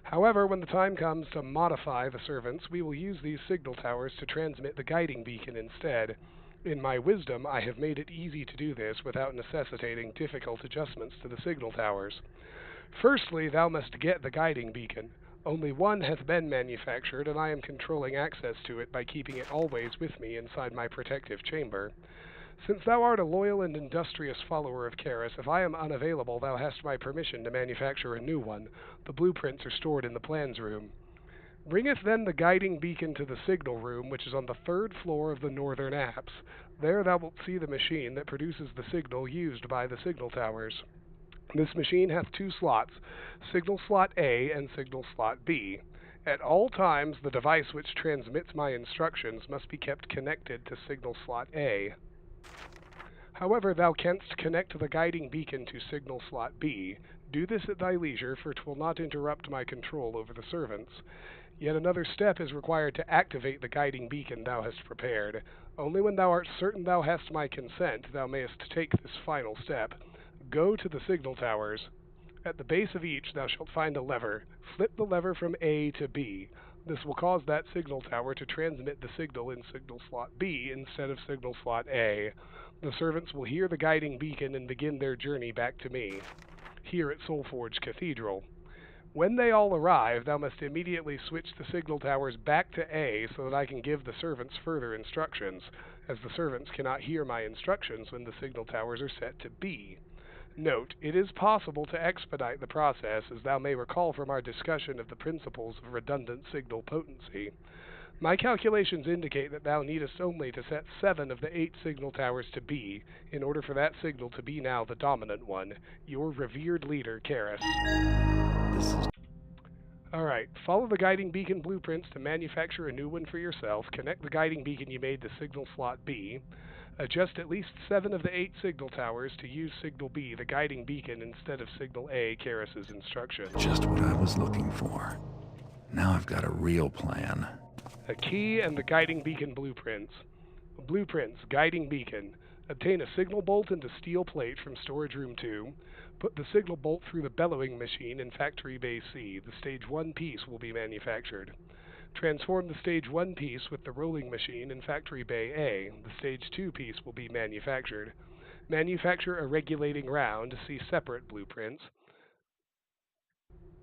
However, when the time comes to modify the servants, we will use these signal towers to transmit the guiding beacon instead. In my wisdom, I have made it easy to do this without necessitating difficult adjustments to the signal towers. Firstly, thou must get the guiding beacon. Only one hath been manufactured, and I am controlling access to it by keeping it always with me inside my protective chamber. Since thou art a loyal and industrious follower of Karis, if I am unavailable, thou hast my permission to manufacture a new one. The blueprints are stored in the plans room. Bringeth then the guiding beacon to the signal room, which is on the 3rd floor of the northern apse. There thou wilt see the machine that produces the signal used by the signal towers. This machine hath 2 slots, signal slot A and signal slot B. At all times, the device which transmits my instructions must be kept connected to signal slot A. However, thou canst connect the guiding beacon to signal slot B. Do this at thy leisure, for 'twill not interrupt my control over the servants. Yet another step is required to activate the guiding beacon thou hast prepared. Only when thou art certain thou hast my consent, thou mayest take this final step. Go to the signal towers. At the base of each thou shalt find a lever. Flip the lever from A to B. This will cause that signal tower to transmit the signal in signal slot B instead of signal slot A. The servants will hear the guiding beacon and begin their journey back to me, here at Soulforge Cathedral. When they all arrive, thou must immediately switch the signal towers back to A so that I can give the servants further instructions, as the servants cannot hear my instructions when the signal towers are set to B. Note, it is possible to expedite the process, as thou may recall from our discussion of the principles of redundant signal potency. My calculations indicate that thou needest only to set 7 of the 8 signal towers to B in order for that signal to be now the dominant one. Your revered leader, Karis. Alright, follow the guiding beacon blueprints to manufacture a new one for yourself. Connect the guiding beacon you made to signal slot B. Adjust at least 7 of the 8 signal towers to use signal B, the guiding beacon, instead of signal A, Karis' instruction. Just what I was looking for. Now I've got a real plan. A key and the guiding beacon blueprints. Blueprints, guiding beacon. Obtain a signal bolt and a steel plate from storage room 2. Put the signal bolt through the bellowing machine in factory bay C. The stage 1 piece will be manufactured. Transform the stage 1 piece with the rolling machine in factory bay A. The stage 2 piece will be manufactured. Manufacture a regulating round. See separate blueprints.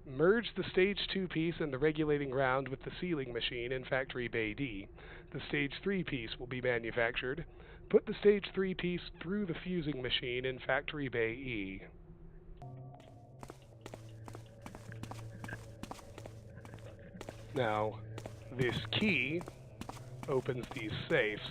Merge the stage 2 piece and the regulating round with the sealing machine in factory bay D. The stage 3 piece will be manufactured. Put the stage 3 piece through the fusing machine in factory bay E. Now, this key opens these safes.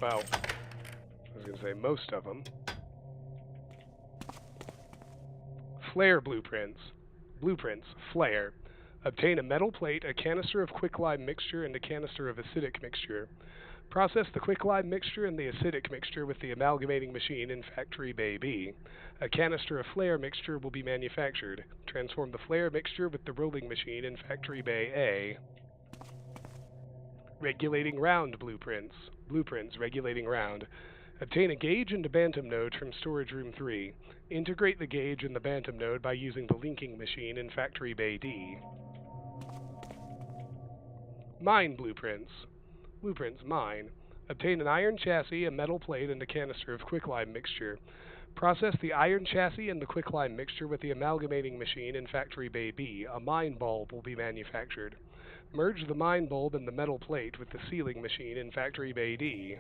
Well, I was going to say most of them. Flare blueprints. Blueprints, flare. Obtain a metal plate, a canister of quicklime mixture, and a canister of acidic mixture. Process the quicklime mixture and the acidic mixture with the amalgamating machine in factory bay B. A canister of flare mixture will be manufactured. Transform the flare mixture with the rolling machine in factory bay A. Regulating round blueprints. Blueprints, regulating round. Obtain a gauge and a bantam node from storage room 3. Integrate the gauge and the bantam node by using the linking machine in factory bay D. Mine blueprints. Blueprints, mine. Obtain an iron chassis, a metal plate, and a canister of quicklime mixture. Process the iron chassis and the quicklime mixture with the amalgamating machine in factory bay B. A mine bulb will be manufactured. Merge the mine bulb and the metal plate with the sealing machine in factory bay D.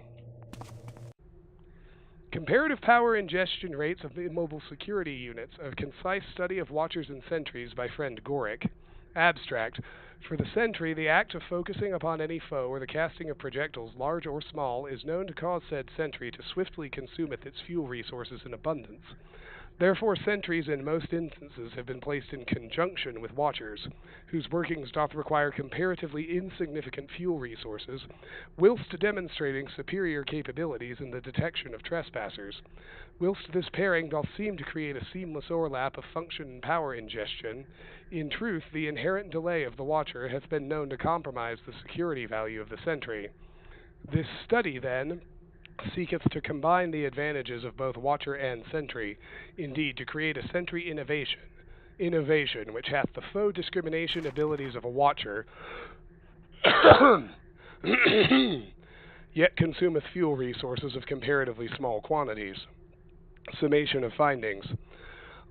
Comparative power ingestion rates of the immobile security units. A concise study of watchers and sentries by friend Gorick. Abstract. For the sentry, the act of focusing upon any foe or the casting of projectiles, large or small, is known to cause said sentry to swiftly consumeth its fuel resources in abundance. Therefore sentries in most instances have been placed in conjunction with watchers, whose workings doth require comparatively insignificant fuel resources, whilst demonstrating superior capabilities in the detection of trespassers. Whilst this pairing doth seem to create a seamless overlap of function and power ingestion, in truth the inherent delay of the watcher hath been known to compromise the security value of the sentry. This study, then, seeketh to combine the advantages of both watcher and sentry, indeed to create a sentry innovation which hath the foe discrimination abilities of a watcher, yet consumeth fuel resources of comparatively small quantities. Summation of findings.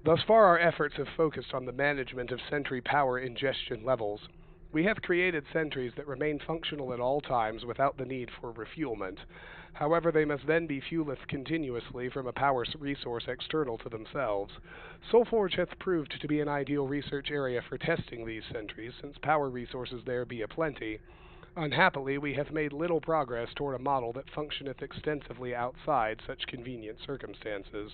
Thus far our efforts have focused on the management of sentry power ingestion levels. We have created sentries that remain functional at all times without the need for refuelment. However, they must then be fueled continuously from a power resource external to themselves. Soulforge hath proved to be an ideal research area for testing these sentries, since power resources there be aplenty. Unhappily, we have made little progress toward a model that functioneth extensively outside such convenient circumstances.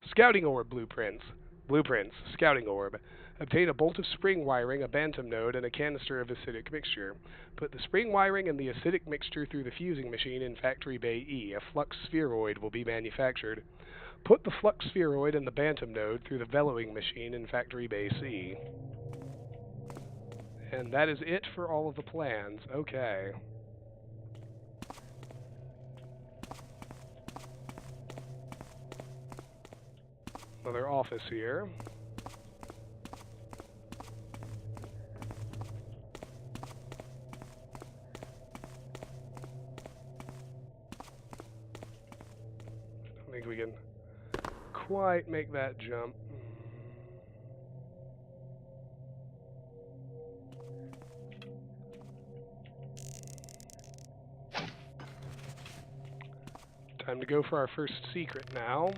Scouting orb blueprints. Blueprints, scouting orb. Obtain a bolt of spring wiring, a bantam node, and a canister of acidic mixture. Put the spring wiring and the acidic mixture through the fusing machine in factory bay E. A flux spheroid will be manufactured. Put the flux spheroid and the bantam node through the bellowing machine in factory bay C. And that is it for all of the plans. Okay. Another office here. I think we can quite make that jump. Time to go for our first secret now.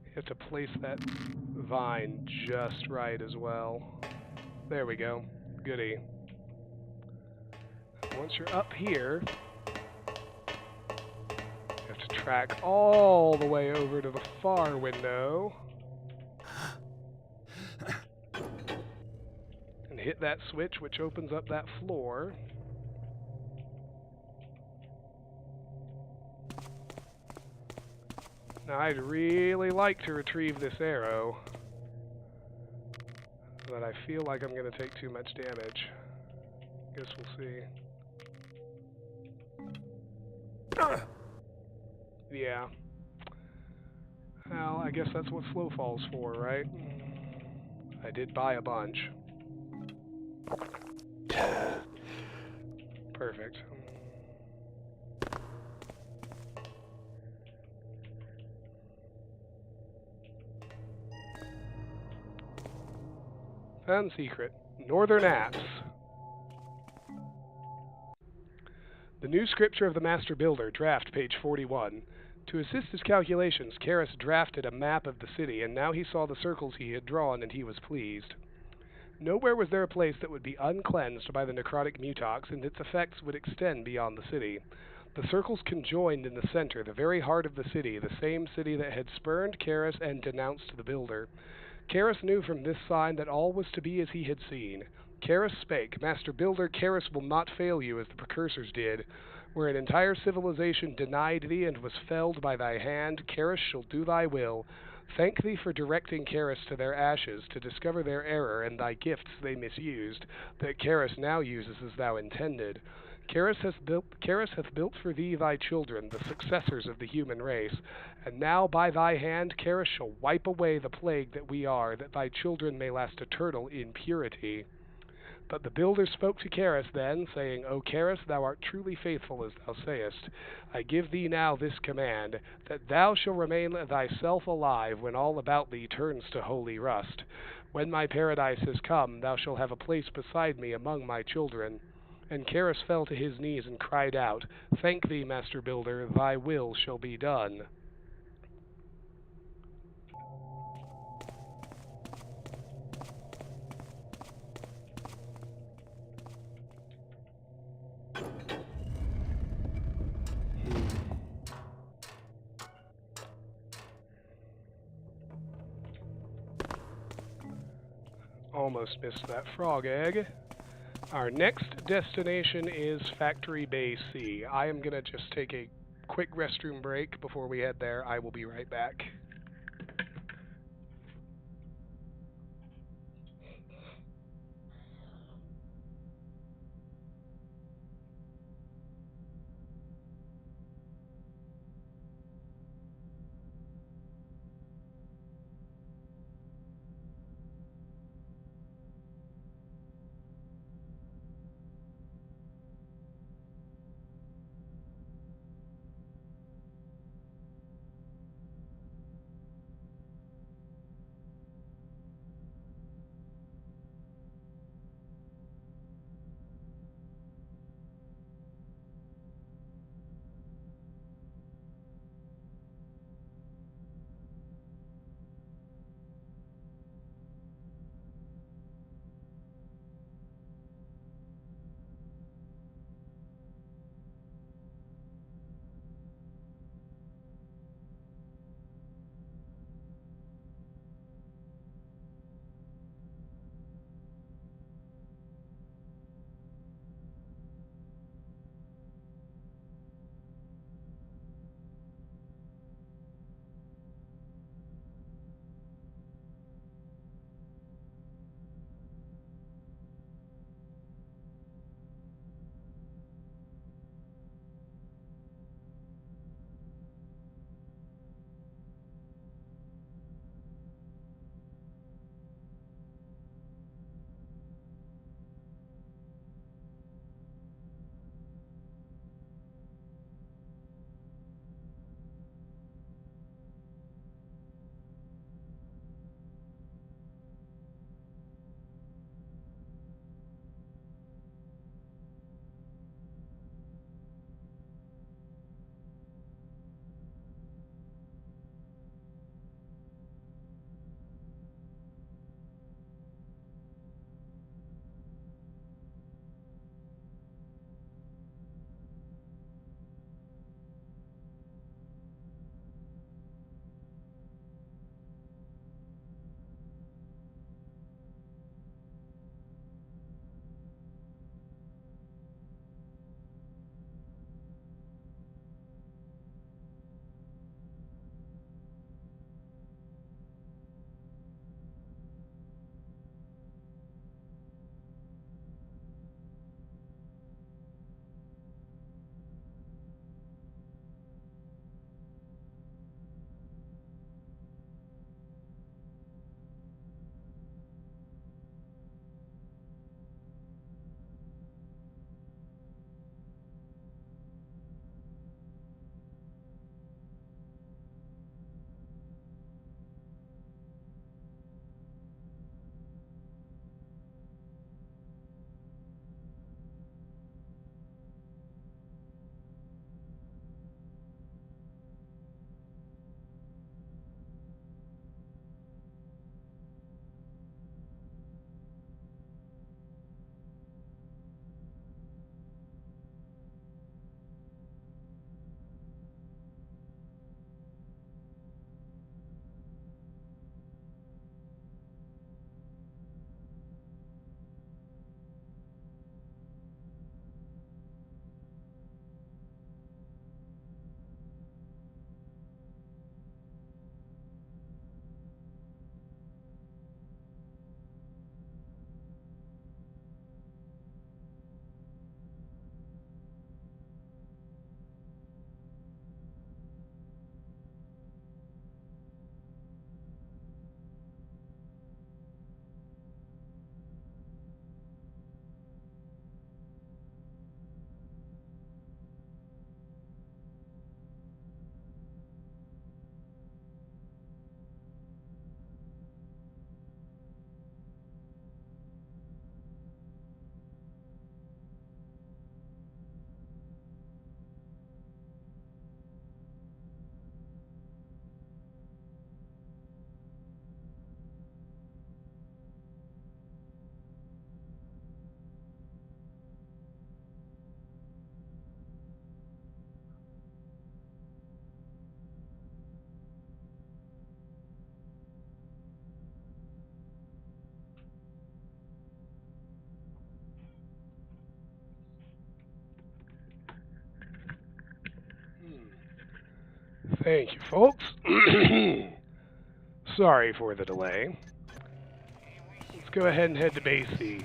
You have to place that vine just right as well. There we go. Goody. Once you're up here, you have to track all the way over to the far window. And hit that switch, which opens up that floor. Now, I'd really like to retrieve this arrow, but I feel like I'm going to take too much damage. Guess we'll see. Yeah. Well, I guess that's what slow fall's for, right? I did buy a bunch. Perfect. Found secret. Northern Apps. The new scripture of the Master Builder, draft page 41. To assist his calculations, Karis drafted a map of the city, and now he saw the circles he had drawn, and he was pleased. Nowhere was there a place that would be uncleansed by the necrotic mutox, and its effects would extend beyond the city. The circles conjoined in the center, the very heart of the city that had spurned Karis and denounced the Builder. Karis knew from this sign that all was to be as he had seen. Karis spake, Master Builder, Karis will not fail you as the precursors did. Where an entire civilization denied thee and was felled by thy hand, Karis shall do thy will. Thank thee for directing Karis to their ashes, to discover their error and thy gifts they misused, that Karis now uses as thou intended. Karis hath built for thee thy children, the successors of the human race, and now by thy hand Karis shall wipe away the plague that we are, that thy children may last eternal in purity. But the Builder spoke to Karis then, saying, O Karis, thou art truly faithful as thou sayest. I give thee now this command, that thou shalt remain thyself alive when all about thee turns to holy rust. When my paradise has come, thou shalt have a place beside me among my children. And Karis fell to his knees and cried out, Thank thee, Master Builder, thy will shall be done. Almost missed that frog egg. Our next destination is Factory Bay C. I am going to just take a quick restroom break before we head there. I will be right back. Thank you, folks. Sorry for the delay. Let's go ahead and head to Base C.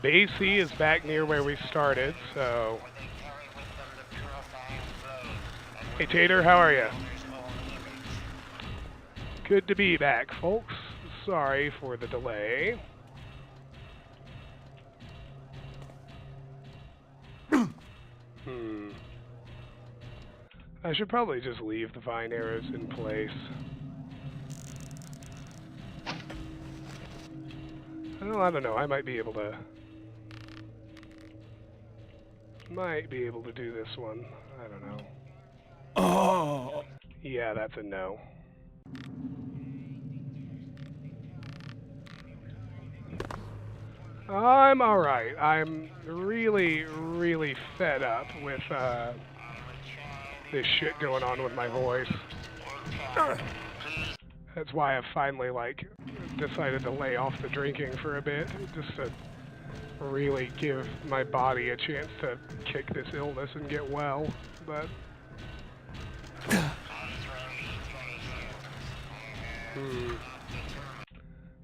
Base C is back near where we started, so... Hey Tater, how are you? Good to be back, folks. Sorry for the delay. I should probably just leave the vine arrows in place. I don't know. I might be able to do this one. I don't know. Oh! Yeah, that's a no. I'm alright. I'm really, really fed up with this shit going on with my voice. That's why I've finally, decided to lay off the drinking for a bit, just to really give my body a chance to kick this illness and get well, but...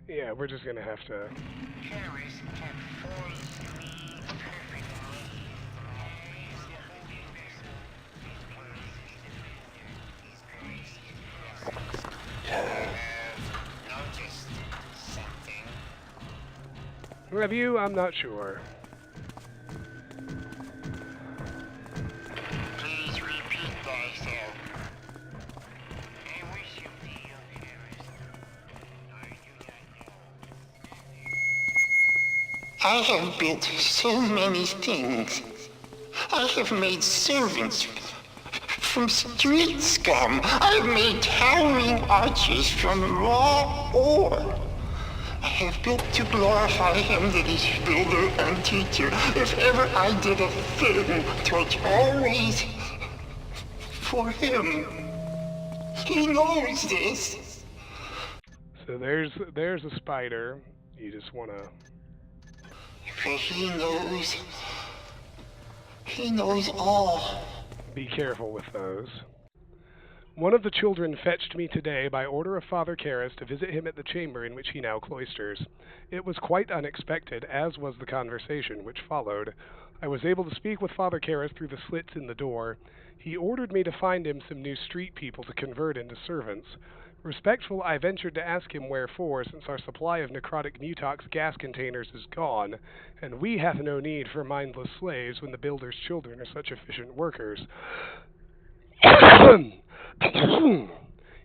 Yeah, we're just gonna have to... Have you? I'm not sure. Please repeat thyself. I wish you I have built so many things. I have made servants from street scum. I have made towering arches from raw ore. I have built to glorify him that is builder and teacher. If ever I did a thing, 'twas always for him. He knows this. So there's a spider. You just wanna... He knows all. Be careful with those. One of the children fetched me today by order of Father Karras to visit him at the chamber in which he now cloisters. It was quite unexpected, as was the conversation which followed. I was able to speak with Father Karras through the slits in the door. He ordered me to find him some new street people to convert into servants. Respectful, I ventured to ask him wherefore, since our supply of necrotic mutox gas containers is gone, and we hath no need for mindless slaves when the builder's children are such efficient workers.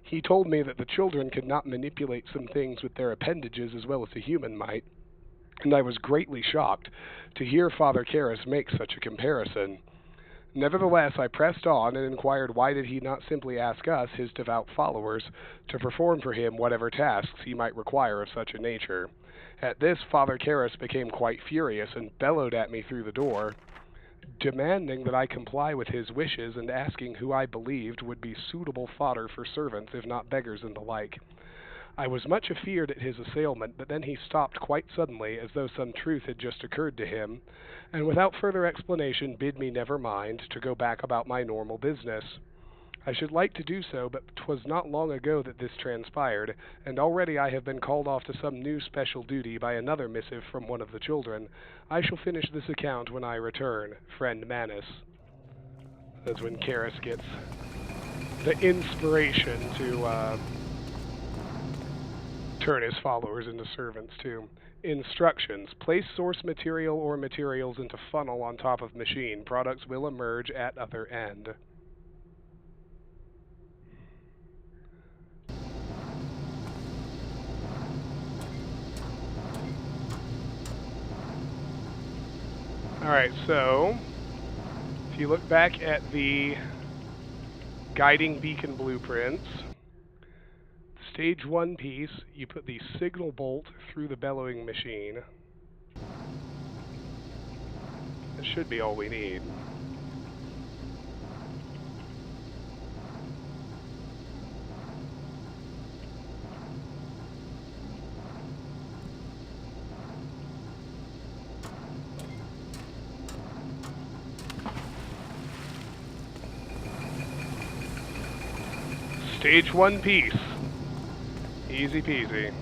He told me that the children could not manipulate some things with their appendages as well as a human might, and I was greatly shocked to hear Father Karras make such a comparison. Nevertheless, I pressed on and inquired why did he not simply ask us, his devout followers, to perform for him whatever tasks he might require of such a nature. At this, Father Karras became quite furious and bellowed at me through the door, demanding that I comply with his wishes and asking who I believed would be suitable fodder for servants, if not beggars and the like. I was much afeared at his assailement, but then he stopped quite suddenly, as though some truth had just occurred to him, and without further explanation bid me never mind, to go back about my normal business. I should like to do so, but 'twas not long ago that this transpired, and already I have been called off to some new special duty by another missive from one of the children. I shall finish this account when I return, friend Manus. That's when Karras gets the inspiration to turn his followers into servants too. Instructions. Place source material or materials into funnel on top of machine. Products will emerge at other end. Alright, so if you look back at the guiding beacon blueprints, Stage 1 piece, you put the signal bolt through the bellowing machine. That should be all we need. Stage 1 piece. Easy peasy.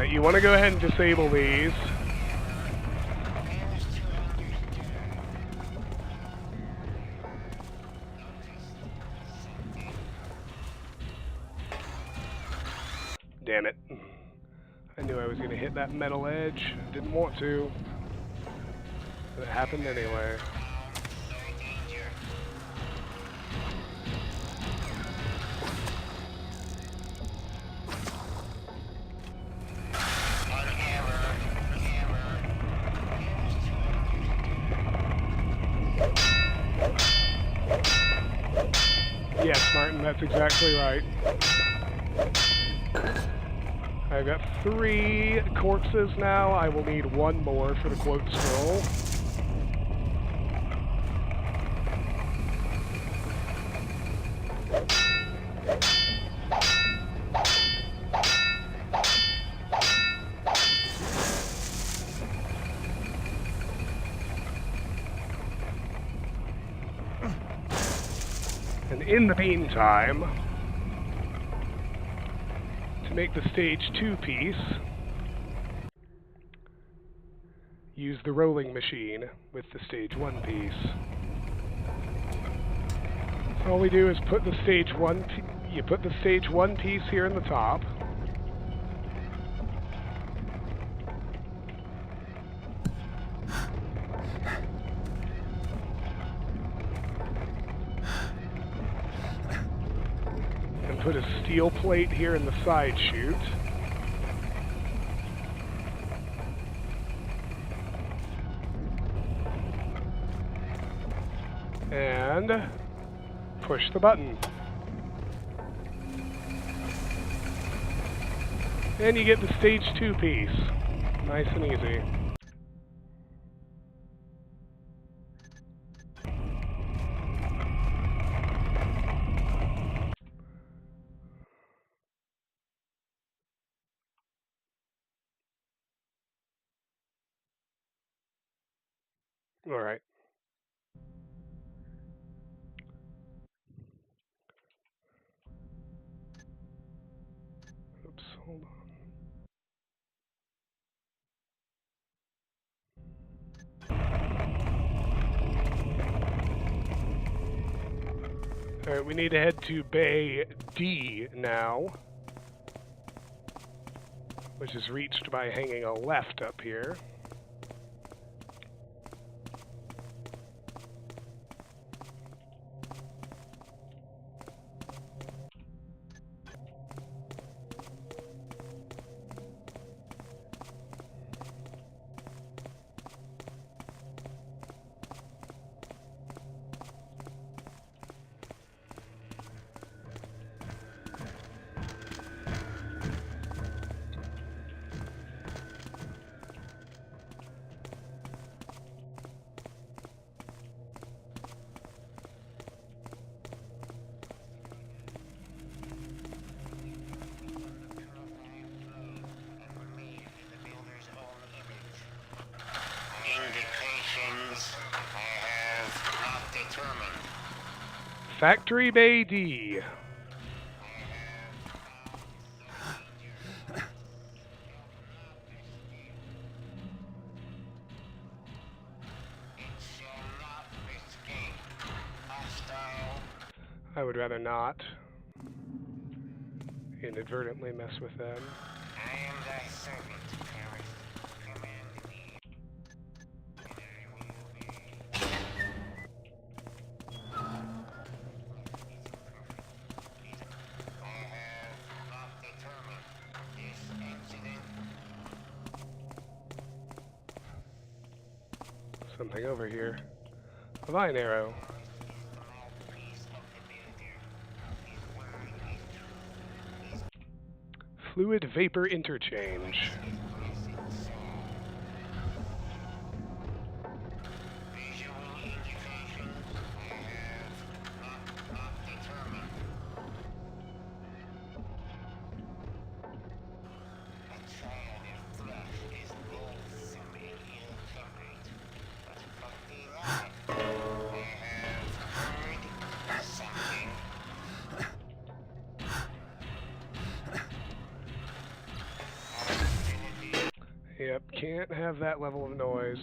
You want to go ahead and disable these. Damn it. I knew I was going to hit that metal edge. Didn't want to. But it happened anyway. Yes, Martin, that's exactly right. I've got 3 corpses now. I will need 1 more for the quote scroll. And in the meantime, to make the stage 2 piece, use the rolling machine with the stage 1 piece. So all we do is put the stage 1 you put the stage 1 piece here in the top. And put a steel plate here in the side chute. And push the button. And you get the stage 2 piece. Nice and easy. All right. Oops, hold on. Alright, we need to head to Bay D now, which is reached by hanging a left up here. Factory Bay D. I would rather not inadvertently mess with them. I am thy servant, Garrett. Command me. I have not determined this incident. Something over here. A vine arrow. Fluid vapor interchange. Yep, can't have that level of noise.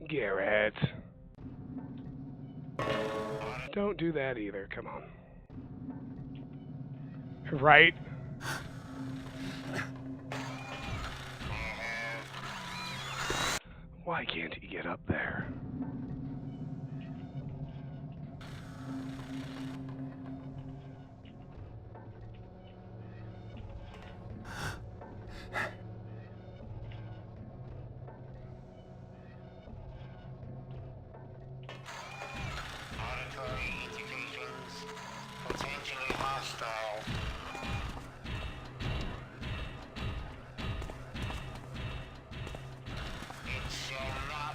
Garrett. Don't do that either, come on. Right? Why can't he get up there? Auditory indications potentially hostile. It shall not.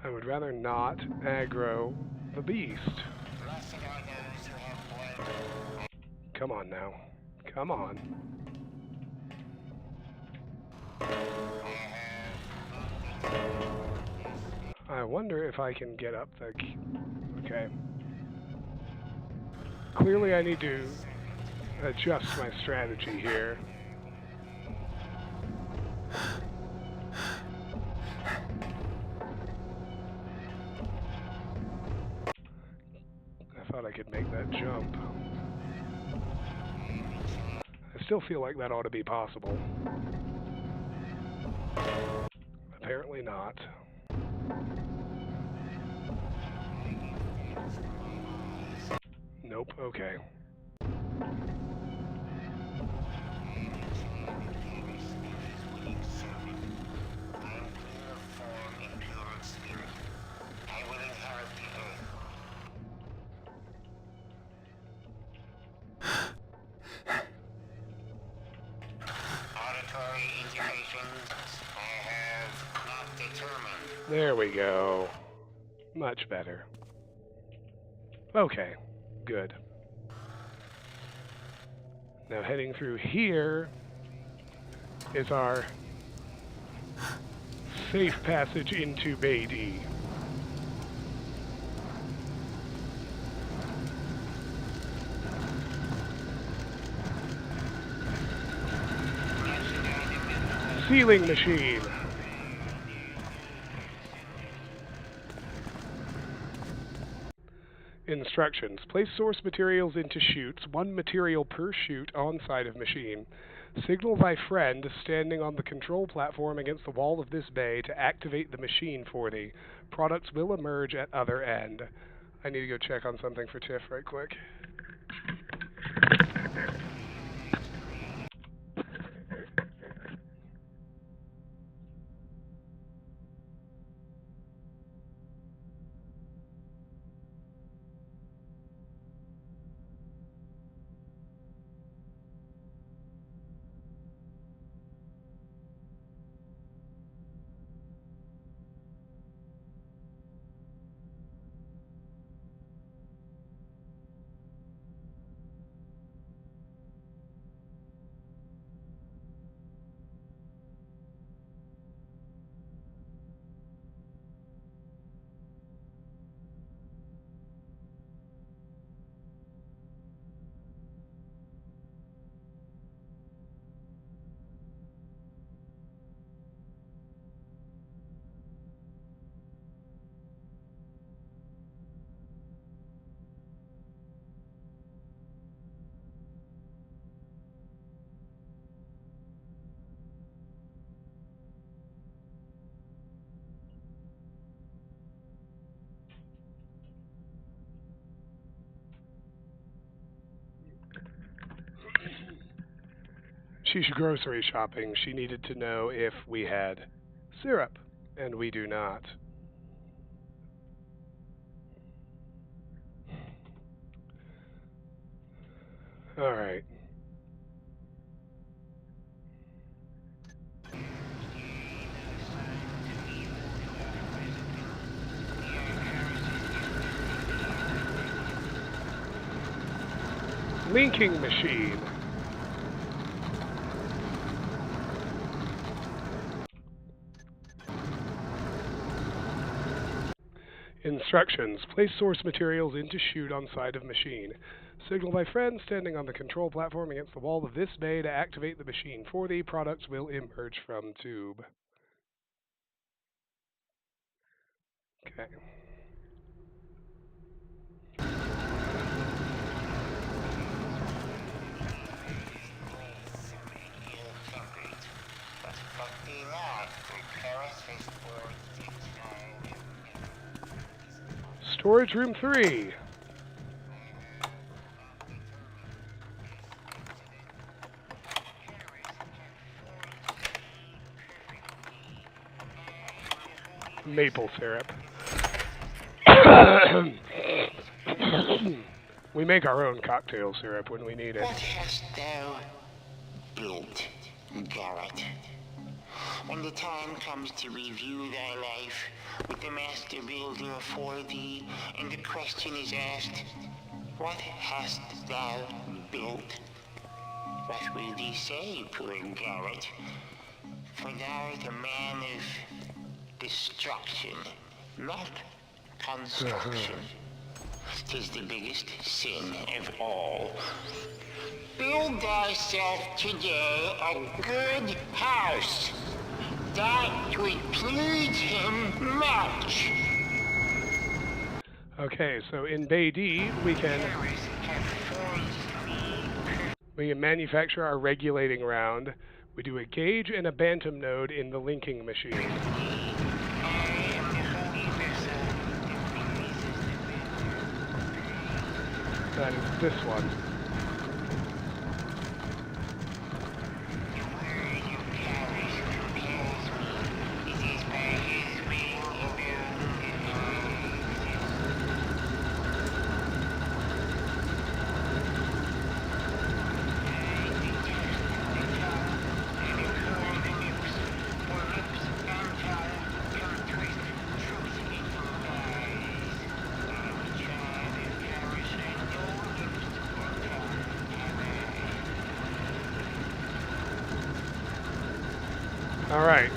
I would rather not aggro the beast. Blessed are those who have bled. Come on now. Come on. I wonder if I can get up the... Okay. Clearly I need to adjust my strategy here. I thought I could make that jump. I still feel like that ought to be possible. Apparently not. Nope, okay. Auditory indications I have not determined. There we go. Much better. Okay, good. Now heading through here is our safe passage into Bay D. Sealing machine. Instructions. Place source materials into chutes, one material per chute on side of machine. Signal thy friend standing on the control platform against the wall of this bay to activate the machine for thee. Products will emerge at other end. I need to go check on something for Tiff right quick. she's grocery shopping. She needed to know if we had syrup, and we do not. All right. Linking machine. Instructions. Place source materials into chute on side of machine. Signal by friend standing on the control platform against the wall of this bay to activate the machine. For the products will emerge from tube. Okay. Storage room 3. Maple syrup. We make our own cocktail syrup when we need it. What hast thou built, Garrett? When the time comes to review thy life with the master builder for thee, and the question is asked, what hast thou built? What will thee say, poor Garrett? For thou art a man of destruction, not construction. 'Tis the biggest sin of all. Build thyself today a good house. That would please him much. Okay, so in Bay D, we can manufacture our regulating round. We do a gauge and a bantam node in the linking machine. That is this one. Alright,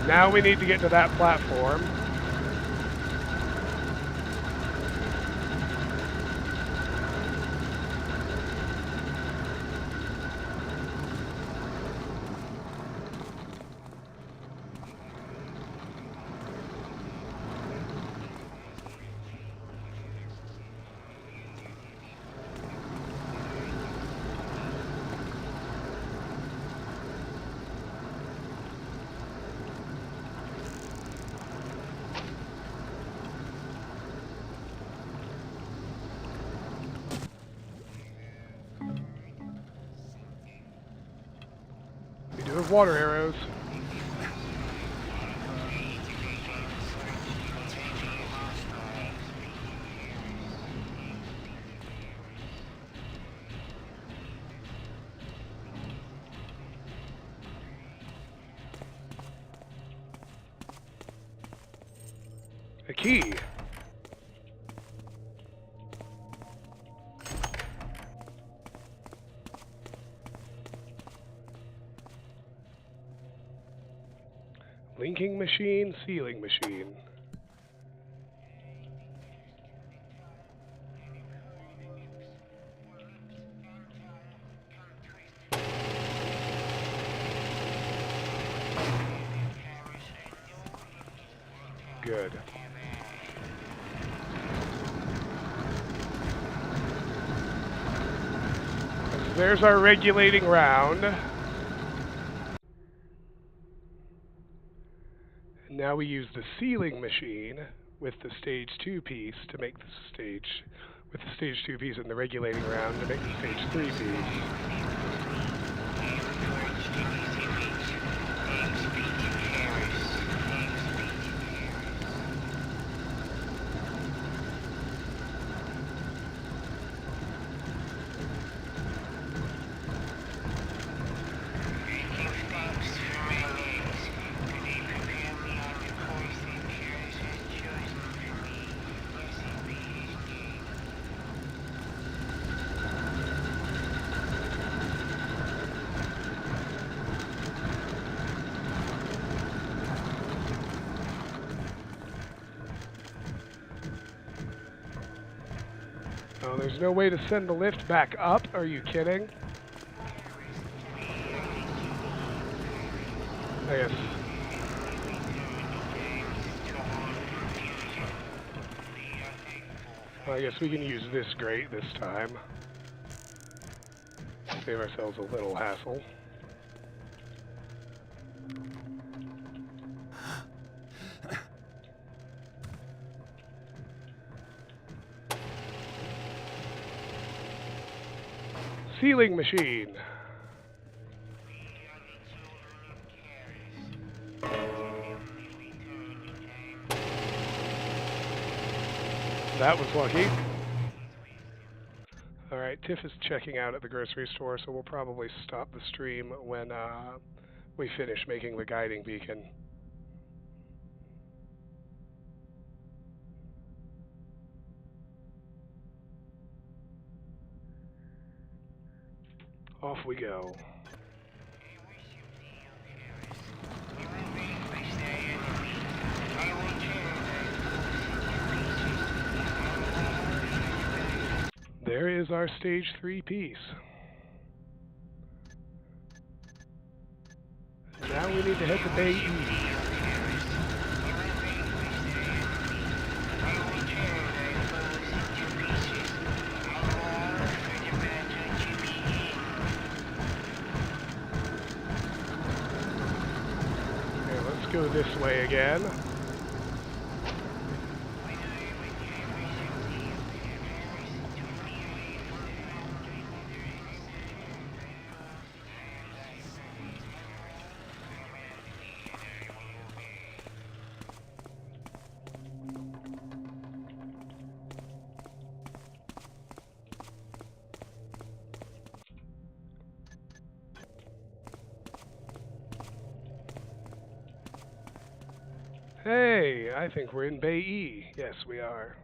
now we need to get to that platform. We do have water arrows. A key. Linking machine, sealing machine. Good. There's our regulating round. And now we use the sealing machine with the stage 2 piece to make the stage, with the stage 2 piece and the regulating round to make the stage 3 piece. Oh, there's no way to send the lift back up? Are you kidding? I guess we can use this grate this time. Save ourselves a little hassle. Sealing machine. That was lucky. Alright, Tiff is checking out at the grocery store, so we'll probably stop the stream when we finish making the guiding beacon. Off we go. There is our stage 3 piece. Now we need to head to Bay E. Okay, let's go this way again. Hey, I think we're in Bay E. Yes, we are.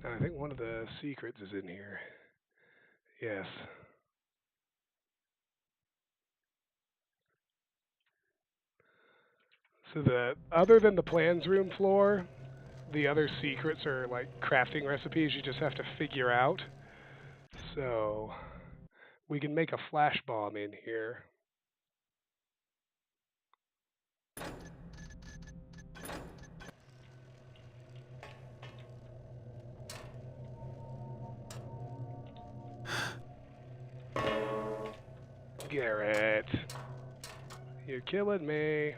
I think one of the secrets is in here. Yes. So other than the plans room floor, the other secrets are like crafting recipes you just have to figure out. So we can make a flash bomb in here. Garrett, you're killing me.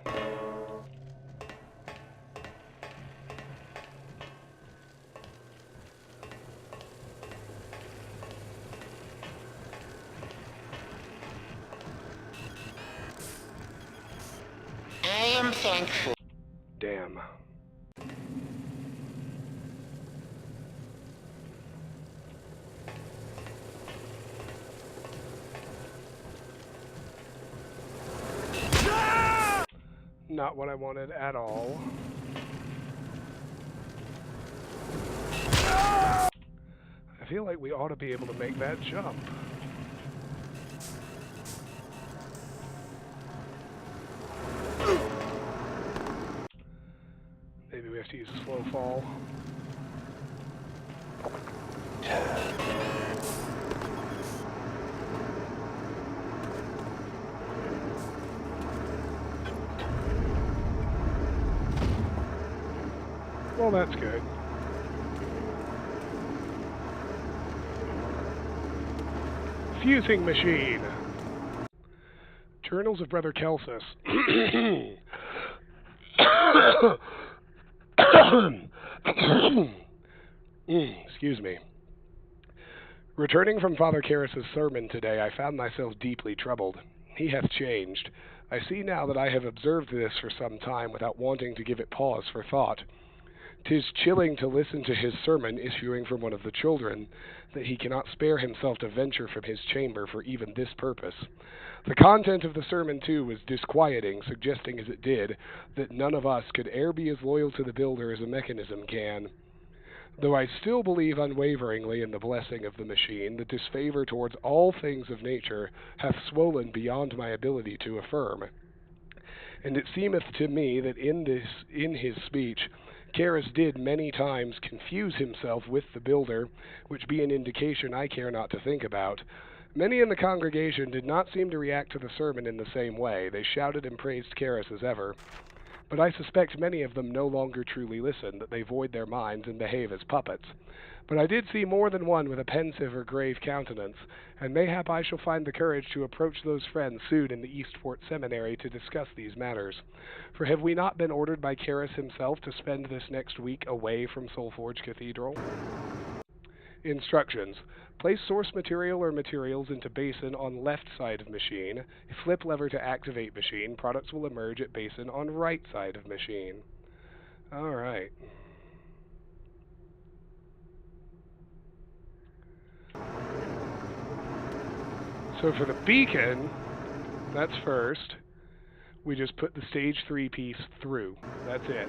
I am thankful. Damn. Not what I wanted at all. I feel like we ought to be able to make that jump. Maybe we have to use a slow fall. Well, that's good. Fusing machine. Journals of Brother Kelsus. Excuse me. Returning from Father Karras' sermon today, I found myself deeply troubled. He hath changed. I see now that I have observed this for some time without wanting to give it pause for thought. 'Tis chilling to listen to his sermon issuing from one of the children, that he cannot spare himself to venture from his chamber for even this purpose. The content of the sermon, too, was disquieting, suggesting as it did that none of us could e'er be as loyal to the builder as a mechanism can. Though I still believe unwaveringly in the blessing of the machine, the disfavor towards all things of nature hath swollen beyond my ability to affirm. And it seemeth to me that in his speech Karras did many times confuse himself with the builder, which be an indication I care not to think about. Many in the congregation did not seem to react to the sermon in the same way. They shouted and praised Karras as ever. But I suspect many of them no longer truly listen, that they void their minds and behave as puppets. But I did see more than one with a pensive or grave countenance, and mayhap I shall find the courage to approach those friends soon in the Eastport Seminary to discuss these matters. For have we not been ordered by Karras himself to spend this next week away from Soulforge Cathedral? Instructions. Place source material or materials into basin on left side of machine. Flip lever to activate machine. Products will emerge at basin on right side of machine. Alright. So for the beacon, that's first. We just put the stage 3 piece through. That's it.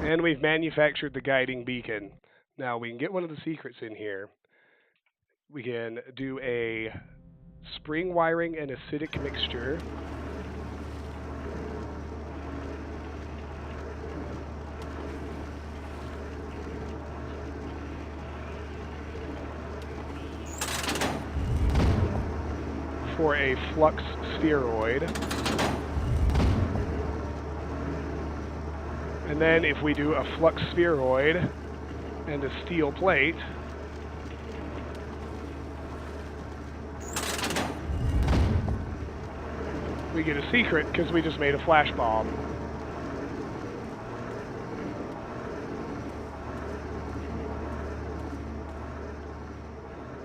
And we've manufactured the guiding beacon. Now we can get one of the secrets in here. We can do a spring wiring and acidic mixture. For a flux spheroid. And then if we do a flux spheroid and a steel plate, we get a secret because we just made a flash bomb.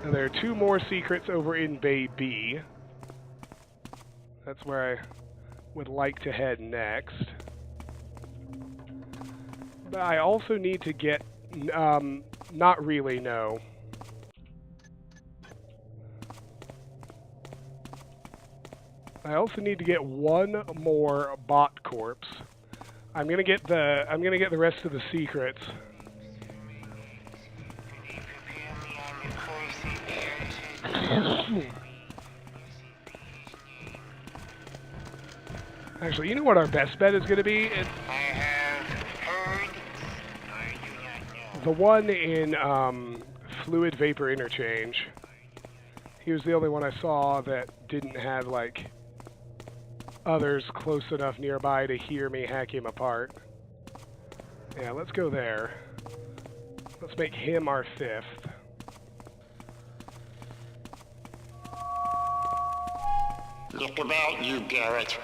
Now there are 2 more secrets over in Bay B. That's where I would like to head next. But I also need to get, not really, no. I also need to get 1 more bot corpse. I'm gonna get the rest of the secrets. Actually, you know what our best bet is gonna be? The one in fluid vapor interchange. He was the only one I saw that didn't have like others close enough nearby to hear me hack him apart. Yeah, let's go there. Let's make him our 5th. Look about you, Garrett.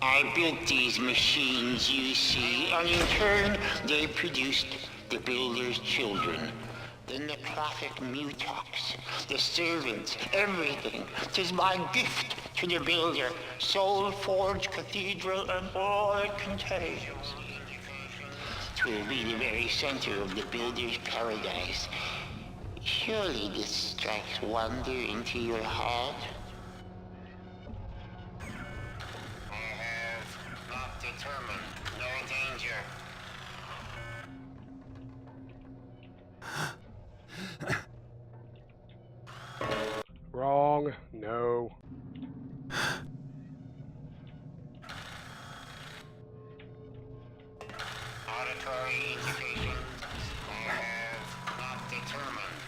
I built these machines, you see, and in turn, they produced the builder's children. Then the prophet Mutox, the servants, everything. 'Tis my gift to the builder, Soulforge Cathedral and all it contains. 'Twill be the very center of the builder's paradise. Surely this strikes wonder into your heart? I have not determined. No danger. Wrong. No. Auditory indications. I have not determined.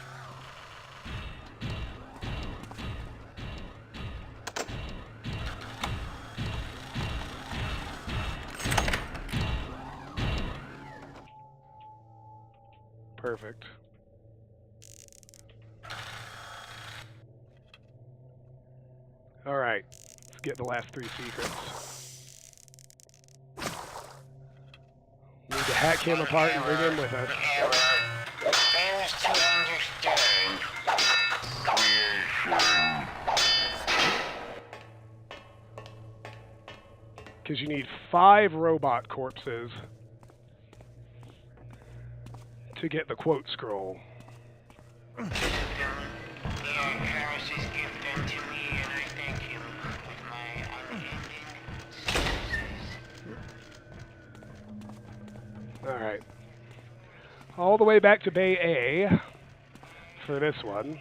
Perfect. Alright, let's get the last 3 secrets. Need to hack him apart and bring him with us. Fails to understand. Because you need 5 robot corpses to get the quote scroll. They are Karras' gift unto me, and I thank him with my unending Alright. All the way back to Bay A for this one.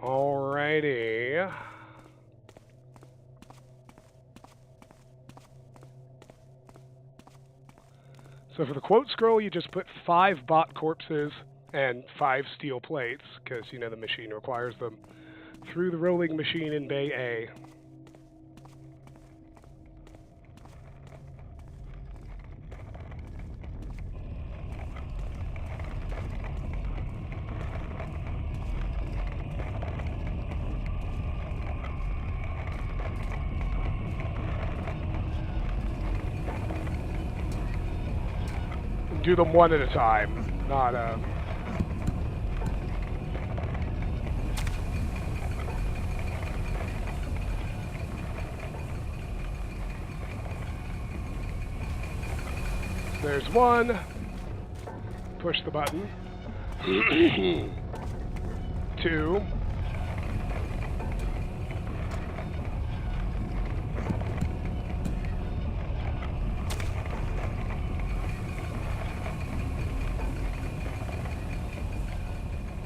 Alrighty. So for the quote scroll, you just put 5 bot corpses and 5 steel plates, because, you know, the machine requires them, through the rolling machine in Bay A. Do them one at a time, not There's one. Push the button. 2.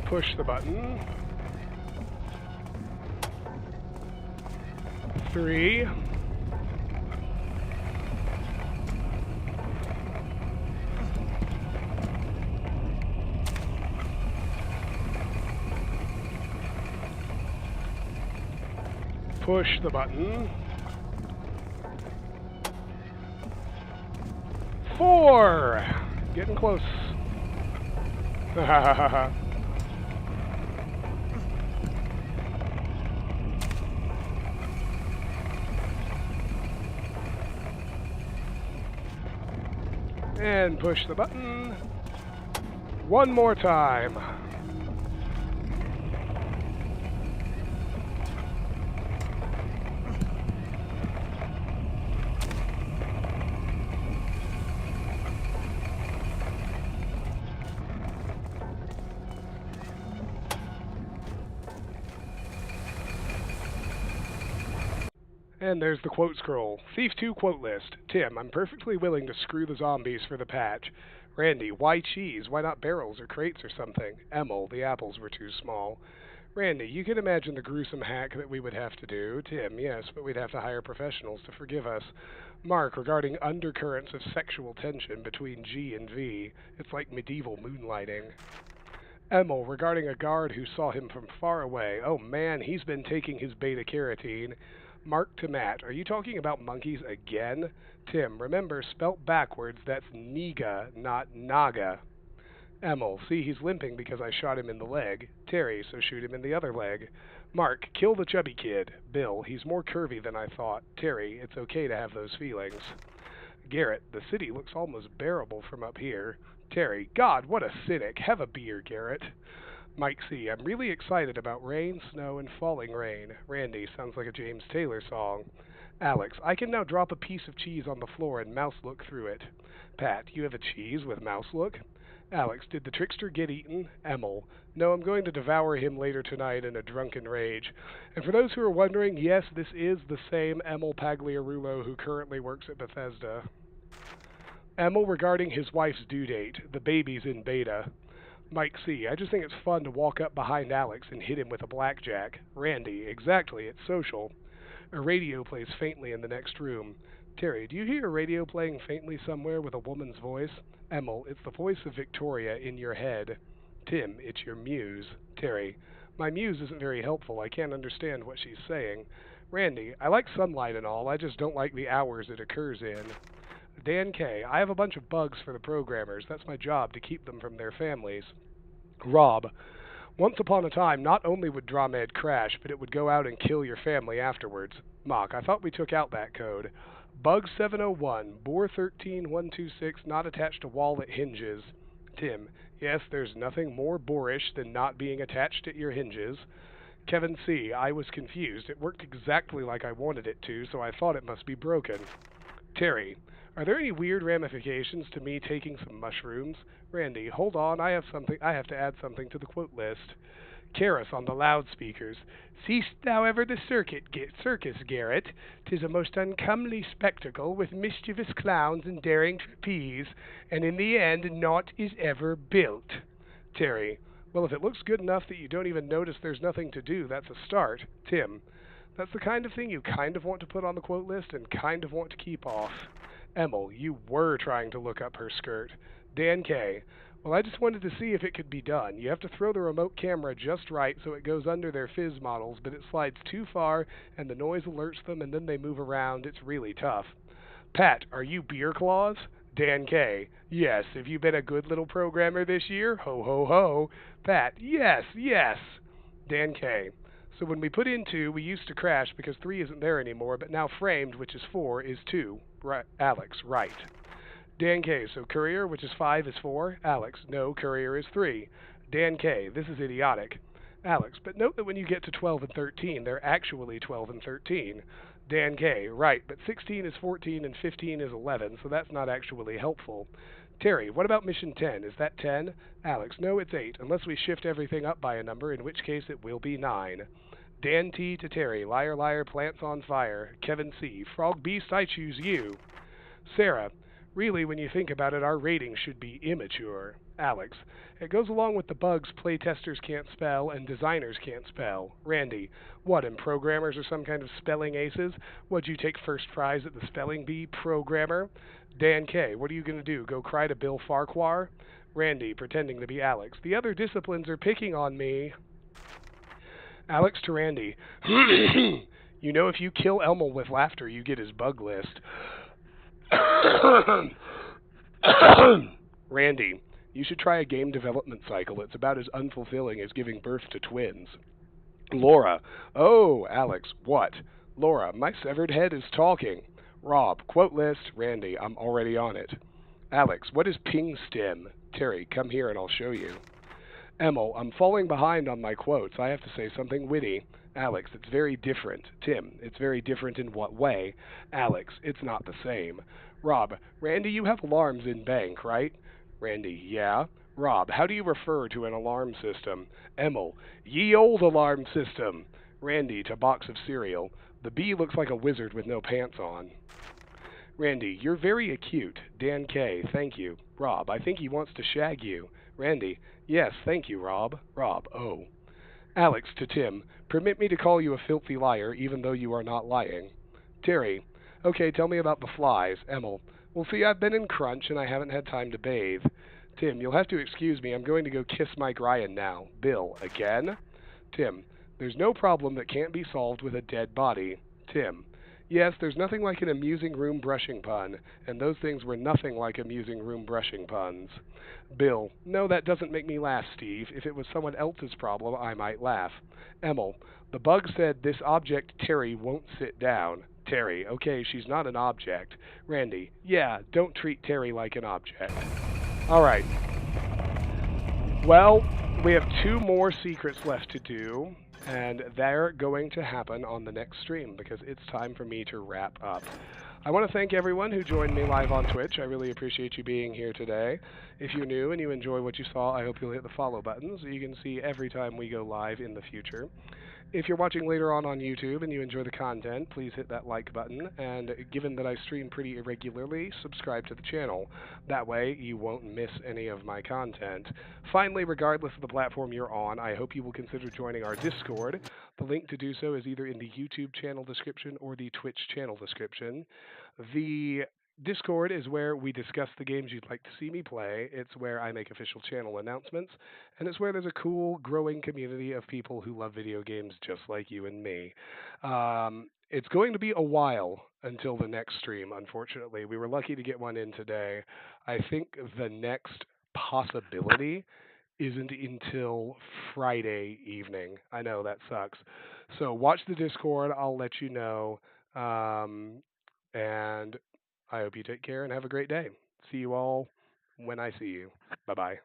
Push the button. 3. Push the button. 4. Getting close. And push the button. One more time. And there's the quote scroll. Thief 2 quote list. Tim, I'm perfectly willing to screw the zombies for the patch. Randy, why cheese? Why not barrels or crates or something? Emil, the apples were too small. Randy, you can imagine the gruesome hack that we would have to do. Tim, yes, but we'd have to hire professionals to forgive us. Mark, regarding undercurrents of sexual tension between G and V. It's like medieval moonlighting. Emil, regarding a guard who saw him from far away. Oh man, he's been taking his beta-carotene. Mark to Matt, are you talking about monkeys again? Tim, remember, spelt backwards, that's Niga, not Naga. Emil, see, he's limping because I shot him in the leg. Terry, so shoot him in the other leg. Mark, kill the chubby kid. Bill, he's more curvy than I thought. Terry, it's okay to have those feelings. Garrett, the city looks almost bearable from up here. Terry, God, what a cynic. Have a beer, Garrett. Mike C., I'm really excited about rain, snow, and falling rain. Randy, sounds like a James Taylor song. Alex, I can now drop a piece of cheese on the floor and mouse look through it. Pat, you have a cheese with mouse look? Alex, did the trickster get eaten? Emil, no, I'm going to devour him later tonight in a drunken rage. And for those who are wondering, yes, this is the same Emil Pagliarulo who currently works at Bethesda. Emil regarding his wife's due date. The baby's in beta. Mike C., I just think it's fun to walk up behind Alex and hit him with a blackjack. Randy, exactly, it's social. A radio plays faintly in the next room. Terry, do you hear a radio playing faintly somewhere with a woman's voice? Emil, it's the voice of Victoria in your head. Tim, it's your muse. Terry, my muse isn't very helpful. I can't understand what she's saying. Randy, I like sunlight and all. I just don't like the hours it occurs in. Dan K., I have a bunch of bugs for the programmers. That's my job, to keep them from their families. Rob, once upon a time, not only would DrawMed crash, but it would go out and kill your family afterwards. Mock, I thought we took out that code. Bug 701, bore 13126, not attached to wall that hinges. Tim, yes, there's nothing more boorish than not being attached at your hinges. Kevin C, I was confused. It worked exactly like I wanted it to, so I thought it must be broken. Terry, are there any weird ramifications to me taking some mushrooms? Randy, hold on, I have to add something to the quote list. Karis on the loudspeakers. Seest thou ever the circus, Garrett? 'Tis a most uncomely spectacle, with mischievous clowns and daring trapeze, and in the end naught is ever built. Terry, well, if it looks good enough that you don't even notice there's nothing to do, that's a start. Tim, that's the kind of thing you kind of want to put on the quote list and kind of want to keep off. Emil, you were trying to look up her skirt. Dan K, well, I just wanted to see if it could be done. You have to throw the remote camera just right so it goes under their fizz models, but it slides too far and the noise alerts them and then they move around. It's really tough. Pat, are you Beer Claws? Dan K, yes. Have you been a good little programmer this year? Ho, ho, ho. Pat, yes, yes. Dan K, so when we put in 2, we used to crash because 3 isn't there anymore, but now framed, which is 4, is 2. Right, Alex, right. Dan K, so courier, which is 5, is 4. Alex, no, courier is 3. Dan K, this is idiotic. Alex, but note that when you get to 12 and 13, they're actually 12 and 13. Dan K, right, but 16 is 14 and 15 is 11, so that's not actually helpful. Terry, what about mission 10? Is that 10? Alex, no, it's 8, unless we shift everything up by a number, in which case it will be 9. Dan T to Terry, liar, liar, plants on fire. Kevin C, frog beast, I choose you. Sarah, really, when you think about it, our rating should be immature. Alex, it goes along with the bugs playtesters can't spell and designers can't spell. Randy, what, and programmers are some kind of spelling aces? What'd you take first prize at the spelling bee, programmer? Dan K, what are you going to do, go cry to Bill Farquhar? Randy, pretending to be Alex, the other disciplines are picking on me. Alex to Randy, you know if you kill Elmo with laughter, you get his bug list. Randy, you should try a game development cycle. It's about as unfulfilling as giving birth to twins. Laura, oh, Alex, what? Laura, my severed head is talking. Rob, quote list. Randy, I'm already on it. Alex, what is ping stem? Terry, come here and I'll show you. Emil, I'm falling behind on my quotes. I have to say something witty. Alex, it's very different. Tim, it's very different in what way? Alex, it's not the same. Rob, Randy, you have alarms in bank, right? Randy, yeah. Rob, how do you refer to an alarm system? Emil, ye old alarm system. Randy, to box of cereal. The bee looks like a wizard with no pants on. Randy, you're very acute. Dan K, thank you. Rob, I think he wants to shag you. Randy, yes, thank you, Rob. Rob, oh. Alex to Tim, permit me to call you a filthy liar, even though you are not lying. Terry, okay, tell me about the flies. Emil, well, see, I've been in crunch and I haven't had time to bathe. Tim, you'll have to excuse me. I'm going to go kiss Mike Ryan now. Bill, again? Tim, there's no problem that can't be solved with a dead body. Tim, yes, there's nothing like an amusing room brushing pun, and those things were nothing like amusing room brushing puns. Bill, no, that doesn't make me laugh, Steve. If it was someone else's problem, I might laugh. Emil, the bug said this object Terry won't sit down. Terry, okay, she's not an object. Randy, yeah, don't treat Terry like an object. All right. Well, we have 2 more secrets left to do, and they're going to happen on the next stream because it's time for me to wrap up. I want to thank everyone who joined me live on Twitch. I really appreciate you being here today. If you're new and you enjoy what you saw, I hope you'll hit the follow button so you can see every time we go live in the future. If you're watching later on YouTube and you enjoy the content, please hit that like button, and given that I stream pretty irregularly, subscribe to the channel. That way, you won't miss any of my content. Finally, regardless of the platform you're on, I hope you will consider joining our Discord. The link to do so is either in the YouTube channel description or the Twitch channel description. The Discord is where we discuss the games you'd like to see me play. It's where I make official channel announcements, and it's where there's a cool, growing community of people who love video games just like you and me. It's going to be a while until the next stream, unfortunately. We were lucky to get one in today. I think the next possibility isn't until Friday evening. I know, that sucks. So watch the Discord. I'll let you know. And I hope you take care and have a great day. See you all when I see you. Bye-bye.